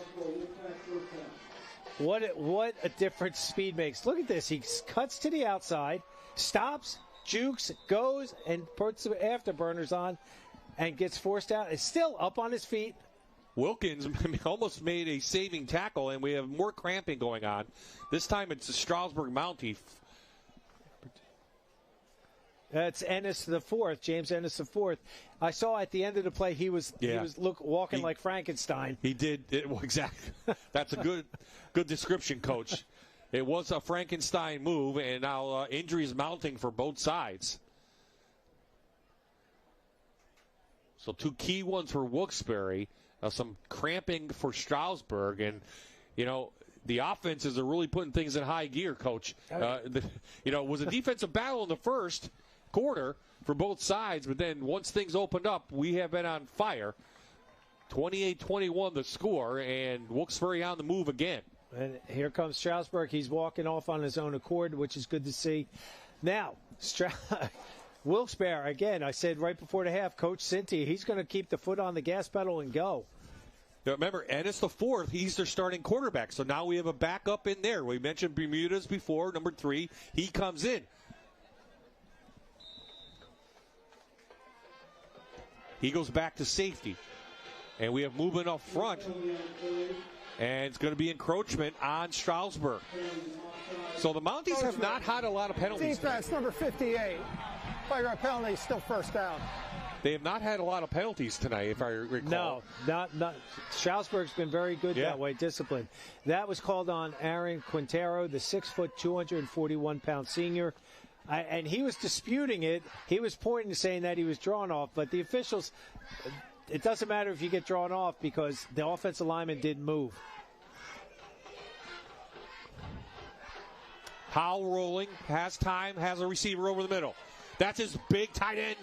What a difference speed makes. Look at this. He cuts to the outside, stops, jukes, goes and puts the afterburners on and gets forced out. Is still up on his feet. Wilkins almost made a saving tackle, and we have more cramping going on. This time it's the Stroudsburg Mountie. That's Ennis the fourth, James Ennis the fourth. I saw at the end of the play he was walking like Frankenstein. He did exactly. That's a good description, Coach. It was a Frankenstein move, and now injuries mounting for both sides. So two key ones for Wuksbury, some cramping for Stroudsburg, and the offenses are really putting things in high gear, Coach. It was a defensive battle in the first quarter for both sides, but then once things opened up, we have been on fire. 28-21 the score, and Wilkes-Barre on the move again. And here comes Stroudsburg. He's walking off on his own accord, which is good to see. Now, Wilkes-Barre, again, I said right before the half, Coach Cinti, he's going to keep the foot on the gas pedal and go. Now remember, Ennis the fourth, he's their starting quarterback, so now we have a backup in there. We mentioned Bermuda's before, number 3. He comes in. He goes back to safety. And we have movement up front. And it's going to be encroachment on Stroudsburg. So the Mounties have not had a lot of penalties. Defense, number 58. Flagrant penalty, still first down. They have not had a lot of penalties tonight, if I recall. No, not. Stroudsburg's been very good that way, disciplined. That was called on Aaron Quintero, the 6', 241-pound senior. And he was disputing it. He was pointing to saying that he was drawn off, but the officials, it doesn't matter if you get drawn off because the offensive lineman didn't move. Howell rolling, has time, has a receiver over the middle. That's his big tight end.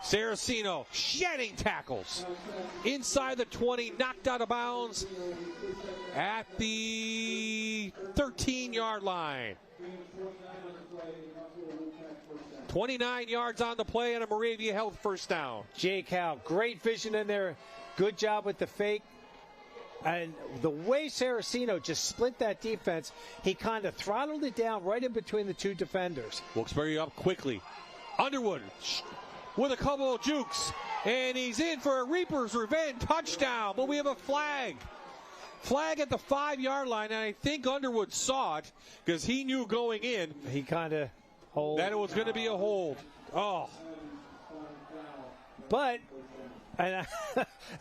Saraceno shedding tackles. Inside the 20, knocked out of bounds at the 13-yard line. 29 yards on the play and a Moravia Health first down. Jake Howe, great vision in there. Good job with the fake. And the way Saraceno just split that defense, he kind of throttled it down right in between the two defenders. Wilkes-Barre up quickly. Underwood with a couple of jukes. And he's in for a Reaper's Revenge touchdown. But we have a flag. Flag at the 5-yard line. And I think Underwood saw it because he knew going in. He kind of hold that it was going to be a hold. Oh. But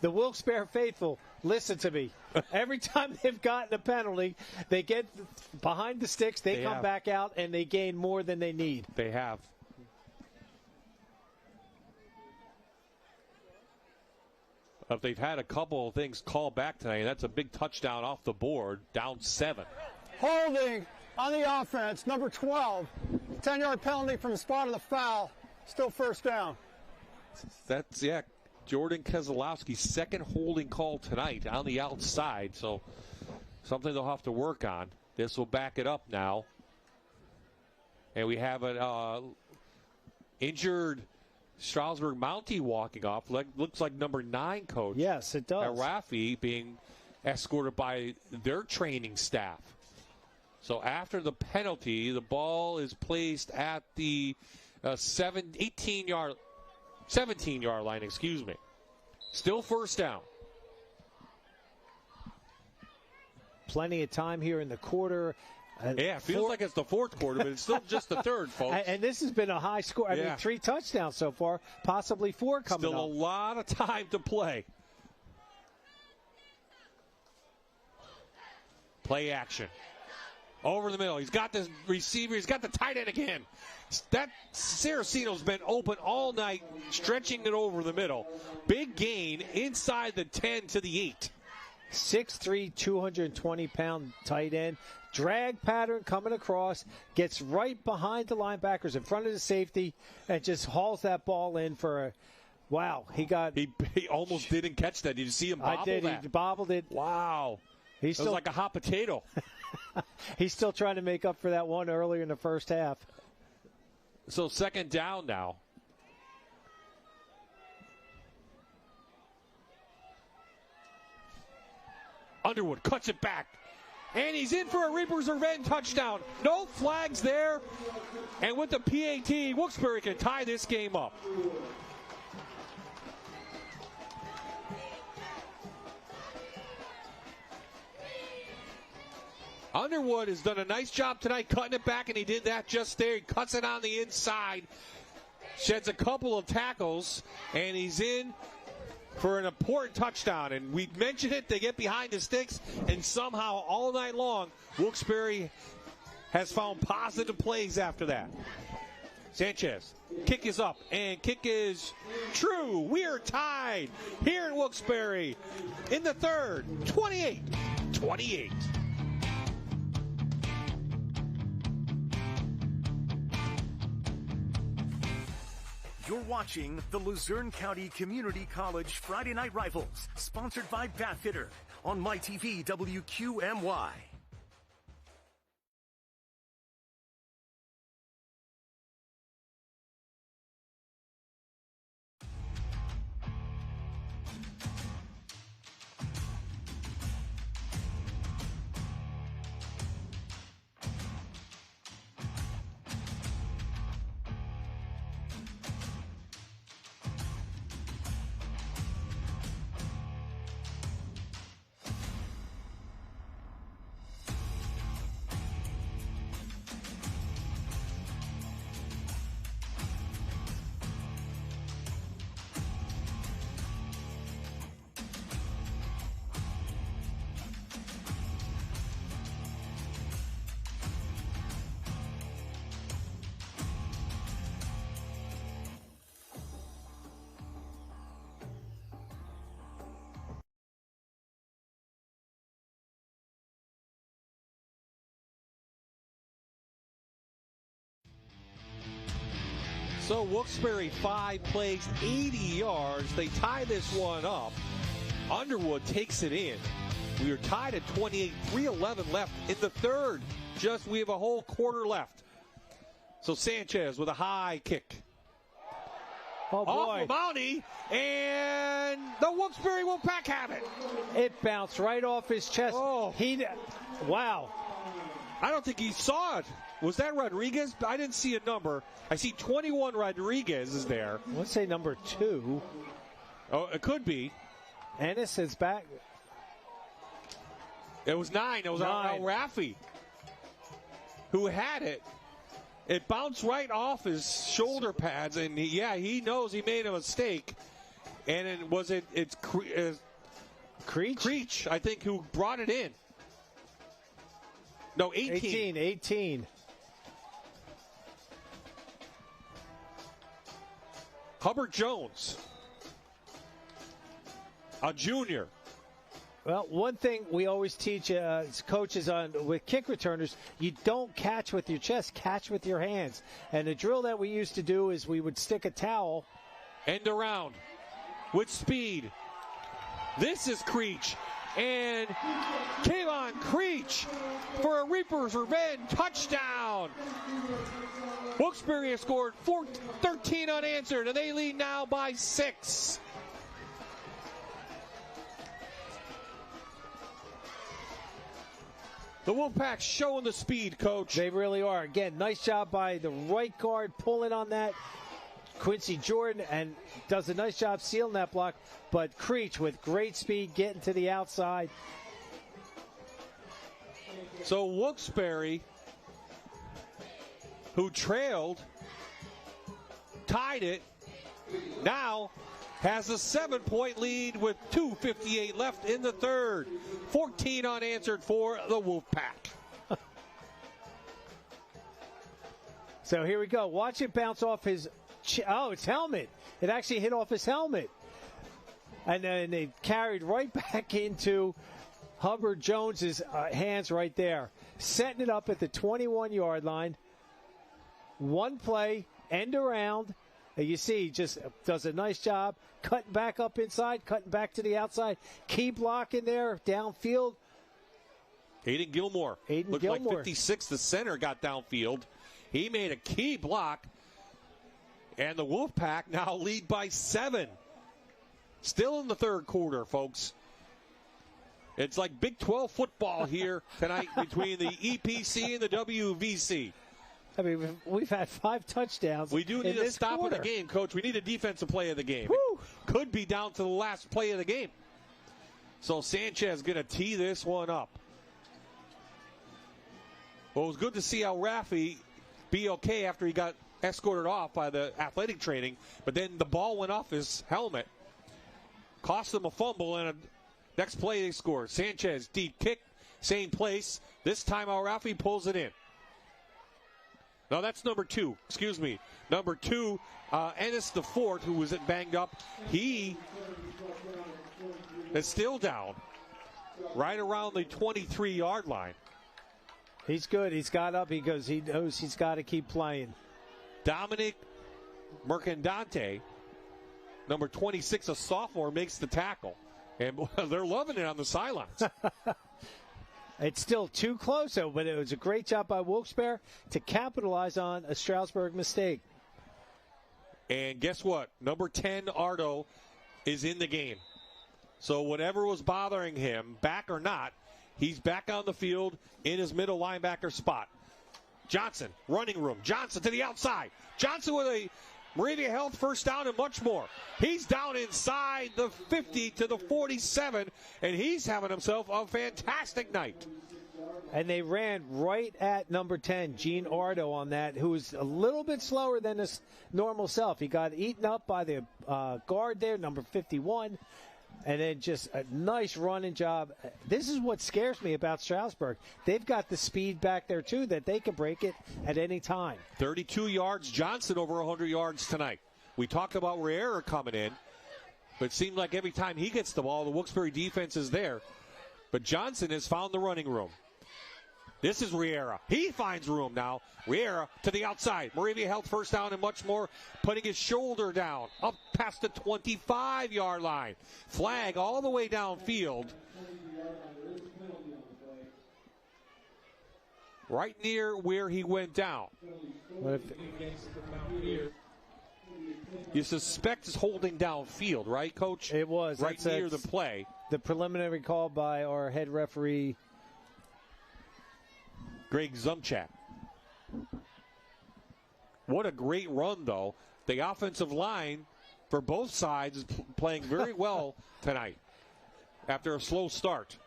the Wilkes-Barre faithful, listen to me. Every time they've gotten a penalty, they get behind the sticks, they come back out, and they gain more than they need. They have. If they've had a couple of things called back tonight, that's a big touchdown off the board, down 7. Holding on the offense, number 12. 10-yard penalty from the spot of the foul. Still first down. That's, Jordan Keselowski's second holding call tonight on the outside. So something they'll have to work on. This will back it up now. And we have an injured Stroudsburg Mountie walking off. Looks like number 9 coach. Yes, it does. Rafi being escorted by their training staff. So after the penalty, the ball is placed at the 17-yard line, excuse me. Still first down. Plenty of time here in the quarter. It feels like it's the fourth quarter, but it's still just the third, folks. And this has been a high score. I mean, 3 touchdowns so far, possibly 4 coming Still up. a lot of time to play. Play action. Over the middle. He's got the receiver. He's got the tight end again. That Saraceno's been open all night, stretching it over the middle. Big gain inside the 10 to the 8. 6'3", 220-pound tight end. Drag pattern coming across. Gets right behind the linebackers in front of the safety and just hauls that ball in for a wow. He almost didn't catch that. Did you see him bobble I did. that? He bobbled it. Wow. He's it was like a hot potato. He's still trying to make up for that one earlier in the first half. So second down now. Underwood cuts it back. And he's in for a Reaper's Revenge touchdown. No flags there. And with the PAT, Wuksbury can tie this game up. Underwood has done a nice job tonight cutting it back, and he did that just there. He cuts it on the inside, sheds a couple of tackles, and he's in for an important touchdown. And we mentioned it, they get behind the sticks, and somehow all night long, Wilkes-Barre has found positive plays after that. Sanchez, kick is up, and kick is true. We're tied here in Wilkes-Barre in the third, 28-28. You're watching the Luzerne County Community College Friday Night Rivals, sponsored by Bathfitter on MyTV WQMY. So Wilkes-Barre 5 plays 80 yards. They tie this one up. Underwood takes it in. We are tied at 28, 3:11 left in the third. We have a whole quarter left. So Sanchez with a high kick. Oh, boy. Off Mounty, and the Wilkes-Barre Wolfpack have it. It bounced right off his chest. Oh. Wow. I don't think he saw it. Was that Rodriguez? I didn't see a number. I see 21 Rodriguez is there. Let's say number 2. Oh, it could be. Ennis is back. It was 9. It was Al-Rafi who had it. It bounced right off his shoulder pads, and he knows he made a mistake. And it's Creech, I think, who brought it in. No, 18. 18. Hubbard Jones, a junior. Well, one thing we always teach coaches with kick returners, you don't catch with your chest, catch with your hands. And the drill that we used to do is we would stick a towel. End around with speed. This is Creech. And Kayvon Creech for a Reaper's Revenge touchdown. Wilkes-Barre has scored 13 unanswered, and they lead now by 6. The Wolfpack showing the speed, Coach. They really are. Again, nice job by the right guard pulling on that. Quincy Jordan, and does a nice job sealing that block. But Creech with great speed getting to the outside. So Wilkes-Barre, who trailed, tied it, now has a 7-point lead with 2:58 left in the third. 14 unanswered for the Wolfpack. So here we go. Watch it bounce off his it's helmet. It actually hit off his helmet. And then they carried right back into Hubbard Jones's hands right there. Setting it up at the 21-yard line. One play, end around. And you see, just does a nice job. Cutting back up inside, cutting back to the outside. Key block in there, downfield. Aiden Gilmore. Looked like 56, the center, got downfield. He made a key block. And the Wolfpack now lead by 7. Still in the third quarter, folks. It's like Big 12 football here tonight between the EPC and the WVC. I mean, we've had 5 touchdowns. We do need a stop of the game, Coach. We need a defensive play of the game. Could be down to the last play of the game. So Sanchez going to tee this one up. Well, it was good to see Al Rafi be okay after he got escorted off by the athletic training, but then the ball went off his helmet, cost him a fumble, and next play they score. Sanchez, deep kick, same place. This time Al Rafi pulls it in. No, that's number 2. Excuse me. Number 2, Ennis the fourth, who was banged up. He is still down right around the 23-yard line. He's good. He's got up because he knows he's got to keep playing. Dominic Mercandante, number 26, a sophomore, makes the tackle. And they're loving it on the sidelines. It's still too close, though, but it was a great job by Wilkes-Barre to capitalize on a Stroudsburg mistake. And guess what? Number 10, Ardo, is in the game. So whatever was bothering him, back or not, he's back on the field in his middle linebacker spot. Johnson, running room. Johnson to the outside. Johnson with a Moravia Health first down and much more. He's down inside the 50 to the 47, and he's having himself a fantastic night. And they ran right at number 10, Gene Ardo, on that, who was a little bit slower than his normal self. He got eaten up by the guard there, number 51. And then just a nice running job. This is what scares me about Stroudsburg. They've got the speed back there, too, that they can break it at any time. 32 yards. Johnson over 100 yards tonight. We talked about Riera coming in, but it seemed like every time he gets the ball, the Wilkes-Barre defense is there. But Johnson has found the running room. This is Riera. He finds room now. Riera to the outside. Moravia Health first down and much more, putting his shoulder down up past the 25-yard line. Flag all the way downfield. Right near where he went down. You suspect is holding downfield, right, Coach? It was. Right near the play. The preliminary call by our head referee, Greg Zumchak. What a great run, though. The offensive line for both sides is playing very well tonight after a slow start.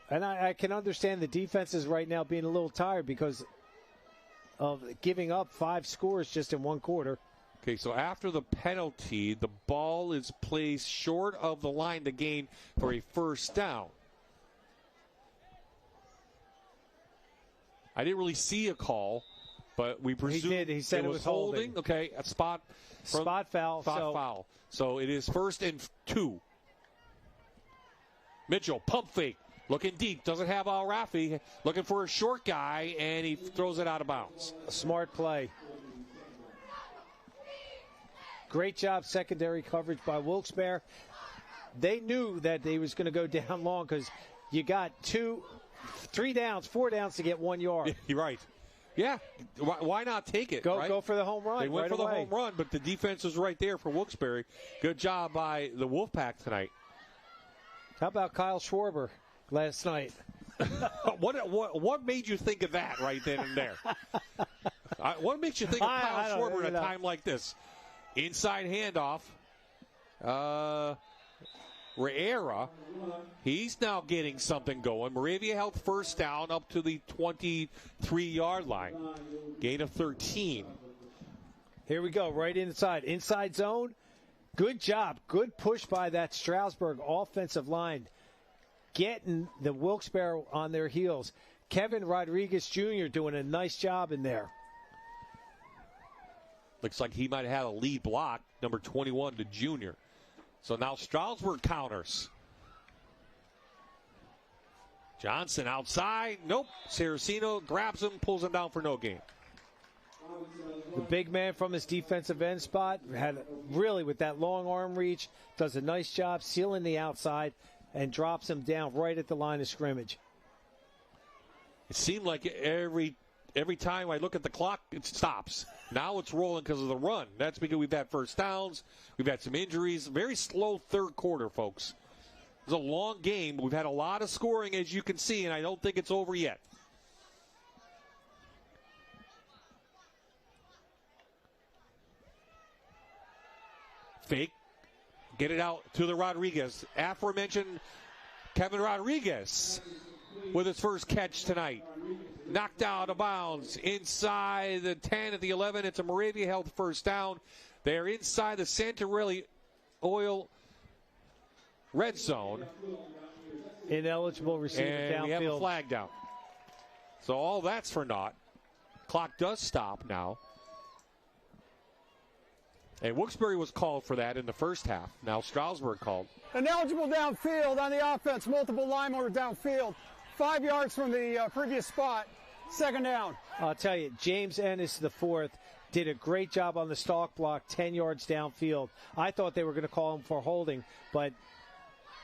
And I can understand the defenses right now being a little tired because of giving up 5 scores just in one quarter. Okay, so after the penalty, the ball is placed short of the line to gain for a first down. I didn't really see a call, but we presume he did. He said it was holding. Okay, a spot foul. Foul. So it is 1st and 2. Mitchell, pump fake, looking deep. Doesn't have Al Rafi. Looking for a short guy, and he throws it out of bounds. A smart play. Great job secondary coverage by Wilkes-Barre. They knew that they was going to go down long because you got 3 downs, 4 downs to get 1 yard. You're right. Yeah, why not take it? Go for the home run. They went for the home run, but the defense was right there for Wilkes-Barre. Good job by the Wolfpack tonight. How about Kyle Schwarber last night? What made you think of that right then and there? What makes you think of Kyle Schwarber at a time like this? Inside handoff. Riera, he's now getting something going. Moravia Health first down up to the 23-yard line. Gain of 13. Here we go, right inside. Inside zone. Good job. Good push by that Stroudsburg offensive line. Getting the Wilkes-Barre on their heels. Kevin Rodriguez Jr. doing a nice job in there. Looks like he might have had a lead block, number 21 to Junior. So now Stroudsburg counters. Johnson outside. Nope. Saraceno grabs him, pulls him down for no gain. The big man from his defensive end spot had really, with that long arm reach, does a nice job sealing the outside and drops him down right at the line of scrimmage. It seemed like every time I look at the clock, it stops. Now it's rolling because of the run. That's because we've had first downs. We've had some injuries. Very slow third quarter, folks. It's a long game. We've had a lot of scoring, as you can see, and I don't think it's over yet. Fake. Get it out to the Rodriguez. Aforementioned Kevin Rodriguez with his first catch tonight. Knocked out of bounds inside the 10 at the 11. It's a Moravia Health first down. They're inside the Santarelli Oil red zone. Ineligible receiver and downfield. We have a flag down. So all that's for naught. Clock does stop now. And Wuksbury was called for that in the first half. Now Stroudsburg called. Ineligible downfield on the offense. Multiple linemen were downfield. 5 yards from the previous spot. Second down. I'll tell you, James Ennis, the fourth, did a great job on the stalk block, 10 yards downfield. I thought they were going to call him for holding, but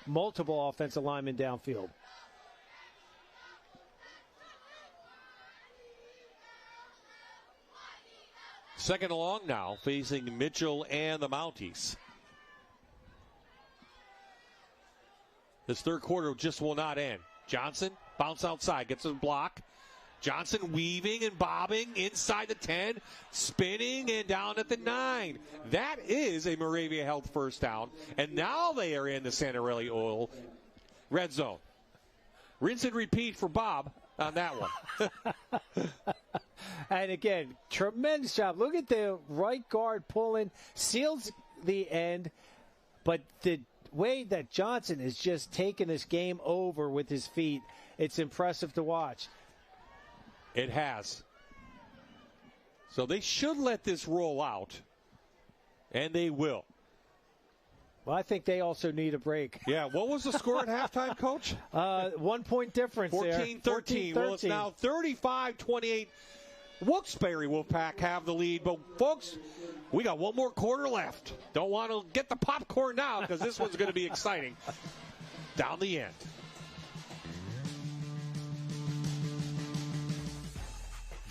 multiple offensive linemen downfield. Second and long now, facing Mitchell and the Mounties. This third quarter just will not end. Johnson, bounce outside, gets a block. Johnson weaving and bobbing inside the 10, spinning and down at the 9. That is a Moravia Health first down. And now they are in the Santarelli Oil red zone. Rinse and repeat for Bob on that one. And again, tremendous job. Look at the right guard pulling, seals the end, but the way that Johnson is just taking this game over with his feet, it's impressive to watch. It has. So they should let this roll out, and they will. Well, I think they also need a break. Yeah, what was the score at halftime, Coach? 1 point difference 14-13. Well, it's now 35-28. Wilkes-Barre Wolfpack have the lead, but folks, we got one more quarter left. Don't want to get the popcorn now because this one's going to be exciting down the end.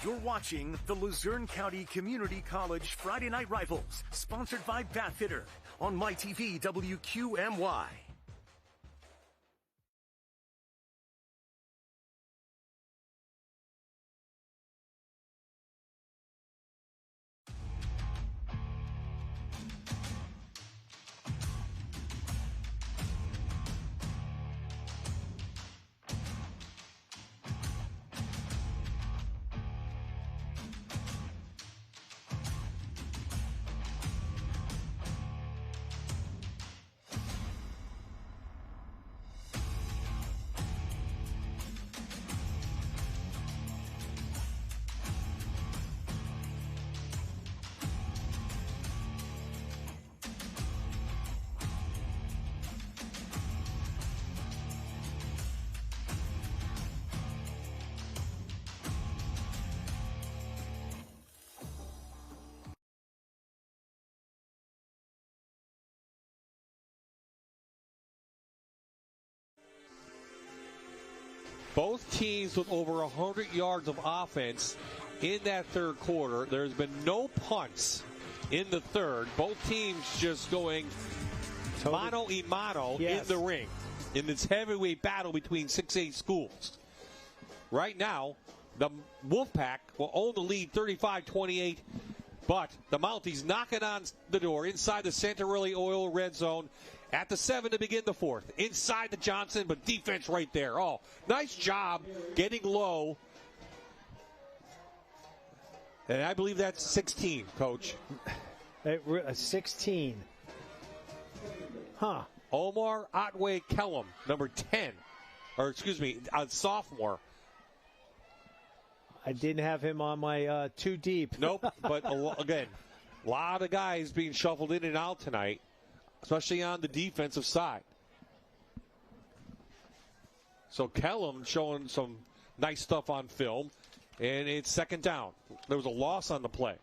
You're watching the Luzerne County Community College Friday Night Rivals, sponsored by Batfitter on MyTV WQMY. Both teams with over 100 yards of offense in that third quarter. There's been no punts in the third. Both teams just going mano-a-mano in the ring in this heavyweight battle between 6A schools. Right now, the Wolfpack will own the lead 35-28, but the Mounties knocking on the door inside the Santarelli Oil red zone. At the 7 to begin the fourth. Inside the Johnson, but defense right there. Oh, nice job getting low. And I believe that's 16, Coach. 16. Huh. Omar Otway Kellum, number 10. Or, excuse me, a sophomore. I didn't have him on my too deep. Nope, but again, a lot of guys being shuffled in and out tonight, especially on the defensive side. So Kellum showing some nice stuff on film, and it's second down. There was a loss on the play.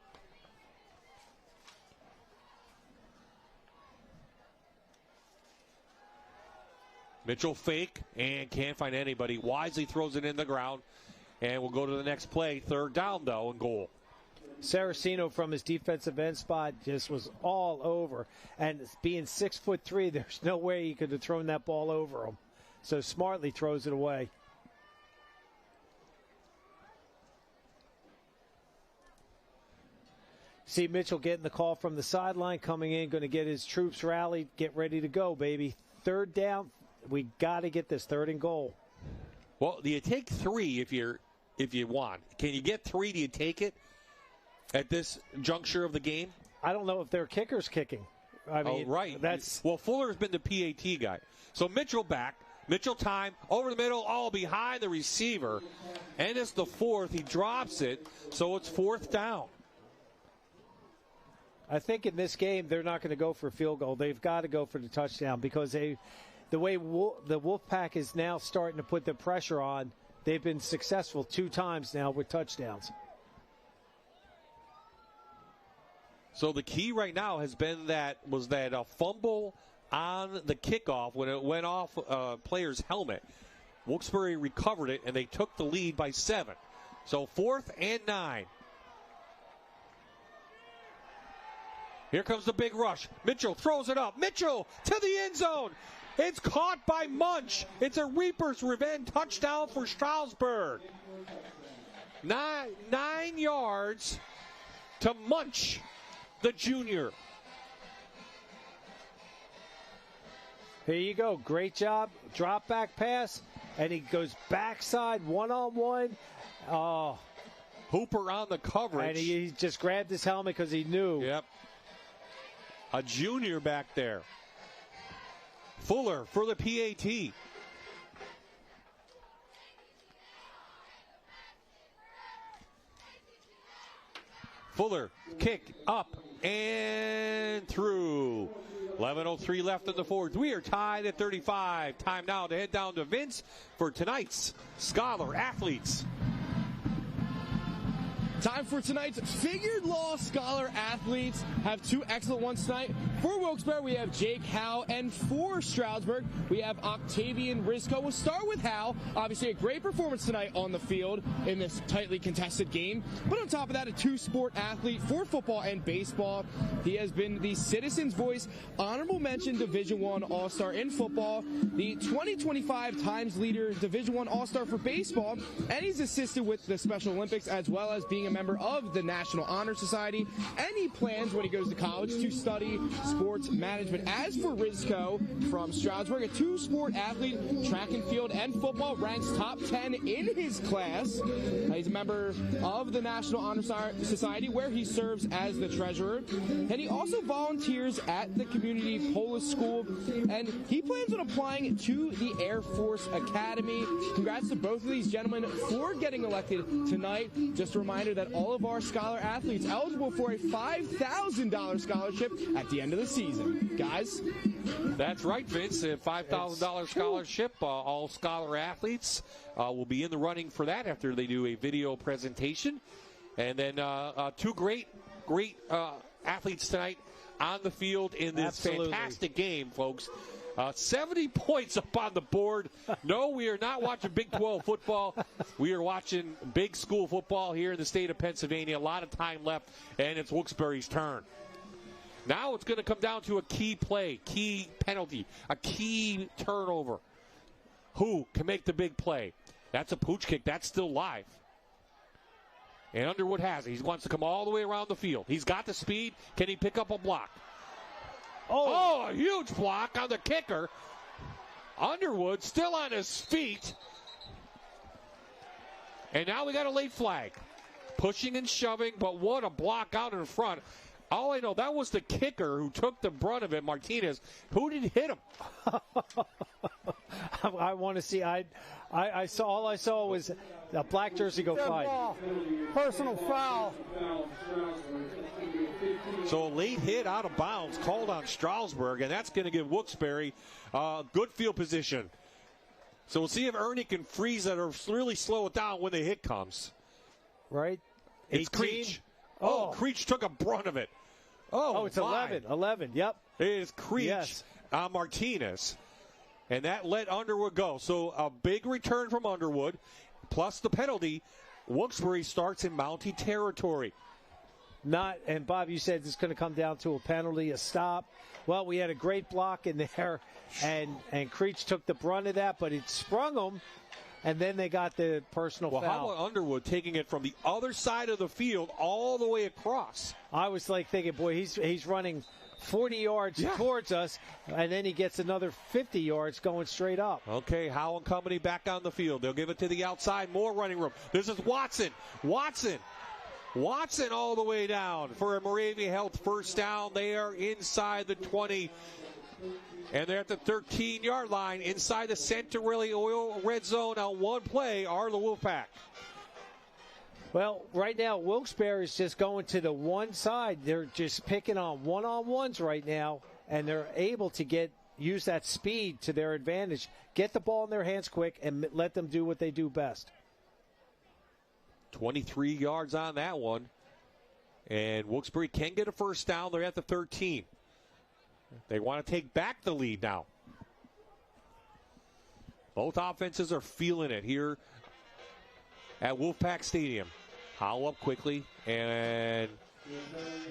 Mitchell fake and can't find anybody. Wisely throws it in the ground, and we'll go to the next play. Third down, though, and goal. Saraceno from his defensive end spot just was all over. And being 6'3", there's no way he could have thrown that ball over him. So smartly throws it away. See Mitchell getting the call from the sideline, coming in, going to get his troops rallied, get ready to go, baby. Third down, we got to get this 3rd and goal. Well, do you take 3 if you want? Can you get 3? Do you take it at this juncture of the game? I don't know if their kicker's kicking. I mean, right. That's well, Fuller's been the PAT guy. So Mitchell back. Mitchell time, over the middle, all behind the receiver. And it's the 4th. He drops it, so it's 4th down. I think in this game they're not going to go for a field goal. They've got to go for the touchdown because the way the Wolfpack is now starting to put the pressure on, they've been successful 2 times now with touchdowns. So the key right now has been that a fumble on the kickoff when it went off a player's helmet. Wuksbury recovered it, and they took the lead by 7. So 4th and 9. Here comes the big rush. Mitchell throws it up. Mitchell to the end zone. It's caught by Munch. It's a Reaper's Revenge touchdown for Stroudsburg. 9 yards to Munch, the junior. Here you go. Great job. Drop back pass. And he goes backside one-on-one. Oh. Hooper on the coverage. And he just grabbed his helmet because he knew. Yep. A junior back there. Fuller for the PAT. Fuller, kick up and through. 11:03 left in the 4th. We are tied at 35. Time now to head down to Vince for tonight's Scholar Athletes. Time for tonight's Figured Law Scholar Athletes. Have 2 excellent ones tonight. For Wilkes-Barre, we have Jake Howe, and for Stroudsburg, we have Octavian Rizko. We'll start with Howe. Obviously, a great performance tonight on the field in this tightly contested game. But on top of that, a 2-sport athlete for football and baseball. He has been the Citizens Voice Honorable Mention Division I All-Star in football, the 2025 Times Leader Division I All-Star for baseball, and he's assisted with the Special Olympics as well as being a member of the National Honor Society, and he plans when he goes to college to study sports management. As for Rizko from Stroudsburg, a 2-sport athlete, track and field and football, ranks top 10 in his class. He's a member of the National Honor Society where he serves as the treasurer, and he also volunteers at the community Polis School, and he plans on applying to the Air Force Academy. Congrats to both of these gentlemen for getting elected tonight. Just a reminder that all of our scholar athletes eligible for a $5,000 scholarship at the end of the season. Guys? That's right, Vince. A $5,000 scholarship. All scholar athletes will be in the running for that after they do a video presentation. And then 2 great athletes tonight on the field in this fantastic game, folks. 70 points up on the board. No, we are not watching Big 12 football. We are watching big school football here in the state of Pennsylvania. A lot of time left, and it's Wilkes-Barre's turn. Now it's going to come down to a key play, key penalty, a key turnover. Who can make the big play? That's a pooch kick. That's still live. And Underwood has it. He wants to come all the way around the field. He's got the speed. Can he pick up a block? Oh, a huge block on the kicker. Underwood still on his feet. And now we got a late flag. Pushing and shoving, but what a block out in front. All I know, that was the kicker who took the brunt of it, Martinez. Who did hit him? I want to see. I saw, all I saw was a black jersey go fly. Personal foul. So a late hit out of bounds called on Stroudsburg, and that's going to give Wilkes-Barre good field position. So we'll see if Ernie can freeze it or really slow it down when the hit comes. Right? It's 18. Creech. Oh, Creech took a brunt of it. Oh, it's 11. 11, yep. It is Creech on Martinez. And that let Underwood go. So a big return from Underwood, plus the penalty. Wilkes-Barre starts in Mountie territory. And Bob, you said it's going to come down to a penalty, a stop. Well, we had a great block in there, and Creech took the brunt of that, but it sprung them, and then they got the personal foul. How about Underwood taking it from the other side of the field all the way across? I was like thinking, boy, he's running 40 yards towards us, and then he gets another 50 yards going straight up. Okay, Howe and company back on the field. They'll give it to the outside, more running room. This is Watson all the way down for a Moravia Health first down. They are inside the 20, and they're at the 13-yard line inside the Centerelli Oil red zone on one play are the Wolfpack. Well, right now, Wilkes-Barre is just going to the one side. They're just picking on one-on-ones right now, and they're able to use that speed to their advantage, get the ball in their hands quick, and let them do what they do best. 23 yards on that one. And Wilkes-Barre can get a first down. They're at the 13. They want to take back the lead now. Both offenses are feeling it here at Wolfpack Stadium. Howe up quickly, and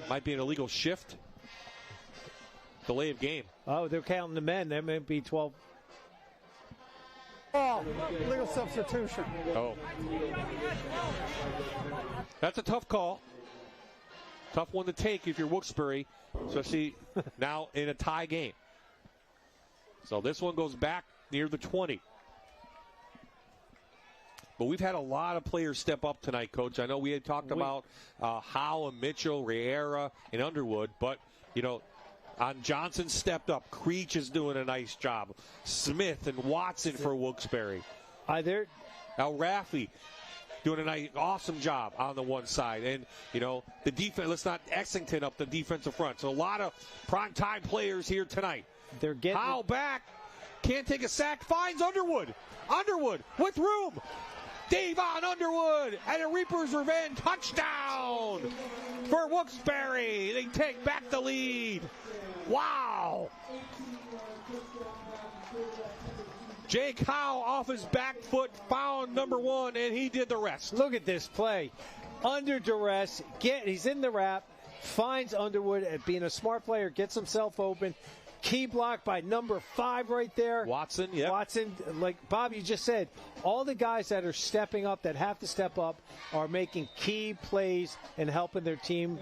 might be an illegal shift. Delay of game. Oh, they're counting the men. There may be 12. Oh, legal substitution. Oh. That's a tough call. Tough one to take if you're Wuksbury, especially now in a tie game. So this one goes back near the 20. But we've had a lot of players step up tonight, Coach. I know we had talked about Howe and Mitchell, Riera, and Underwood, but, Johnson stepped up. Creech is doing a nice job. Smith and Watson for Wilkes-Barre. El Raffi doing a awesome job on the one side. And, the defense, let's not Exington up the defensive front. So a lot of primetime players here tonight. They're getting Howe back. Can't take a sack. Finds Underwood. Underwood with room. Davon Underwood and a Reaper's Revenge touchdown for Wilkes-Barre. They take back the lead. Wow. Jake Howe off his back foot found number one, and he did the rest. Look at this play. Under duress, he's in the wrap, finds Underwood, being a smart player, gets himself open. Key block by number 5 right there. Watson, yeah. Watson, like Bob, you just said, all the guys that are stepping up, that have to step up, are making key plays and helping their team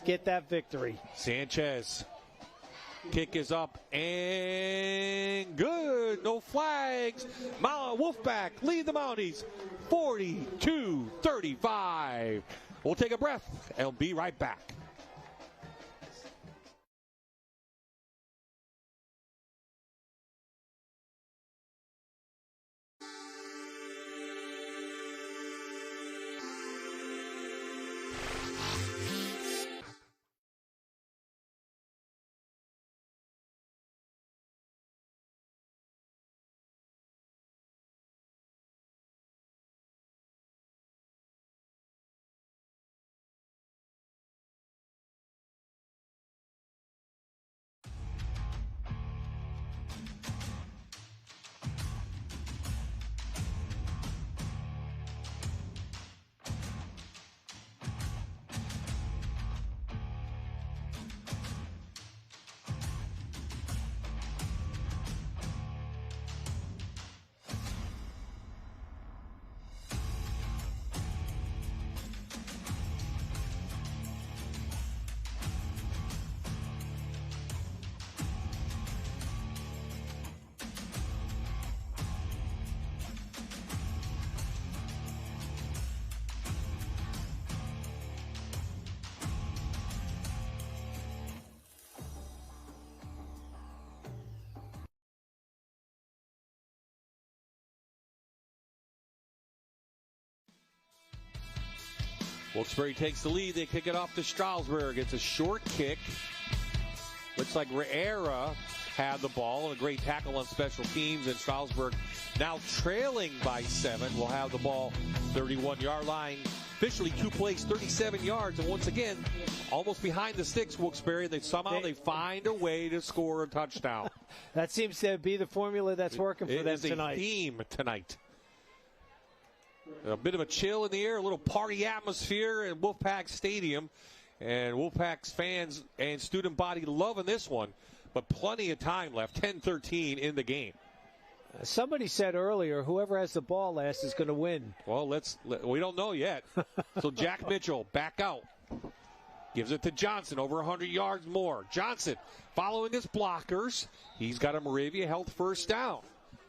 get that victory. Sanchez. Kick is up and good. No flags. Wolfpack lead the Mounties 42-35. We'll take a breath and we'll be right back. Wilkes-Barre takes the lead. They kick it off to Stroudsburg. It's a short kick. Looks like Riera had the ball and a great tackle on special teams. And Stroudsburg now trailing by 7. Will have the ball 31-yard line. Officially 2 plays, 37 yards. And once again, almost behind the sticks, Wilkes-Barre. They find a way to score a touchdown. That seems to be the formula that's working for them tonight. It is a theme tonight. A bit of a chill in the air, a little party atmosphere in Wolfpack Stadium. And Wolfpack's fans and student body loving this one. But plenty of time left, 10-13 in the game. Somebody said earlier, whoever has the ball last is going to win. Well, we don't know yet. So Jack Mitchell back out. Gives it to Johnson, over 100 yards more. Johnson following his blockers. He's got a Moravia Health first down.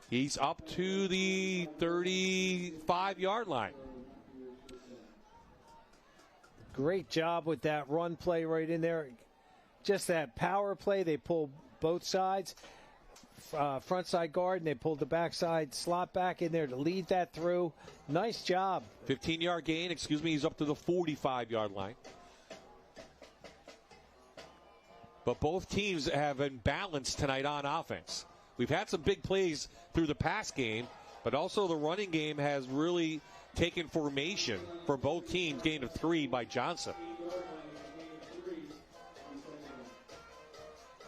He's up to the 35-yard line. Great job with that run play right in there. Just that power play. They pull both sides, front side guard, and they pulled the backside slot back in there to lead that through. Nice job. 15-yard gain. He's up to the 45-yard line. But both teams have been balanced tonight on offense. We've had some big plays through the pass game, but also the running game has really taken formation for both teams. Gain of 3 by Johnson.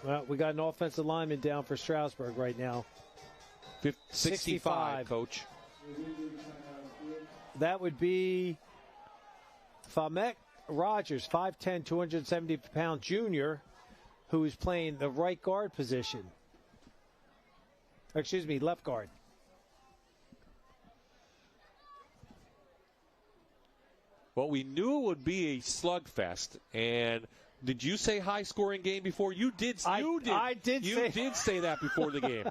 Well, we got an offensive lineman down for Stroudsburg right now. 65, Coach. That would be Famek Rogers, 5'10", 270-pound junior, who is playing the right guard position. Excuse me, left guard. Well, we knew it would be a slugfest, and did you say high-scoring game before? You did. I did say that before the game.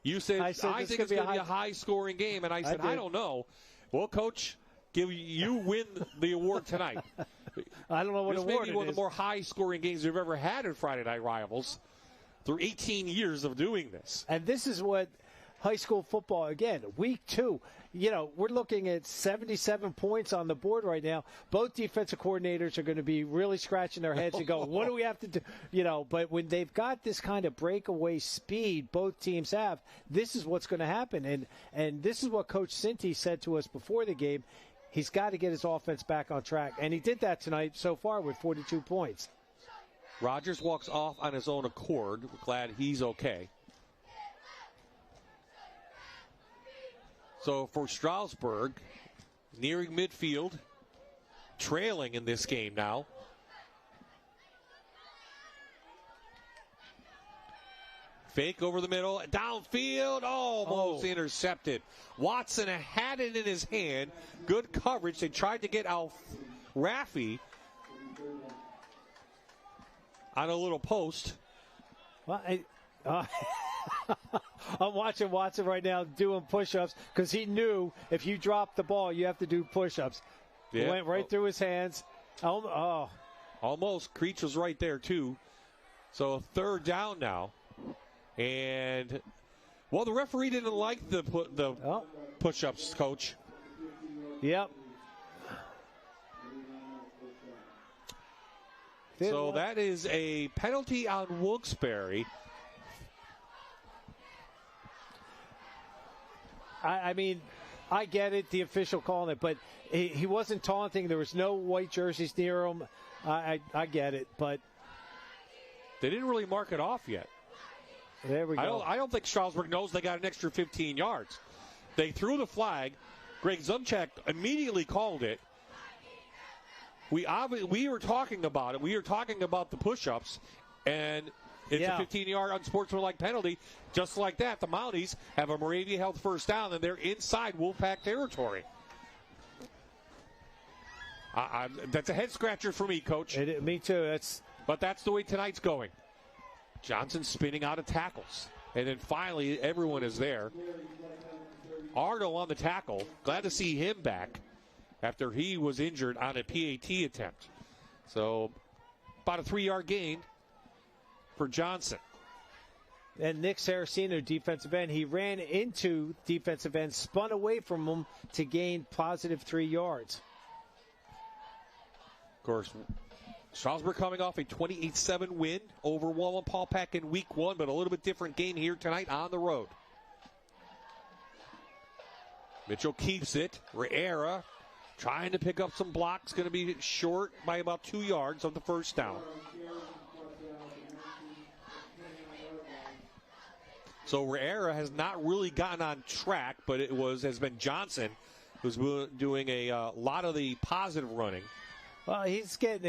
You said, I think it's going to be a high-scoring game, and I said, I don't know. Well, Coach, you win the award tonight. I don't know what award it is. This may be one of the more high-scoring games we've ever had in Friday Night Rivals through 18 years of doing this. And this is what high school football, again, week 2. You know, we're looking at 77 points on the board right now. Both defensive coordinators are going to be really scratching their heads and go, what do we have to do? You know, but when they've got this kind of breakaway speed both teams have, this is what's going to happen. And this is what Coach Cinti said to us before the game. He's got to get his offense back on track. And he did that tonight so far with 42 points. Rogers walks off on his own accord. We're glad he's okay. So for Stroudsburg, nearing midfield, trailing in this game now. Fake over the middle, downfield, almost intercepted. Watson had it in his hand. Good coverage. They tried to get Raffi on a little post. Well, I'm watching Watson right now doing push-ups because he knew if you drop the ball, you have to do push-ups. It went right through his hands. Almost. Creech was right there, too. So third down now. And, well, the referee didn't like the push-ups, Coach. Yep. So that is a penalty on Wuksbury. I mean, I get it, the official calling it, but he wasn't taunting. There was no white jerseys near him. I get it, but they didn't really mark it off yet. There we go. I don't think Stroudsburg knows they got an extra 15 yards. They threw the flag. Greg Zumchak immediately called it. We were talking about it. We were talking about the push-ups, and it's a 15-yard unsportsmanlike penalty. Just like that, the Mounties have a Moravia Health first down, and they're inside Wolfpack territory. That's a head-scratcher for me, Coach. Me too. But that's the way tonight's going. Johnson spinning out of tackles. And then finally, everyone is there. Arno on the tackle. Glad to see him back after he was injured on a PAT attempt. So about a 3-yard gain for Johnson. And Nick Saraceno, defensive end, he ran into defensive end, spun away from him to gain positive 3 yards. Of course, Stroudsburg coming off a 28-7 win over Wallenpaupack in week 1, but a little bit different game here tonight on the road. Mitchell keeps it. Riera trying to pick up some blocks, going to be short by about 2 yards of the first down. So Riera has not really gotten on track, but has been Johnson who's doing a lot of the positive running. Well, he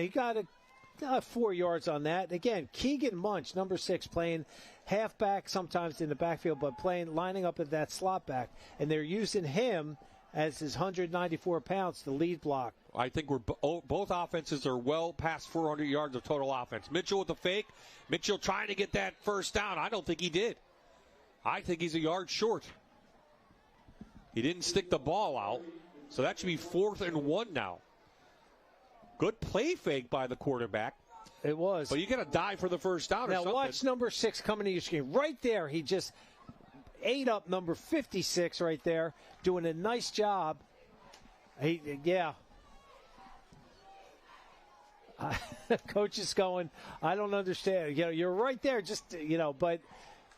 got 4 yards on that. Again, Keegan Munch, number 6, playing halfback sometimes in the backfield, but lining up at that slot back. And they're using him as his 194 pounds to lead block. I think both offenses are well past 400 yards of total offense. Mitchell with the fake. Mitchell trying to get that first down. I don't think he did. I think he's a yard short. He didn't stick the ball out, so that should be 4th and 1 now. Good play fake by the quarterback. It was. But you got to dive for the first down or something. Now watch number 6 coming to your screen. Right there, he just ate up number 56 right there, doing a nice job. Coach is going, I don't understand. You're right there, but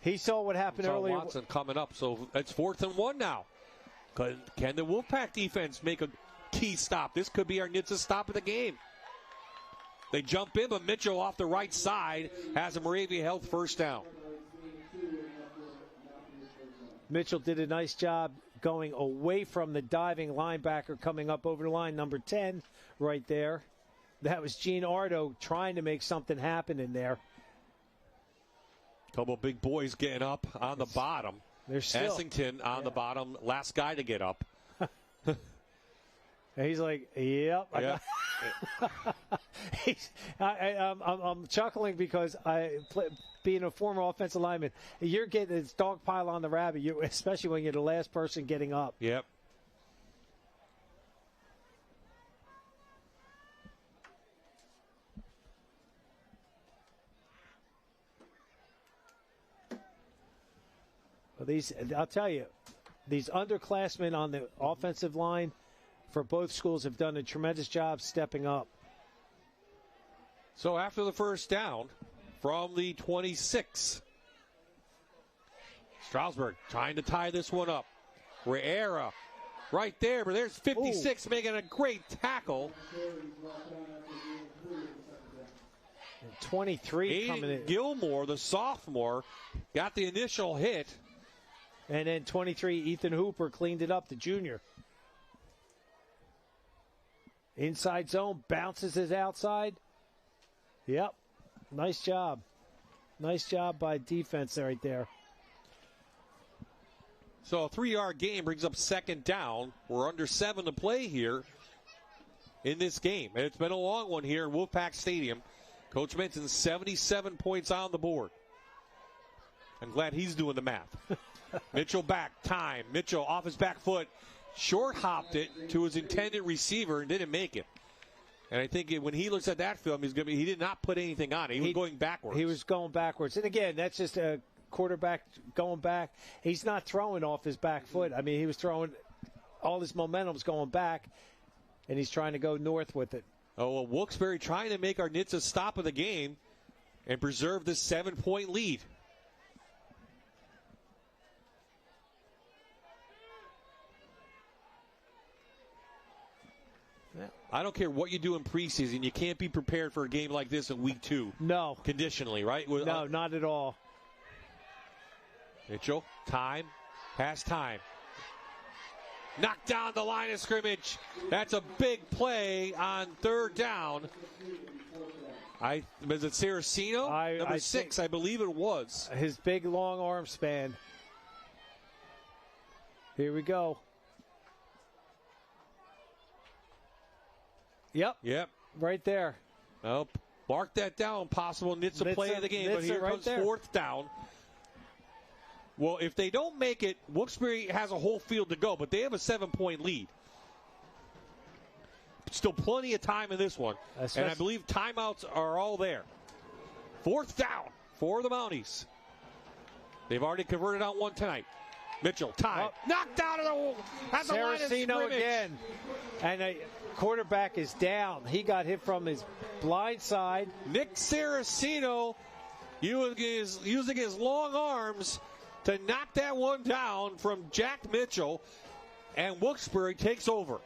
he saw what happened earlier. Watson coming up, so it's 4th and 1 now. Can the Wolfpack defense make a key stop? This could be our NHTSA stop of the game. They jump in, but Mitchell off the right side has a Moravia Health first down. Mitchell did a nice job going away from the diving linebacker coming up over the line, number 10 right there. That was Gene Ardo trying to make something happen in there. Couple big boys getting up on the bottom. Essington on the bottom, last guy to get up. And he's like, yep. I'm chuckling because being a former offensive lineman, you're getting this dog pile on the rabbit, especially when you're the last person getting up. Yep. Well, I'll tell you, these underclassmen on the offensive line for both schools have done a tremendous job stepping up. So after the first down from the 26, Stroudsburg trying to tie this one up. Riera right there, but there's 56 making a great tackle. And 23 coming in. Gilmore, the sophomore, got the initial hit. And then 23, Ethan Hooper cleaned it up, the junior. Inside zone, bounces his outside. Yep, nice job. Nice job by defense right there. So a 3-yard gain brings up second down. We're under 7 to play here in this game. And it's been a long one here in Wolfpack Stadium. Coach mentions 77 points on the board. I'm glad he's doing the math. Mitchell back, time. Mitchell off his back foot, short hopped it to his intended receiver and didn't make it. And I think when he looks at that film, he did not put anything on it. He was going backwards. He was going backwards. And again, that's just a quarterback going back. He's not throwing off his back foot. I mean, he was throwing, all his momentum's going back, and he's trying to go north with it. Oh, well, Wilkes-Barre trying to make our NHTSA stop of the game and preserve this 7-point lead. I don't care what you do in preseason. You can't be prepared for a game like this in week 2. No. Conditionally, right? No, not at all. Mitchell, time, pass time. Knocked down the line of scrimmage. That's a big play on third down. Was it Saraceno? Number 6, I believe it was. His big, long arm span. Here we go. Yep. Right there. Nope. Mark that down. Possible NHTSA play of the game. But here comes fourth down. Well, if they don't make it, Wuksbury has a whole field to go, but they have a 7-point lead. Still plenty of time in this one. And I believe timeouts are all there. Fourth down for the Mounties. They've already converted on one tonight. Mitchell, time. Knocked out of the line of scrimmage. Again. And the quarterback is down. He got hit from his blind side. Nick Saraceno using his long arms to knock that one down from Jack Mitchell. And Wilkes-Barre takes over.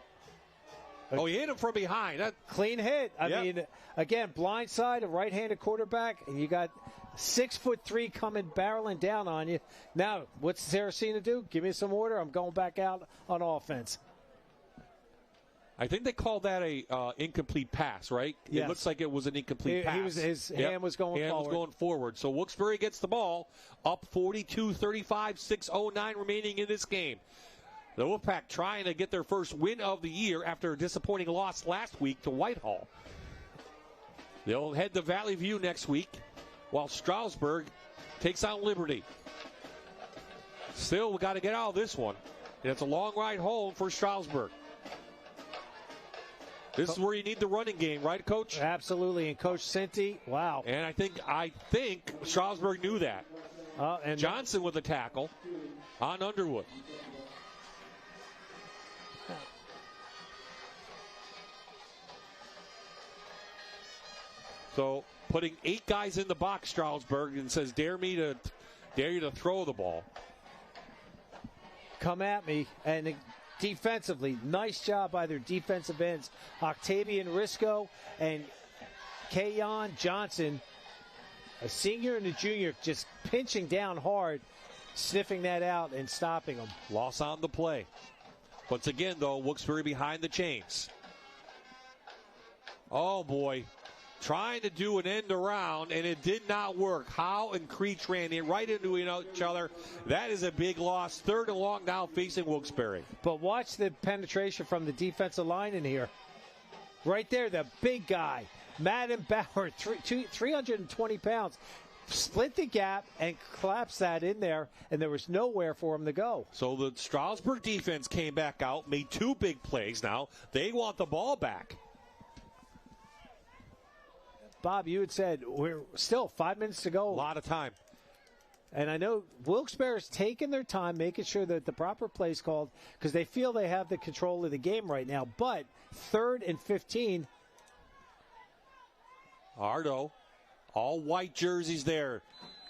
Oh, he hit him from behind. Clean hit. I mean, again, blind side, a right-handed quarterback, and you got 6'3" coming barreling down on you. Now, what's Saraceno do? Give me some order. I'm going back out on offense. I think they called that a incomplete pass, right? Yes. It looks like it was an incomplete pass. His hand was going forward. Hand was going forward. So Wilkes-Barre gets the ball, up 42-35, 6:09 remaining in this game. The Wolfpack trying to get their first win of the year after a disappointing loss last week to Whitehall. They'll head to Valley View next week, while Stroudsburg takes on Liberty. Still, we got to get out of this one. And it's a long ride home for Stroudsburg. This is where you need the running game, right, Coach? Absolutely, and Coach Cinti, wow. And I think Stroudsburg knew that. And Johnson with the tackle on Underwood. So putting 8 guys in the box, Stroudsburg, and says, dare you to throw the ball. Come at me. And defensively, nice job by their defensive ends. Octavian Risco and Kayon Johnson, a senior and a junior, just pinching down hard, sniffing that out and stopping them. Loss on the play. Once again, though, Wilkes-Barre behind the chains. Oh, boy. Trying to do an end around, and it did not work. Howe and Creech ran in right into each other. That is a big loss. 3rd and long now facing Wilkes-Barre. But watch the penetration from the defensive line in here. Right there, the big guy. Madden Bauer, 320 pounds. Split the gap and collapsed that in there, and there was nowhere for him to go. So the Stroudsburg defense came back out, made 2 big plays now. They want the ball back. Bob, you had said we're still 5 minutes to go. A lot of time. And I know Wilkes-Barre's taking their time, making sure that the proper play's called, because they feel they have the control of the game right now. But 3rd and 15. Ardo, all white jerseys there.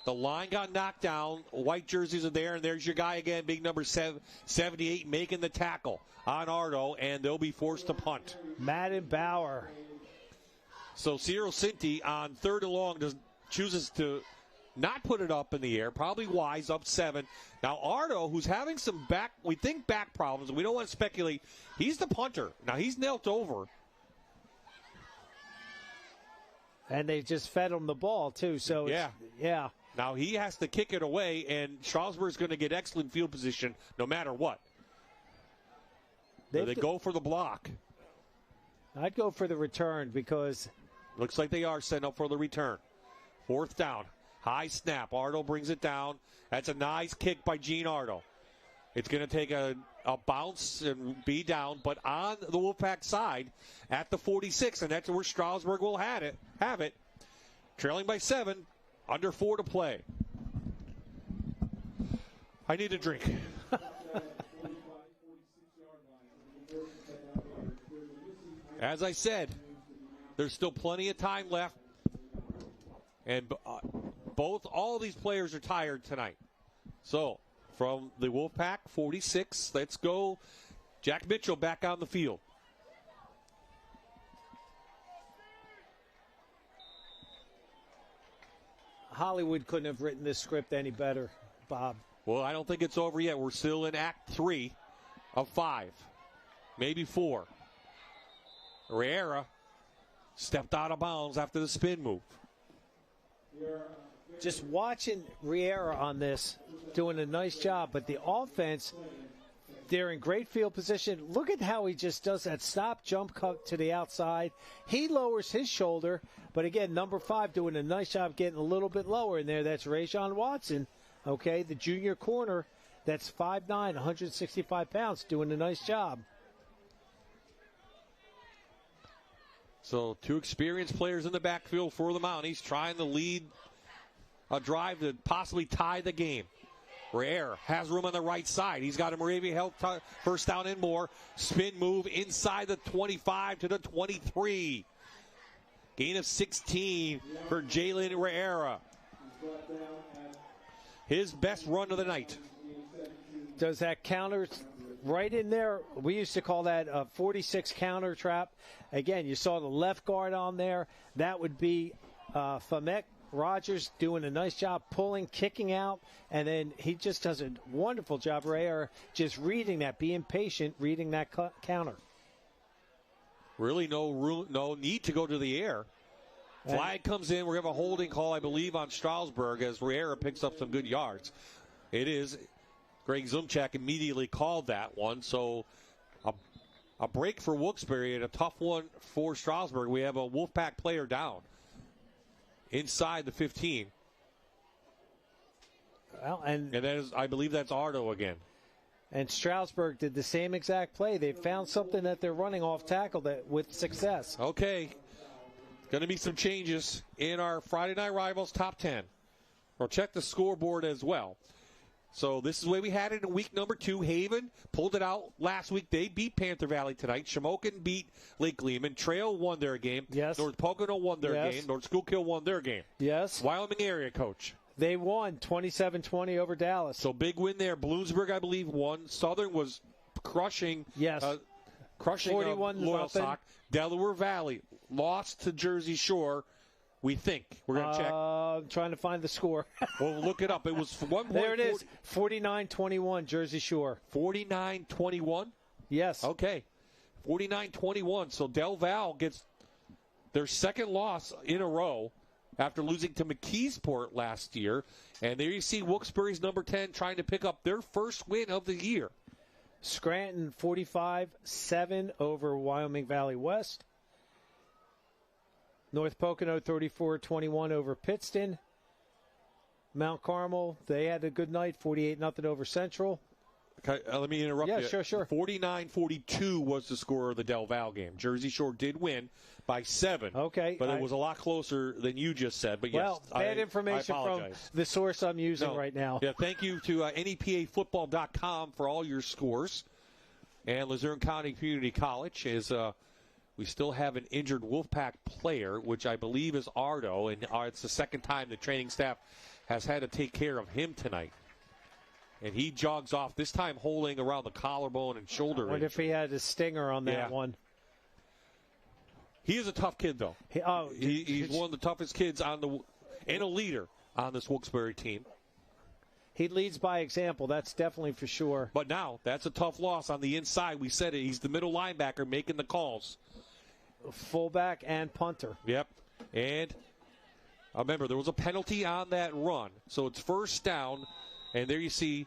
The line got knocked down. White jerseys are there, and there's your guy again, big number 78, making the tackle on Ardo, and they'll be forced to punt. Madden Bauer. So Cyril Cinti on 3rd and long chooses to not put it up in the air. Probably wise, up 7. Now Ardo, who's having some back problems, and we don't want to speculate, he's the punter. Now he's knelt over. And they just fed him the ball, too. So yeah. Now he has to kick it away, and Stroudsburg's going to get excellent field position no matter what. They go for the block. I'd go for the return because... Looks like they are setting up for the return. 4th down. High snap. Ardo brings it down. That's a nice kick by Gene Ardo. It's going to take a bounce and be down, but on the Wolfpack side at the 46, and that's where Stroudsburg will have it. Trailing by 7, under 4 to play. I need a drink. As I said, there's still plenty of time left, and all these players are tired tonight. So, from the Wolfpack 46, let's go. Jack Mitchell back on the field. Hollywood couldn't have written this script any better, Bob. Well, I don't think it's over yet. We're still in Act 3 of 5, maybe 4. Riera stepped out of bounds after the spin move. Just watching Riera on this, doing a nice job. But the offense, they're in great field position. Look at how he just does that stop jump cut to the outside. He lowers his shoulder. But again, number 5 doing a nice job getting a little bit lower in there. That's Rajon Watson, okay, the junior corner. That's 5'9", 165 pounds, doing a nice job. So 2 experienced players in the backfield for the Mounties trying to lead a drive to possibly tie the game. Riera has room on the right side. He's got a Moravia Health first down and more. Spin move inside the 25 to the 23. Gain of 16 for Jalen Riera. His best run of the night. Does that counter right in there? We used to call that a 46 counter trap. Again, you saw the left guard on there. That would be Famek Rogers doing a nice job pulling, kicking out, and then he just does a wonderful job, Riera, just reading that, being patient, reading that counter. Really no need to go to the air. Flag comes in. We have a holding call, I believe, on Stroudsburg as Riera picks up some good yards. It is. Greg Zumchak immediately called that one. So a break for Wuksbury and a tough one for Stroudsburg. We have a Wolfpack player down inside the 15. Well, and that is, I believe that's Ardo again. And Stroudsburg did the same exact play. They found something that they're running off tackle with success. Okay. Going to be some changes in our Friday Night Rivals top 10. We'll check the scoreboard as well. So this is the way we had it in week number 2. Haven pulled it out last week. They beat Panther Valley tonight. Shamokin beat Lake Lehman. Trail won their game. Yes. North Pocono won their game. North Schuylkill won their game. Yes. Wyoming area coach. They won 27-20 over Dallas. So big win there. Bloomsburg, I believe, won. Southern was crushing. Yes. Crushing 41-0. Delaware Valley lost to Jersey Shore. We think. We're going to check. I'm trying to find the score. Well, look it up. It was 1 point. There it is. 49-21, Jersey Shore. 49-21? Yes. Okay. 49-21. So Del Val gets their second loss in a row after losing to McKeesport last year. And there you see Wilkes-Barre's number 10 trying to pick up their first win of the year. Scranton 45-7 over Wyoming Valley West. North Pocono 34-21 over Pittston. Mount Carmel, they had a good night, 48-0 over Central. Okay, let me interrupt you. Yeah, sure. 49-42 was the score of the Del Val game. Jersey Shore did win by 7. Okay. But it was a lot closer than you just said. But well, yes, bad information from the source I'm using right now. Yeah, thank you to NEPAfootball.com for all your scores. And Luzerne County Community College is we still have an injured Wolfpack player, which I believe is Ardo, and it's the second time the training staff has had to take care of him tonight. And he jogs off, this time holding around the collarbone and shoulder. I wonder if he had a stinger on that one. He is a tough kid, though. He's one of the toughest kids and a leader on this Wilkes-Barre team. He leads by example, that's definitely for sure. But now, that's a tough loss on the inside. We said it. He's the middle linebacker making the calls. Fullback and punter. Yep. And remember, there was a penalty on that run. So it's first down. And there you see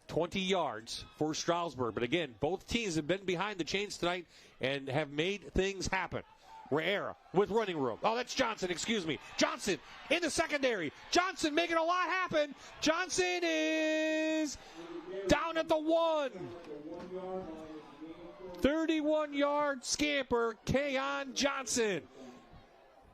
20 yards for Stroudsburg. But again, both teams have been behind the chains tonight and have made things happen. Riera with running room. Oh, that's Johnson, excuse me. Johnson in the secondary. Johnson making a lot happen. Johnson is down at the 1. 31-yard scamper, Keon Johnson.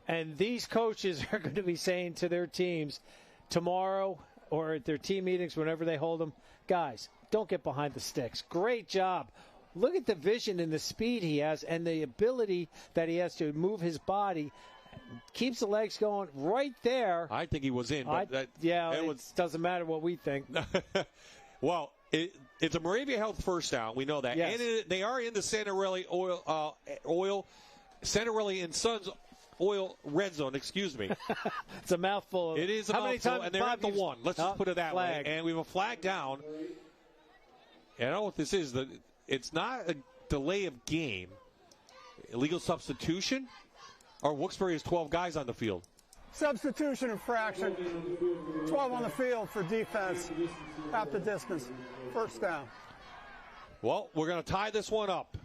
And these coaches are going to be saying to their teams tomorrow or at their team meetings, whenever they hold them, guys, don't get behind the sticks. Great job. Look at the vision and the speed he has and the ability that he has to move his body. Keeps the legs going right there. I think he was in. But it doesn't matter what we think. Well, it's a Moravia Health first down. We know that. Yes. And they are in the Santarelli Santarelli and Sons oil red zone, excuse me. It's a mouthful. It is a mouthful, and they're at the 1. Let's just put it that way. And we have a flag down. And I don't know what this is. It's not a delay of game. Illegal substitution? Or Wilkes-Barre has 12 guys on the field. Substitution infraction. 12 on the field for defense. Half the distance. First down. Well, we're going to tie this one up.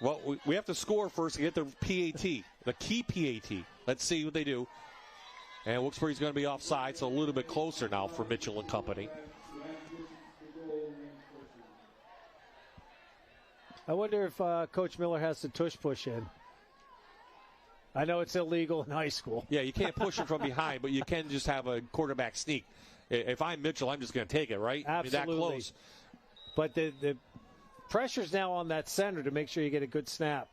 Well, we have to score first to get the PAT, the key PAT. Let's see what they do. And Wilkes-Barre's going to be offside, so a little bit closer now for Mitchell and company. I wonder if Coach Miller has the tush push in. I know it's illegal in high school. Yeah, you can't push him from behind, but you can just have a quarterback sneak. If I'm Mitchell, I'm just going to take it, right? Absolutely. I mean, that close. But the pressure's now on that center to make sure you get a good snap.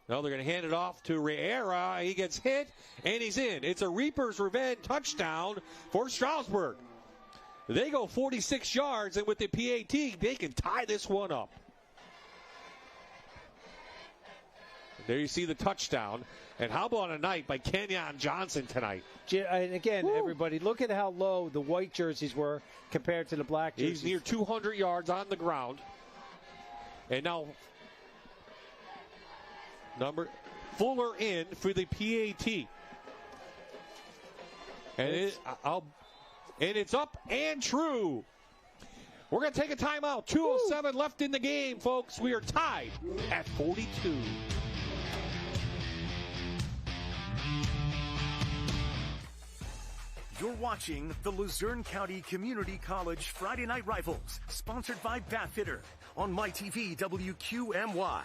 No, they're going to hand it off to Riera. He gets hit, and he's in. It's a Reaper's Revenge touchdown for Stroudsburg. They go 46 yards, and with the PAT, they can tie this one up. There you see the touchdown. And how about a night by Kenyon Johnson tonight? And again, everybody, look at how low the white jerseys were compared to the black jerseys. He's near 200 yards on the ground. And now Fuller in for the PAT. And it's up and true. We're going to take a timeout. 2:07 left in the game, folks. We are tied at 42. You're watching the Luzerne County Community College Friday Night Rivals, sponsored by Bathfitter on MyTV WQMY.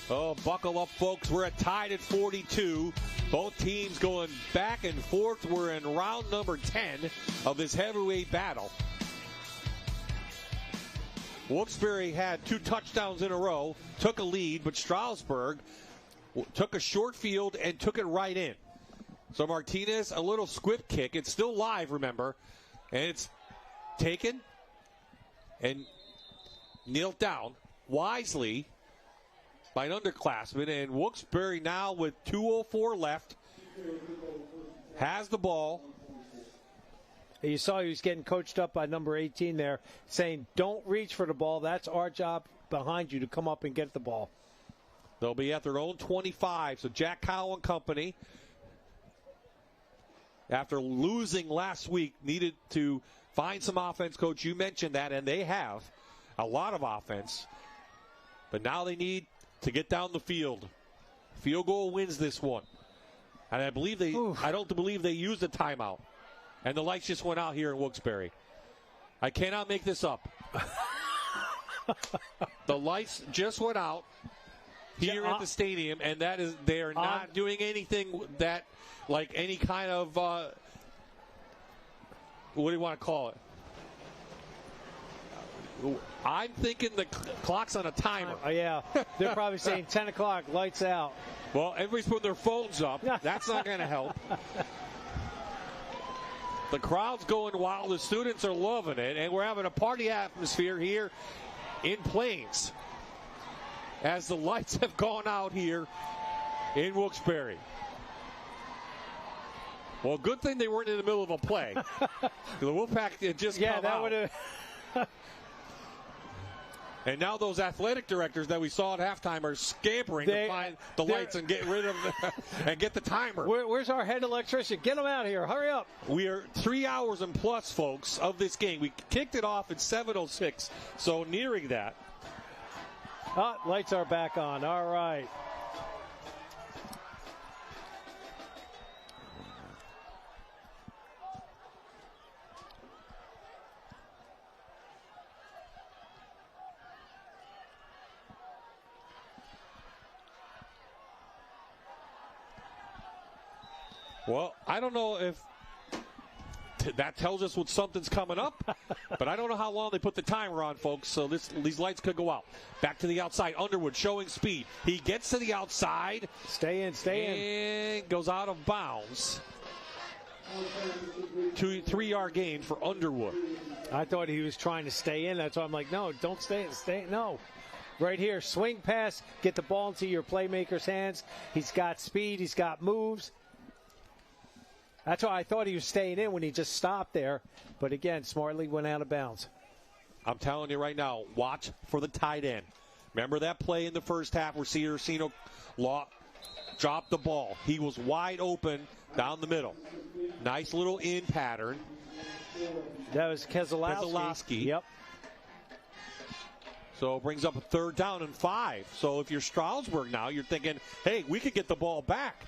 Oh, buckle up, folks. We're tied at 42. Both teams going back and forth. We're in round number 10 of this heavyweight battle. Wuksbury had 2 touchdowns in a row, took a lead, but Stroudsburg took a short field and took it right in. So Martinez, a little squib kick. It's still live, remember, and it's taken and kneeled down wisely by an underclassman, and Wilkes-Barre now with 2:04 left has the ball. You saw he was getting coached up by number 18 there, saying, don't reach for the ball. That's our job behind you to come up and get the ball. They'll be at their own 25. So Jack Cowell and company, after losing last week, needed to find some offense, Coach. You mentioned that, and they have a lot of offense. But now they need to get down the field. Field goal wins this one. And I don't believe they used a timeout. And the lights just went out here in Wilkes-Barre. I cannot make this up. The lights just went out here at the stadium, and that is, they are not doing anything that, like any kind of, what do you want to call it? I'm thinking the clock's on a timer. Yeah, they're probably saying 10 o'clock, lights out. Well, everybody's putting their phones up. That's not going to help. The crowd's going wild. The students are loving it, and we're having a party atmosphere here in Plains as the lights have gone out here in Wilkes-Barre. Well, good thing they weren't in the middle of a play. The Wolfpack had just come out. Would have. And now those athletic directors that we saw at halftime are scampering to find the lights and get rid of them and get the timer. Where's our head electrician? Get them out of here. Hurry up. We are 3 hours and plus, folks, of this game. We kicked it off at 7:06, so nearing that. Lights are back on. All right. Well, I don't know if that tells us when something's coming up, but I don't know how long they put the timer on, folks, so these lights could go out. Back to the outside, Underwood showing speed. He gets to the outside. Stay in. And goes out of bounds. 2-3-yard gain for Underwood. I thought he was trying to stay in. That's why I'm like, no, don't stay in. No. Right here, swing pass, get the ball into your playmaker's hands. He's got speed. He's got moves. That's why I thought he was staying in when he just stopped there. But again, smartly went out of bounds. I'm telling you right now, watch for the tight end. Remember that play in the first half where Cedar-Sino dropped the ball. He was wide open down the middle. Nice little in pattern. That was Keselowski. Yep. So it brings up a 3rd down and 5. So if you're Stroudsburg now, you're thinking, hey, we could get the ball back.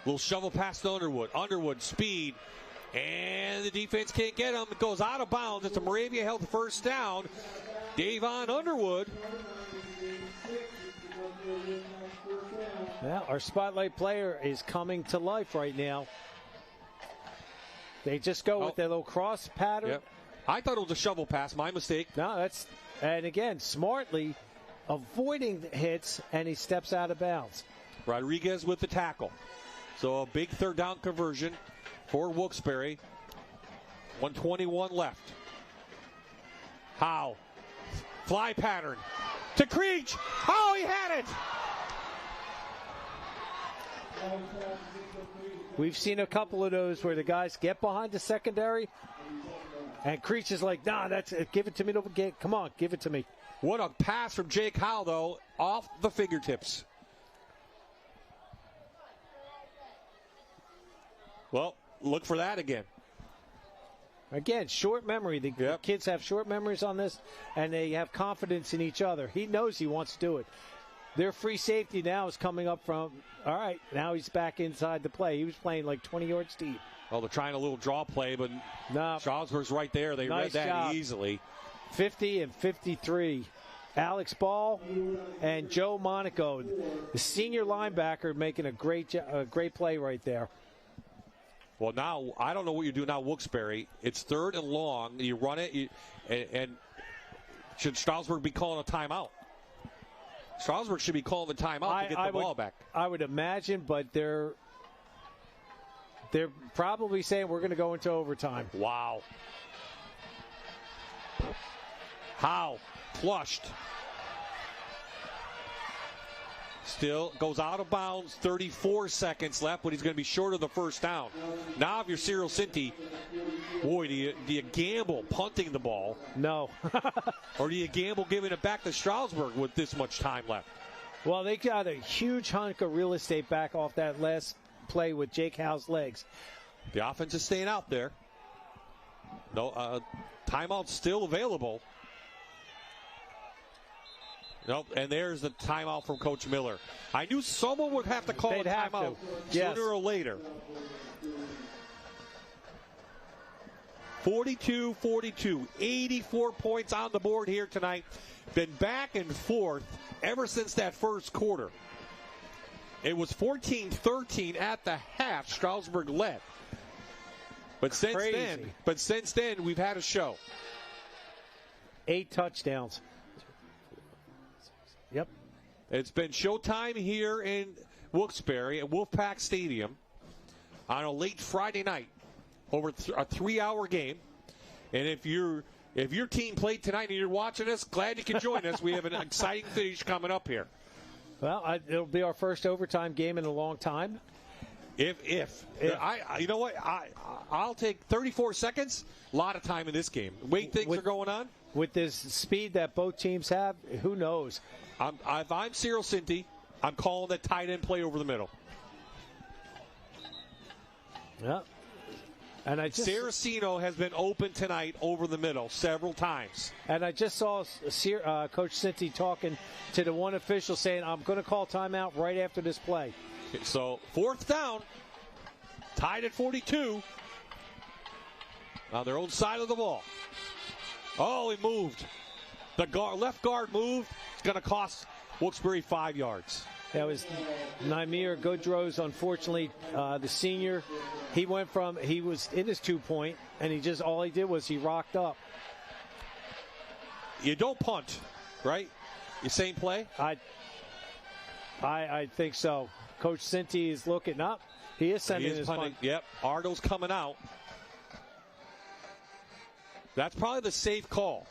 Little shovel pass to Underwood. Underwood, speed. And the defense can't get him. It goes out of bounds. It's a Moravia held 1st down. Davon Underwood. Well, our spotlight player is coming to life right now. They just go with their little cross pattern. Yep. I thought it was a shovel pass. My mistake. No, that's, and again, smartly avoiding the hits, and he steps out of bounds. Rodriguez with the tackle. So a big 3rd down conversion for Wuksbury. 1:21 left. Howe. Fly pattern to Creech. Oh, he had it. We've seen a couple of those where the guys get behind the secondary, and Creech is like, nah, that's it. Give it to me. Come on, give it to me. What a pass from Jake Howe, though, off the fingertips. Well, look for that again. Again, short memory. The kids have short memories on this, and they have confidence in each other. He knows he wants to do it. Their free safety now is coming up from, all right, now he's back inside the play. He was playing like 20 yards deep. Well, they're trying a little draw play, but no. Stroudsburg's right there. They read that job. Easily. 50 and 53. Alex Ball and Joe Monaco, the senior linebacker, making a great play right there. Well, now, I don't know what you do now, Wilkes-Barre. It's 3rd and long. You run it, and should Stroudsburg be calling a timeout? Stroudsburg should be calling the timeout to get the ball back. I would imagine, but they're probably saying we're going to go into overtime. Wow. Howe flushed. Still goes out of bounds. 34 seconds left, but he's going to be short of the 1st down. Now, if you're Cyril Cinti, boy, do you gamble punting the ball? No. Or do you gamble giving it back to Stroudsburg with this much time left? Well, they got a huge hunk of real estate back off that last play with Jake Howe's legs. The offense is staying out there. No, timeout still available. Nope, and there's the timeout from Coach Miller. I knew someone would have to call a timeout sooner or later. 42-42, 84 points on the board here tonight. Been back and forth ever since that 1st quarter. It was 14-13 at the half. Stroudsburg led. But since then, we've had a show. 8 touchdowns. Yep. It's been showtime here in Wilkes-Barre at Wolfpack Stadium on a late Friday night over a 3-hour game. And if your team played tonight and you're watching us, glad you can join us. We have an exciting finish coming up here. Well, it'll be our first overtime game in a long time. If you know what, I'll take 34 seconds. A lot of time in this game. The way things are going on. With this speed that both teams have, who knows? If I'm Cyril Cinti, I'm calling that tight end play over the middle. Yeah. And Saraceno has been open tonight over the middle several times. And I just saw Coach Cinti talking to the one official saying, I'm going to call timeout right after this play. So 4th down, tied at 42 on their own side of the ball. Oh, he moved. The left guard moved. It's going to cost Wilkes-Barre 5 yards. That was Naimir Goodrose, unfortunately, the senior. He was in his 2-point, and all he did was he rocked up. You don't punt, right? You same play? I think so. Coach Cinti is looking up. He is sending his punt. Yep, Ardo's coming out. That's probably the safe call.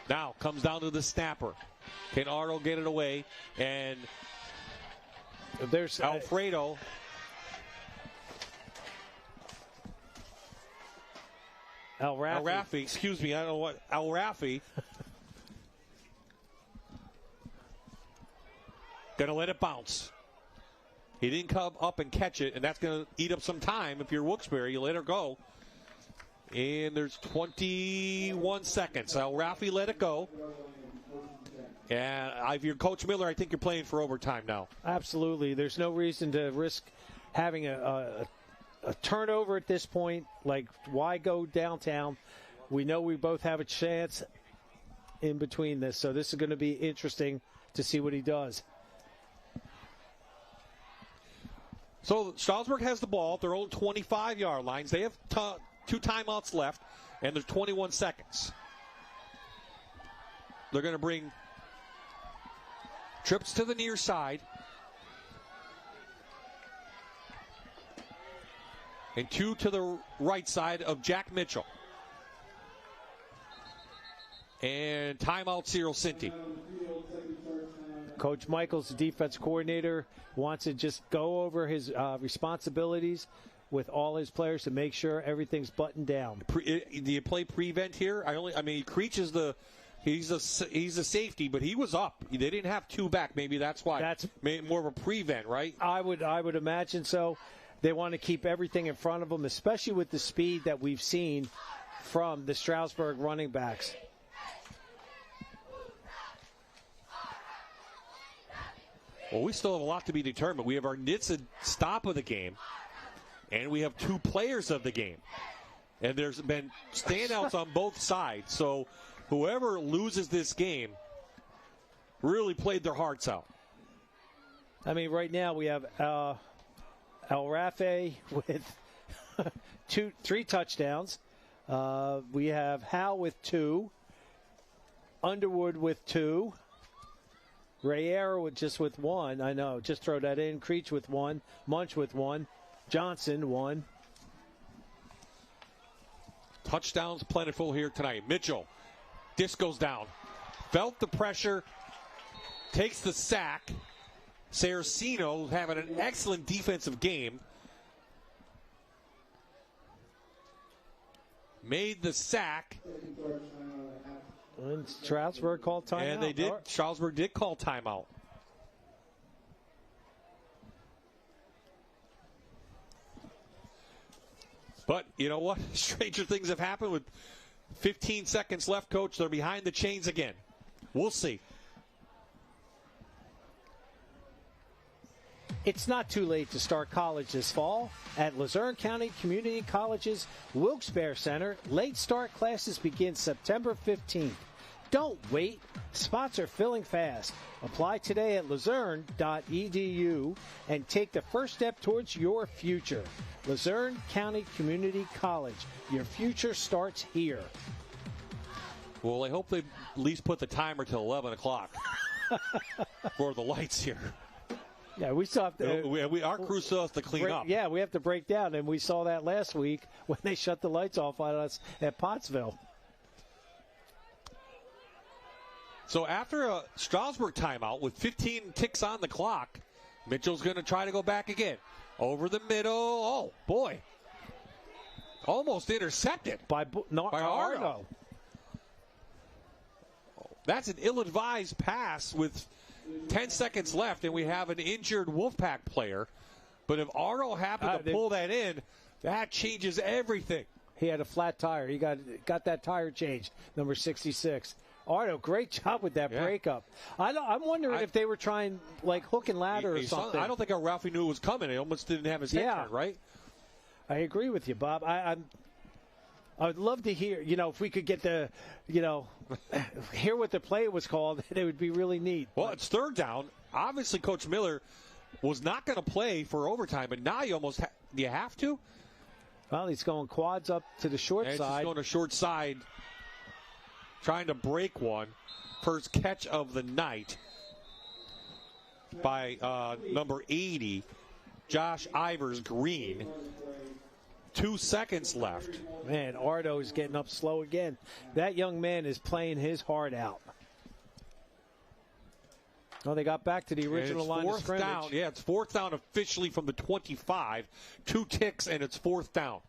Now comes down to the snapper. Can Ardo get it away? And there's Alfredo. El Rafi, excuse me, I don't know what. El Rafi Going to let it bounce. He didn't come up and catch it, and that's going to eat up some time. If you're Wilkes-Barre, you let her go. And there's 21 seconds. So Rafi let it go. And if you're Coach Miller, I think you're playing for overtime now. Absolutely. There's no reason to risk having a turnover at this point. Like, why go downtown? We know we both have a chance in between this, so this is going to be interesting to see what he does. So Stroudsburg has the ball at their own 25-yard lines. They have 2 timeouts left, and there's 21 seconds. They're going to bring trips to the near side. And 2 to the right side of Jack Mitchell. And timeout, Cyril Cinti. Coach Michaels, the defense coordinator, wants to just go over his responsibilities with all his players to make sure everything's buttoned down. Do you play prevent here? Creech is he's a safety, but he was up. They didn't have 2 back. Maybe that's why. That's more of a prevent, right? I would imagine so. They want to keep everything in front of them, especially with the speed that we've seen from the Stroudsburg running backs. Well, we still have a lot to be determined. We have our NHTSA stop of the game, and we have 2 players of the game. And there's been standouts on both sides. So whoever loses this game really played their hearts out. I mean, right now we have El Rafe with 3 touchdowns. We have Hal with 2. Underwood with 2. Rayera with 1. I know. Just throw that in. Creech with 1. Munch with 1. Johnson 1. Touchdowns plentiful here tonight. Mitchell. Disc goes down. Felt the pressure. Takes the sack. Saraceno having an excellent defensive game. Made the sack. And Stroudsburg called timeout. And Stroudsburg did call timeout. But you know what? Stranger things have happened with 15 seconds left, Coach. They're behind the chains again. We'll see. It's not too late to start college this fall. At Luzerne County Community College's Wilkes-Barre Center, late start classes begin September 15th. Don't wait. Spots are filling fast. Apply today at luzerne.edu and take the first step towards your future. Luzerne County Community College. Your future starts here. Well, I hope they at least put the timer till 11 o'clock for the lights here. Yeah, we still have to. Our crew still has to clean up. Yeah, we have to break down, and we saw that last week when they shut the lights off on us at Pottsville. So after a Stroudsburg timeout with 15 ticks on the clock, Mitchell's going to try to go back again. Over the middle. Oh, boy. Almost intercepted by Arno. That's an ill-advised pass with 10 seconds left, and we have an injured Wolfpack player. But if Arno happened to pull that in, that changes everything. He had a flat tire. He got that tire changed, number 66. Arno, great job with that breakup. I'm wondering if they were trying, like, hook and ladder or something. I don't think Ralphie knew it was coming. He almost didn't have his head turned, right? I agree with you, Bob. I would love to hear, if we could get hear what the play was called, it would be really neat. Well, it's third down. Obviously, Coach Miller was not going to play for overtime, but now you almost do you have to? Well, he's going quads up to the short side. He's going to short side, trying to break one. First catch of the night by number 80, Josh Ivers Green. 2 seconds left. Man, Ardo is getting up slow again. That young man is playing his heart out. Oh, they got back to the original line of scrimmage. Down. Yeah, it's 4th down officially from the 25. 2 ticks, and it's 4th down.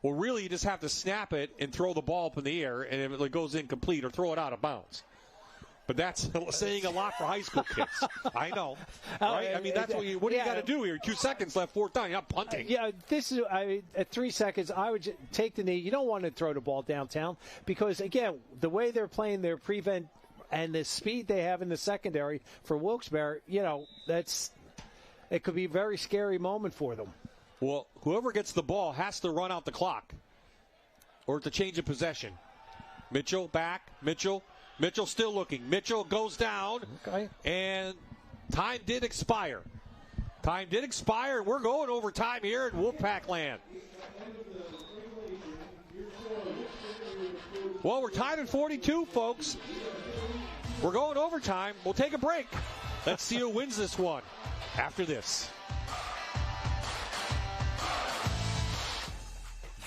Well, really, you just have to snap it and throw the ball up in the air, and if it goes incomplete, or throw it out of bounds. But that's saying a lot for high school kids. I know. Right? I mean, that's what you got to do here? 2 seconds left, fourth down. You're not punting. Yeah, this is at 3 seconds, I would take the knee. You don't want to throw the ball downtown because, again, the way they're playing their prevent and the speed they have in the secondary for Wilkes-Barre, it could be a very scary moment for them. Well, whoever gets the ball has to run out the clock or to change of possession. Mitchell back. Mitchell still looking. Mitchell goes down. Okay. And time did expire. We're going overtime here in Wolfpack land. Well, we're tied at 42, folks. We're going overtime. We'll take a break. Let's see who wins this one after this.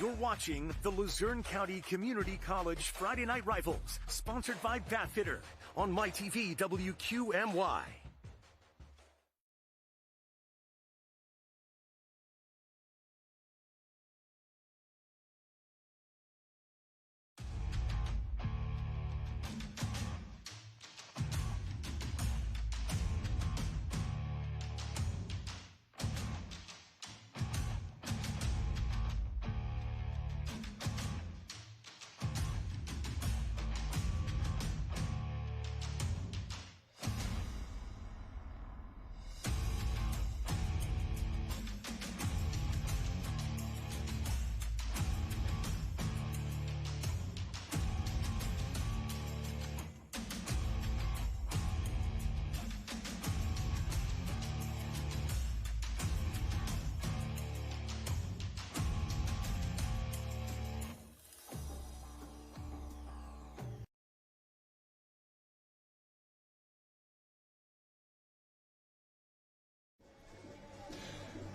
You're watching the Luzerne County Community College Friday Night Rivals, sponsored by Bathfitter on MyTV WQMY.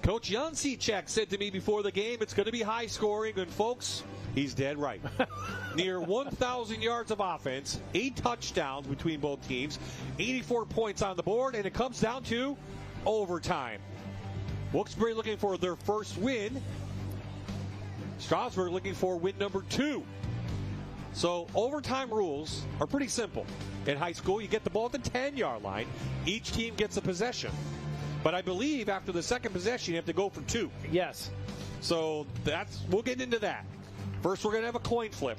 Coach Jancicek said to me before the game, it's going to be high scoring, and folks, he's dead right. Near 1,000 yards of offense, 8 touchdowns between both teams, 84 points on the board, and it comes down to overtime. Wuksbury looking for their first win. Stroudsburg looking for win number 2. So overtime rules are pretty simple. In high school, you get the ball at the 10-yard line. Each team gets a possession. But I believe after the second possession, you have to go for 2. Yes. So we'll get into that. First, we're going to have a coin flip.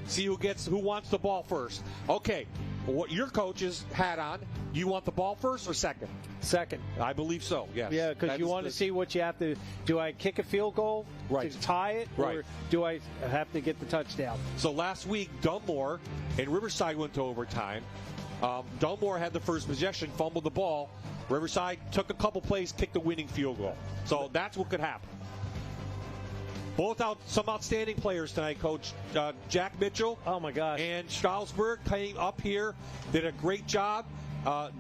See who wants the ball first. Okay, what your coach's hat on, do you want the ball first or second? Second. I believe so, yes. Yeah, because you want to see what you have to. Do I kick a field goal to tie it, or do I have to get the touchdown? So last week, Dunmore and Riverside went to overtime. Dunmore had the first possession, fumbled the ball. Riverside took a couple plays, kicked the winning field goal. So that's what could happen. Some outstanding players tonight, Coach. Jack Mitchell. Oh, my gosh. And Stroudsburg came up here, did a great job.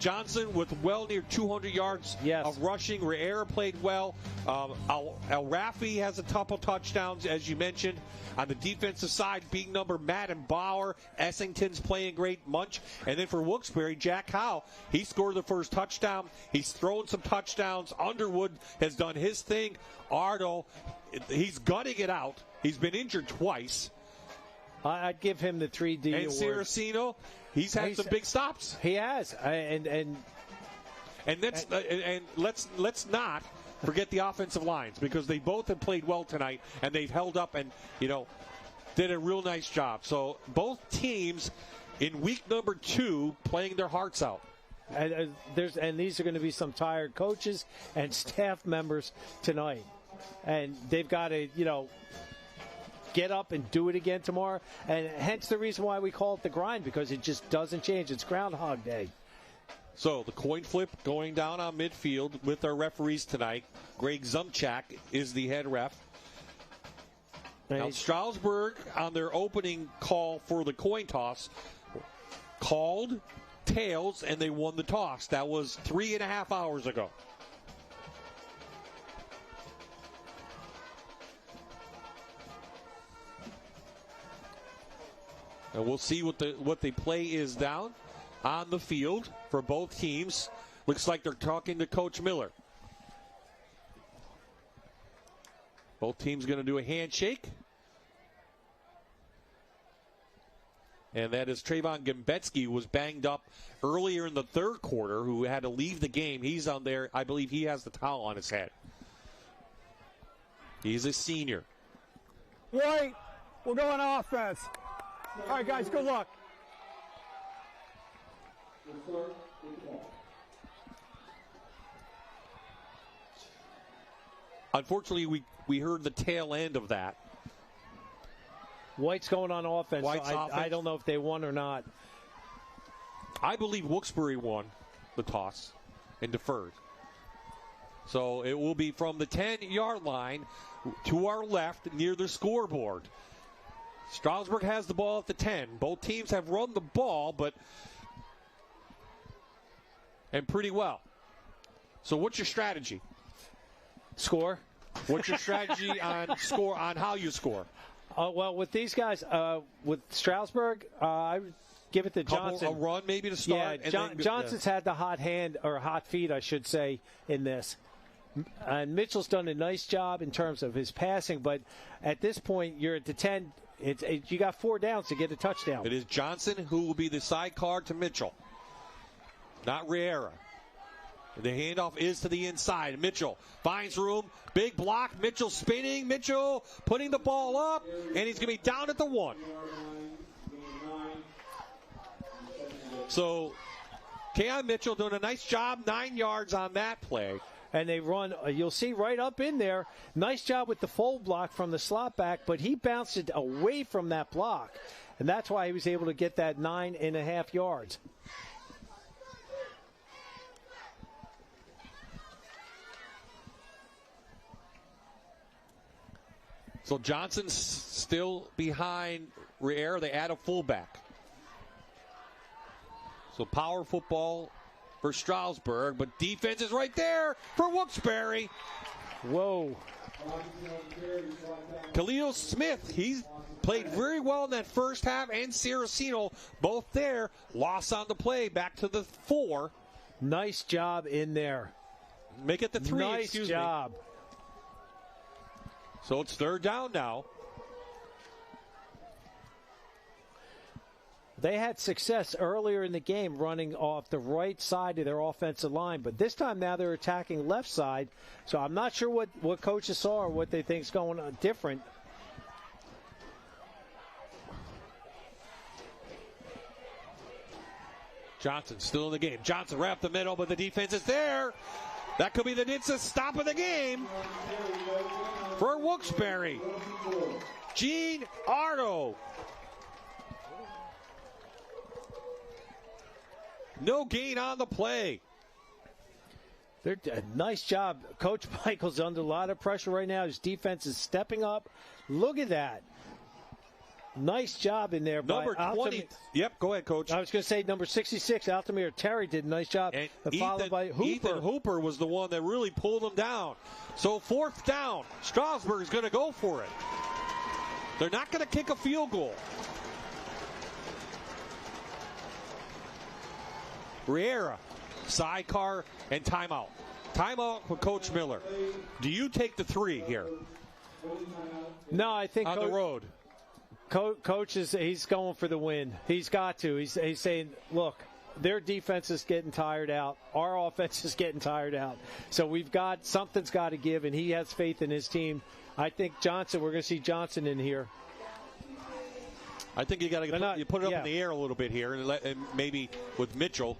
Johnson with well near 200 yards of rushing. Riera played well. El Rafi has a couple touchdowns, as you mentioned. On the defensive side, big number Matt and Bauer. Essington's playing great. Munch. And then for Wilkes-Barre, Jack Howe, he scored the first touchdown. He's thrown some touchdowns. Underwood has done his thing. Ardo, he's gutting it out. He's been injured twice. I'd give him the 3D and award. Saraceno, he's had some big stops. He has, and let's not forget the offensive lines, because they both have played well tonight, and they've held up and did a real nice job. So both teams in week number 2 playing their hearts out. And these are going to be some tired coaches and staff members tonight, and they've got to get up and do it again tomorrow. And hence the reason why we call it the grind, because it just doesn't change. It's Groundhog Day. So the coin flip going down on midfield with our referees tonight. Greg Zumchak is the head ref. Now Stroudsburg, on their opening call for the coin toss, called tails, and they won the toss. That was 3.5 hours ago. And we'll see what the play is down on the field for both teams. Looks like they're talking to Coach Miller. Both teams going to do a handshake. And that is Trayvon Gambetsky, who was banged up earlier in the third quarter, who had to leave the game. He's on there. I believe he has the towel on his head. He's a senior. White, we'll go on offense. All right, guys, good luck. Unfortunately, we heard the tail end of that. White's going on offense. White's so offense. I don't know if they won or not. I believe Wuksbury won the toss and deferred. So it will be from the 10-yard line to our left near the scoreboard. Stroudsburg has the ball at the 10. Both teams have run the ball, and pretty well. So what's your strategy? Score. What's your strategy on how you score? Well, with these guys, with Stroudsburg, I would give it to Johnson. A run maybe to start. Yeah, Johnson's had the hot hand, or hot feet, I should say, in this. And Mitchell's done a nice job in terms of his passing, but at this point, you're at the 10. You got 4 downs to get a touchdown. It is Johnson who will be the sidecar to Mitchell, not Riera. The handoff is to the inside. Mitchell finds room. Big block. Mitchell spinning. Mitchell putting the ball up. And he's going to be down at the 1. So, Keon Mitchell doing a nice job. 9 yards on that play. And they run, you'll see right up in there. Nice job with the fold block from the slot back, but he bounced it away from that block. And that's why he was able to get that 9.5 yards. So Johnson's still behind Riera. They add a fullback. So power football for Stroudsburg, but defense is right there for Wuksbury. Whoa. Khalil Smith, he's played very well in that first half, and Saraceno both there. Loss on the play, back to the 4. Nice job in there. Make it the 3, nice job. So it's 3rd down now. They had success earlier in the game running off the right side of their offensive line, but this time now they're attacking left side. So I'm not sure what coaches saw or what they think is going on different. Johnson still in the game. Johnson right up the middle, but the defense is there. That could be the stop of the game for Wuksbury. Gene Ardo. No gain on the play. They're a nice job. Coach Michael's under a lot of pressure right now. His defense is stepping up. Look at that. Nice job in there. Number 20. Yep, go ahead, Coach. I was going to say number 66, Altamir Terry did a nice job. And followed by Hooper. Ethan Hooper was the one that really pulled him down. So 4th down. Stroudsburg is going to go for it. They're not going to kick a field goal. Riera, sidecar, and timeout. Timeout for Coach Miller. Do you take the 3 here? No, I think on the road. Coach he's going for the win. He's got to. He's saying, look, their defense is getting tired out. Our offense is getting tired out. So something's got to give, and he has faith in his team. I think Johnson, we're going to see Johnson in here. I think you got to put it up in the air a little bit here, and maybe with Mitchell,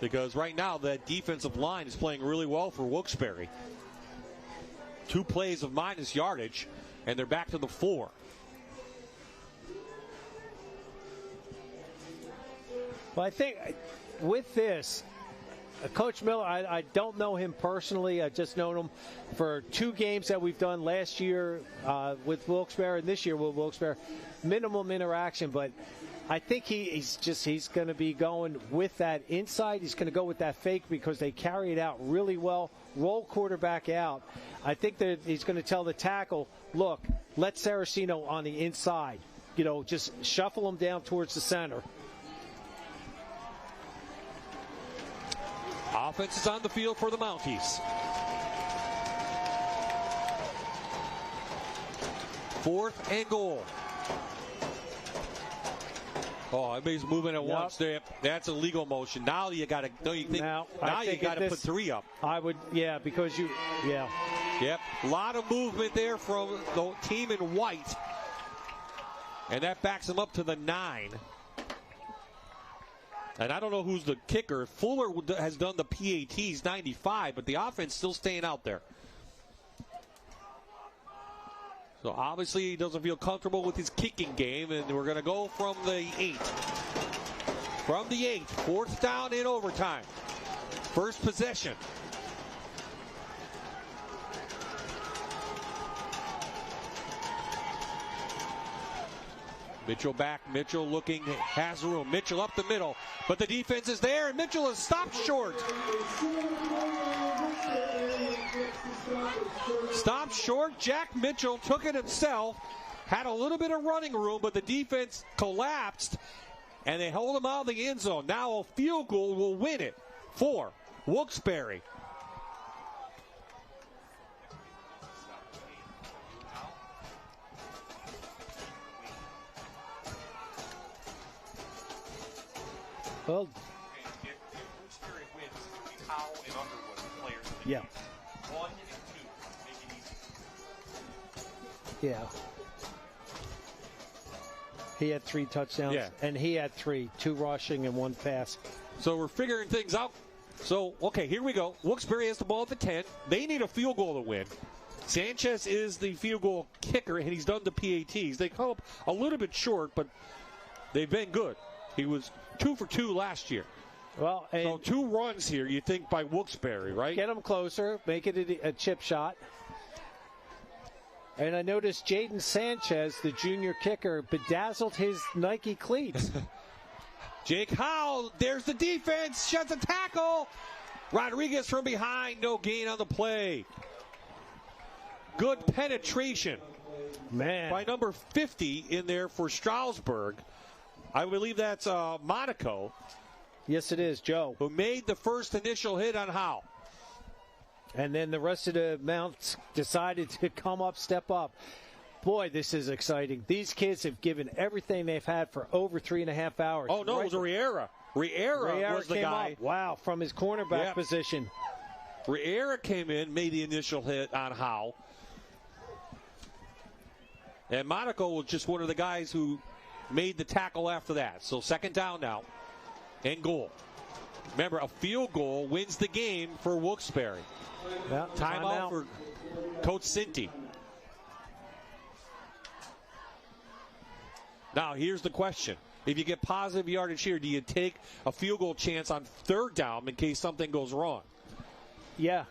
because right now that defensive line is playing really well for Wilkes-Barre. 2 plays of minus yardage, and they're back to the 4. Well, I think with this, Coach Miller, I don't know him personally. I just known him for 2 games that we've done last year with Wilkes-Barre and this year with Wilkes-Barre. Minimum interaction, but I think he's going to be going with that inside. He's going to go with that fake because they carry it out really well. Roll quarterback out. I think that he's going to tell the tackle, look, let Saraceno on the inside. Just shuffle him down towards the center. Offense is on the field for the Mounties. 4th and goal. Oh, everybody's moving at once. There, that's a legal motion. Now you got to. Don't you think? Now you got to put 3 up. I would, because you, Yep, a lot of movement there from the team in white, and that backs them up to the 9. And I don't know who's the kicker. Fuller has done the PATs, 95, but the offense still staying out there. So obviously he doesn't feel comfortable with his kicking game, and we're going to go from the 8. From the 8, 4th down in overtime. First possession. Mitchell back. Mitchell looking, has room. Mitchell up the middle, but the defense is there, and Mitchell is stopped short. Stopped short. Jack Mitchell took it himself. Had a little bit of running room, but the defense collapsed, and they hold him out of the end zone. Now a field goal will win it for Wuksbury. Well, yeah. 1 and 2. Yeah. He had 3 touchdowns, and he had 3, 2 rushing and 1 pass. So we're figuring things out. So, okay, here we go. Wilkes-Barre has the ball at the 10. They need a field goal to win. Sanchez is the field goal kicker, and he's done the PATs. They come up a little bit short, but they've been good. He was 2 for 2 last year. Well, so 2 runs here, you think, by Wilkes-Barre, right? Get them closer, make it a chip shot. And I noticed Jaden Sanchez, the junior kicker, bedazzled his Nike cleats. Jake Howell, there's the defense, sheds a tackle. Rodriguez from behind, no gain on the play. Good penetration. Man. By number 50 in there for Stroudsburg. I believe that's Monaco. Yes, it is, Joe. Who made the first initial hit on Howell. And then the rest of the mounts decided to come up, step up. Boy, this is exciting. These kids have given everything they've had for over 3.5 hours. Oh, no, it was Riera. Riera was the guy. Up. Wow, from his cornerback position. Riera came in, made the initial hit on Howell. And Monaco was just one of the guys who made the tackle after that. So 2nd down now and goal. Remember, a field goal wins the game for Wilkes-Barre. Yeah, Timeout for Coach Cinti. Now, here's the question. If you get positive yardage here, do you take a field goal chance on 3rd down in case something goes wrong? Yeah.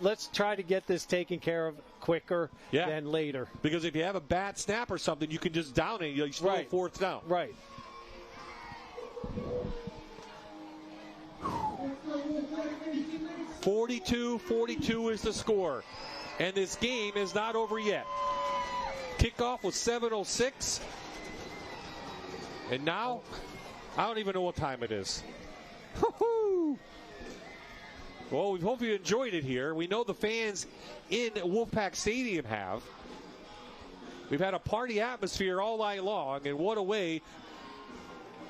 Let's try to get this taken care of quicker than later. Because if you have a bad snap or something, you can just down it. You still have 4th down. Right. .42 is the score. And this game is not over yet. Kickoff was 7:06. And now, I don't even know what time it is. Woo-hoo! Well, we hope you enjoyed it here. We know the fans in Wolfpack Stadium have. We've had a party atmosphere all night long, and what a way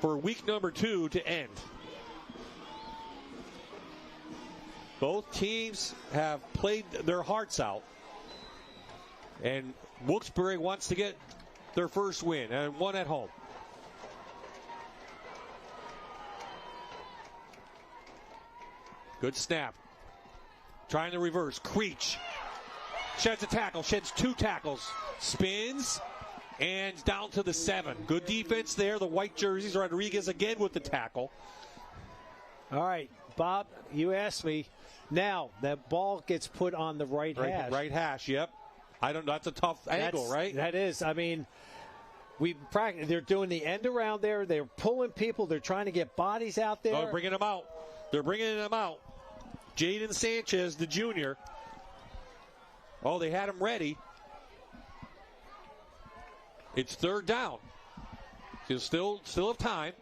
for week number 2 to end. Both teams have played their hearts out, and Wilkes-Barre wants to get their first win, and one at home. Good snap. Trying to reverse. Creech sheds a tackle, sheds 2 tackles, spins, and down to the 7. Good defense there. The white jerseys. Rodriguez again with the tackle. All right, Bob, you asked me. Now, that ball gets put on the right hash. Right hash, yep. I don't know. That's a tough angle, right? That is. I mean, we practice. They're doing the end around there. They're pulling people. They're trying to get bodies out there. They're bringing them out. They're bringing them out. Jaden Sanchez, the junior. Oh, they had him ready. It's 3rd down. You still have time.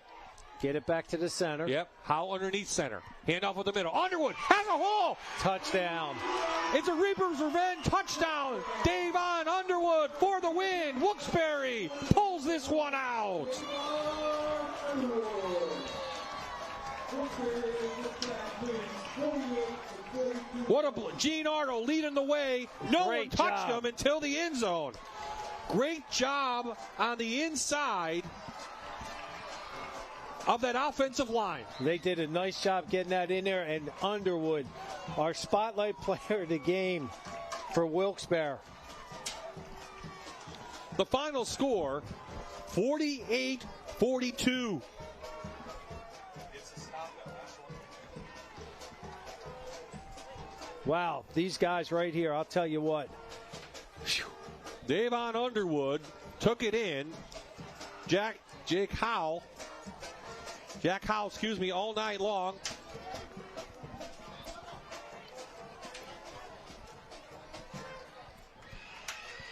Get it back to the center. Yep. Howe underneath center. Handoff with the middle. Underwood has a hole. Touchdown. It's a Reaper's Revenge touchdown. Davon Underwood for the win. Wuksbury pulls this one out. What a Gene Arnold leading the way. No one touched him until the end zone. Great job on the inside of that offensive line. They did a nice job getting that in there, and Underwood, our spotlight player of the game for Wilkes-Barre. The final score, 48-42. Wow, these guys right here, I'll tell you what. Davon Underwood took it in. Jack Howe, all night long.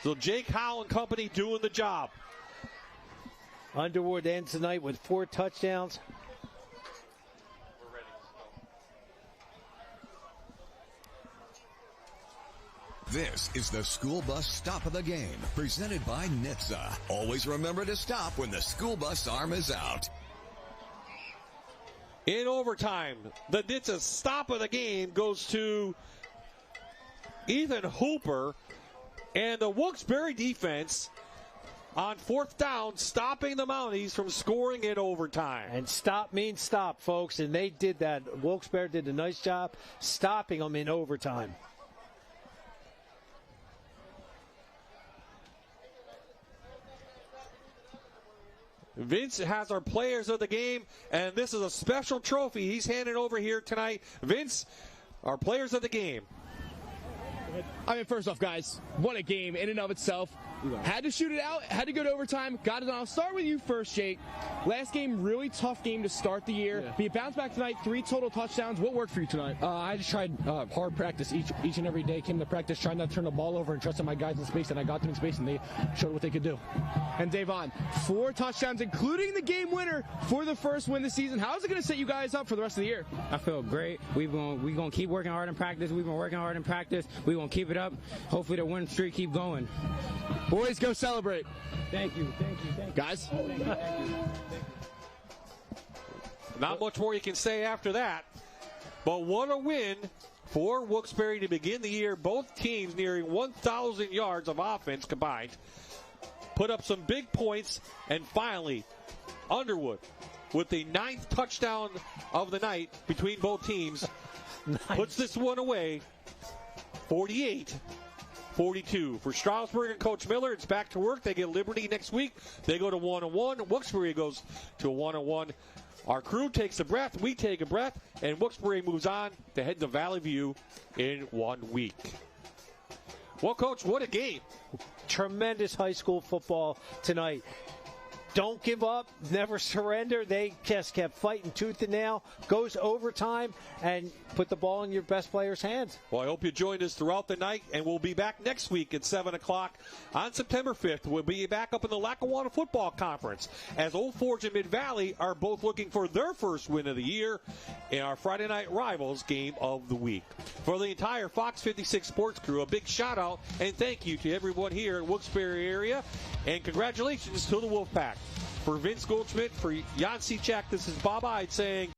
So Jake Howe and company doing the job. Underwood ends the night with 4 touchdowns. This is the school bus stop of the game, presented by NHTSA. Always remember to stop when the school bus arm is out. In overtime, the NHTSA stop of the game goes to Ethan Hooper, and the Wilkes-Barre defense on 4th down, stopping the Mounties from scoring in overtime. And stop means stop, folks, and they did that. Wilkes-Barre did a nice job stopping them in overtime. Vince has our players of the game, and this is a special trophy he's handing over here tonight. Vince, our players of the game. I mean, first off, guys, what a game in and of itself. Had to shoot it out, had to go to overtime, got it on. I'll start with you first, Jake. Last game, really tough game to start the year. But you bounced back tonight, 3 total touchdowns. What worked for you tonight? I just tried hard practice each and every day. Came to practice, trying not to turn the ball over and trusted my guys in space, and I got them in space, and they showed what they could do. And Davon, 4 touchdowns, including the game winner for the first win this season. How is it going to set you guys up for the rest of the year? I feel great. We're going to keep working hard in practice. We've been working hard in practice. We're going to keep it up. Hopefully the win streak keep going. Boys, go celebrate. Thank you. Guys? Not much more you can say after that. But what a win for Wilkes-Barre to begin the year. Both teams nearing 1,000 yards of offense combined. Put up some big points, and finally, Underwood with the 9th touchdown of the night between both teams puts this one away. 48-42. For Stroudsburg and Coach Miller, it's back to work. They get Liberty next week. They go to 1-1. Wuksbury goes to 1-1. Our crew takes a breath. We take a breath. And Wuksbury moves on to head to Valley View in 1 week. Well, Coach, what a game. Tremendous high school football tonight. Don't give up, never surrender. They just kept fighting tooth and nail. Goes overtime and put the ball in your best player's hands. Well, I hope you joined us throughout the night, and we'll be back next week at 7 o'clock on September 5th. We'll be back up in the Lackawanna Football Conference as Old Forge and Mid-Valley are both looking for their first win of the year in our Friday Night Rivals game of the week. For the entire Fox 56 sports crew, a big shout-out and thank you to everyone here in Wilkes-Barre area, and congratulations to the Wolfpack. For Vince Goldschmidt, for Jan Cechak, this is Bob Ide saying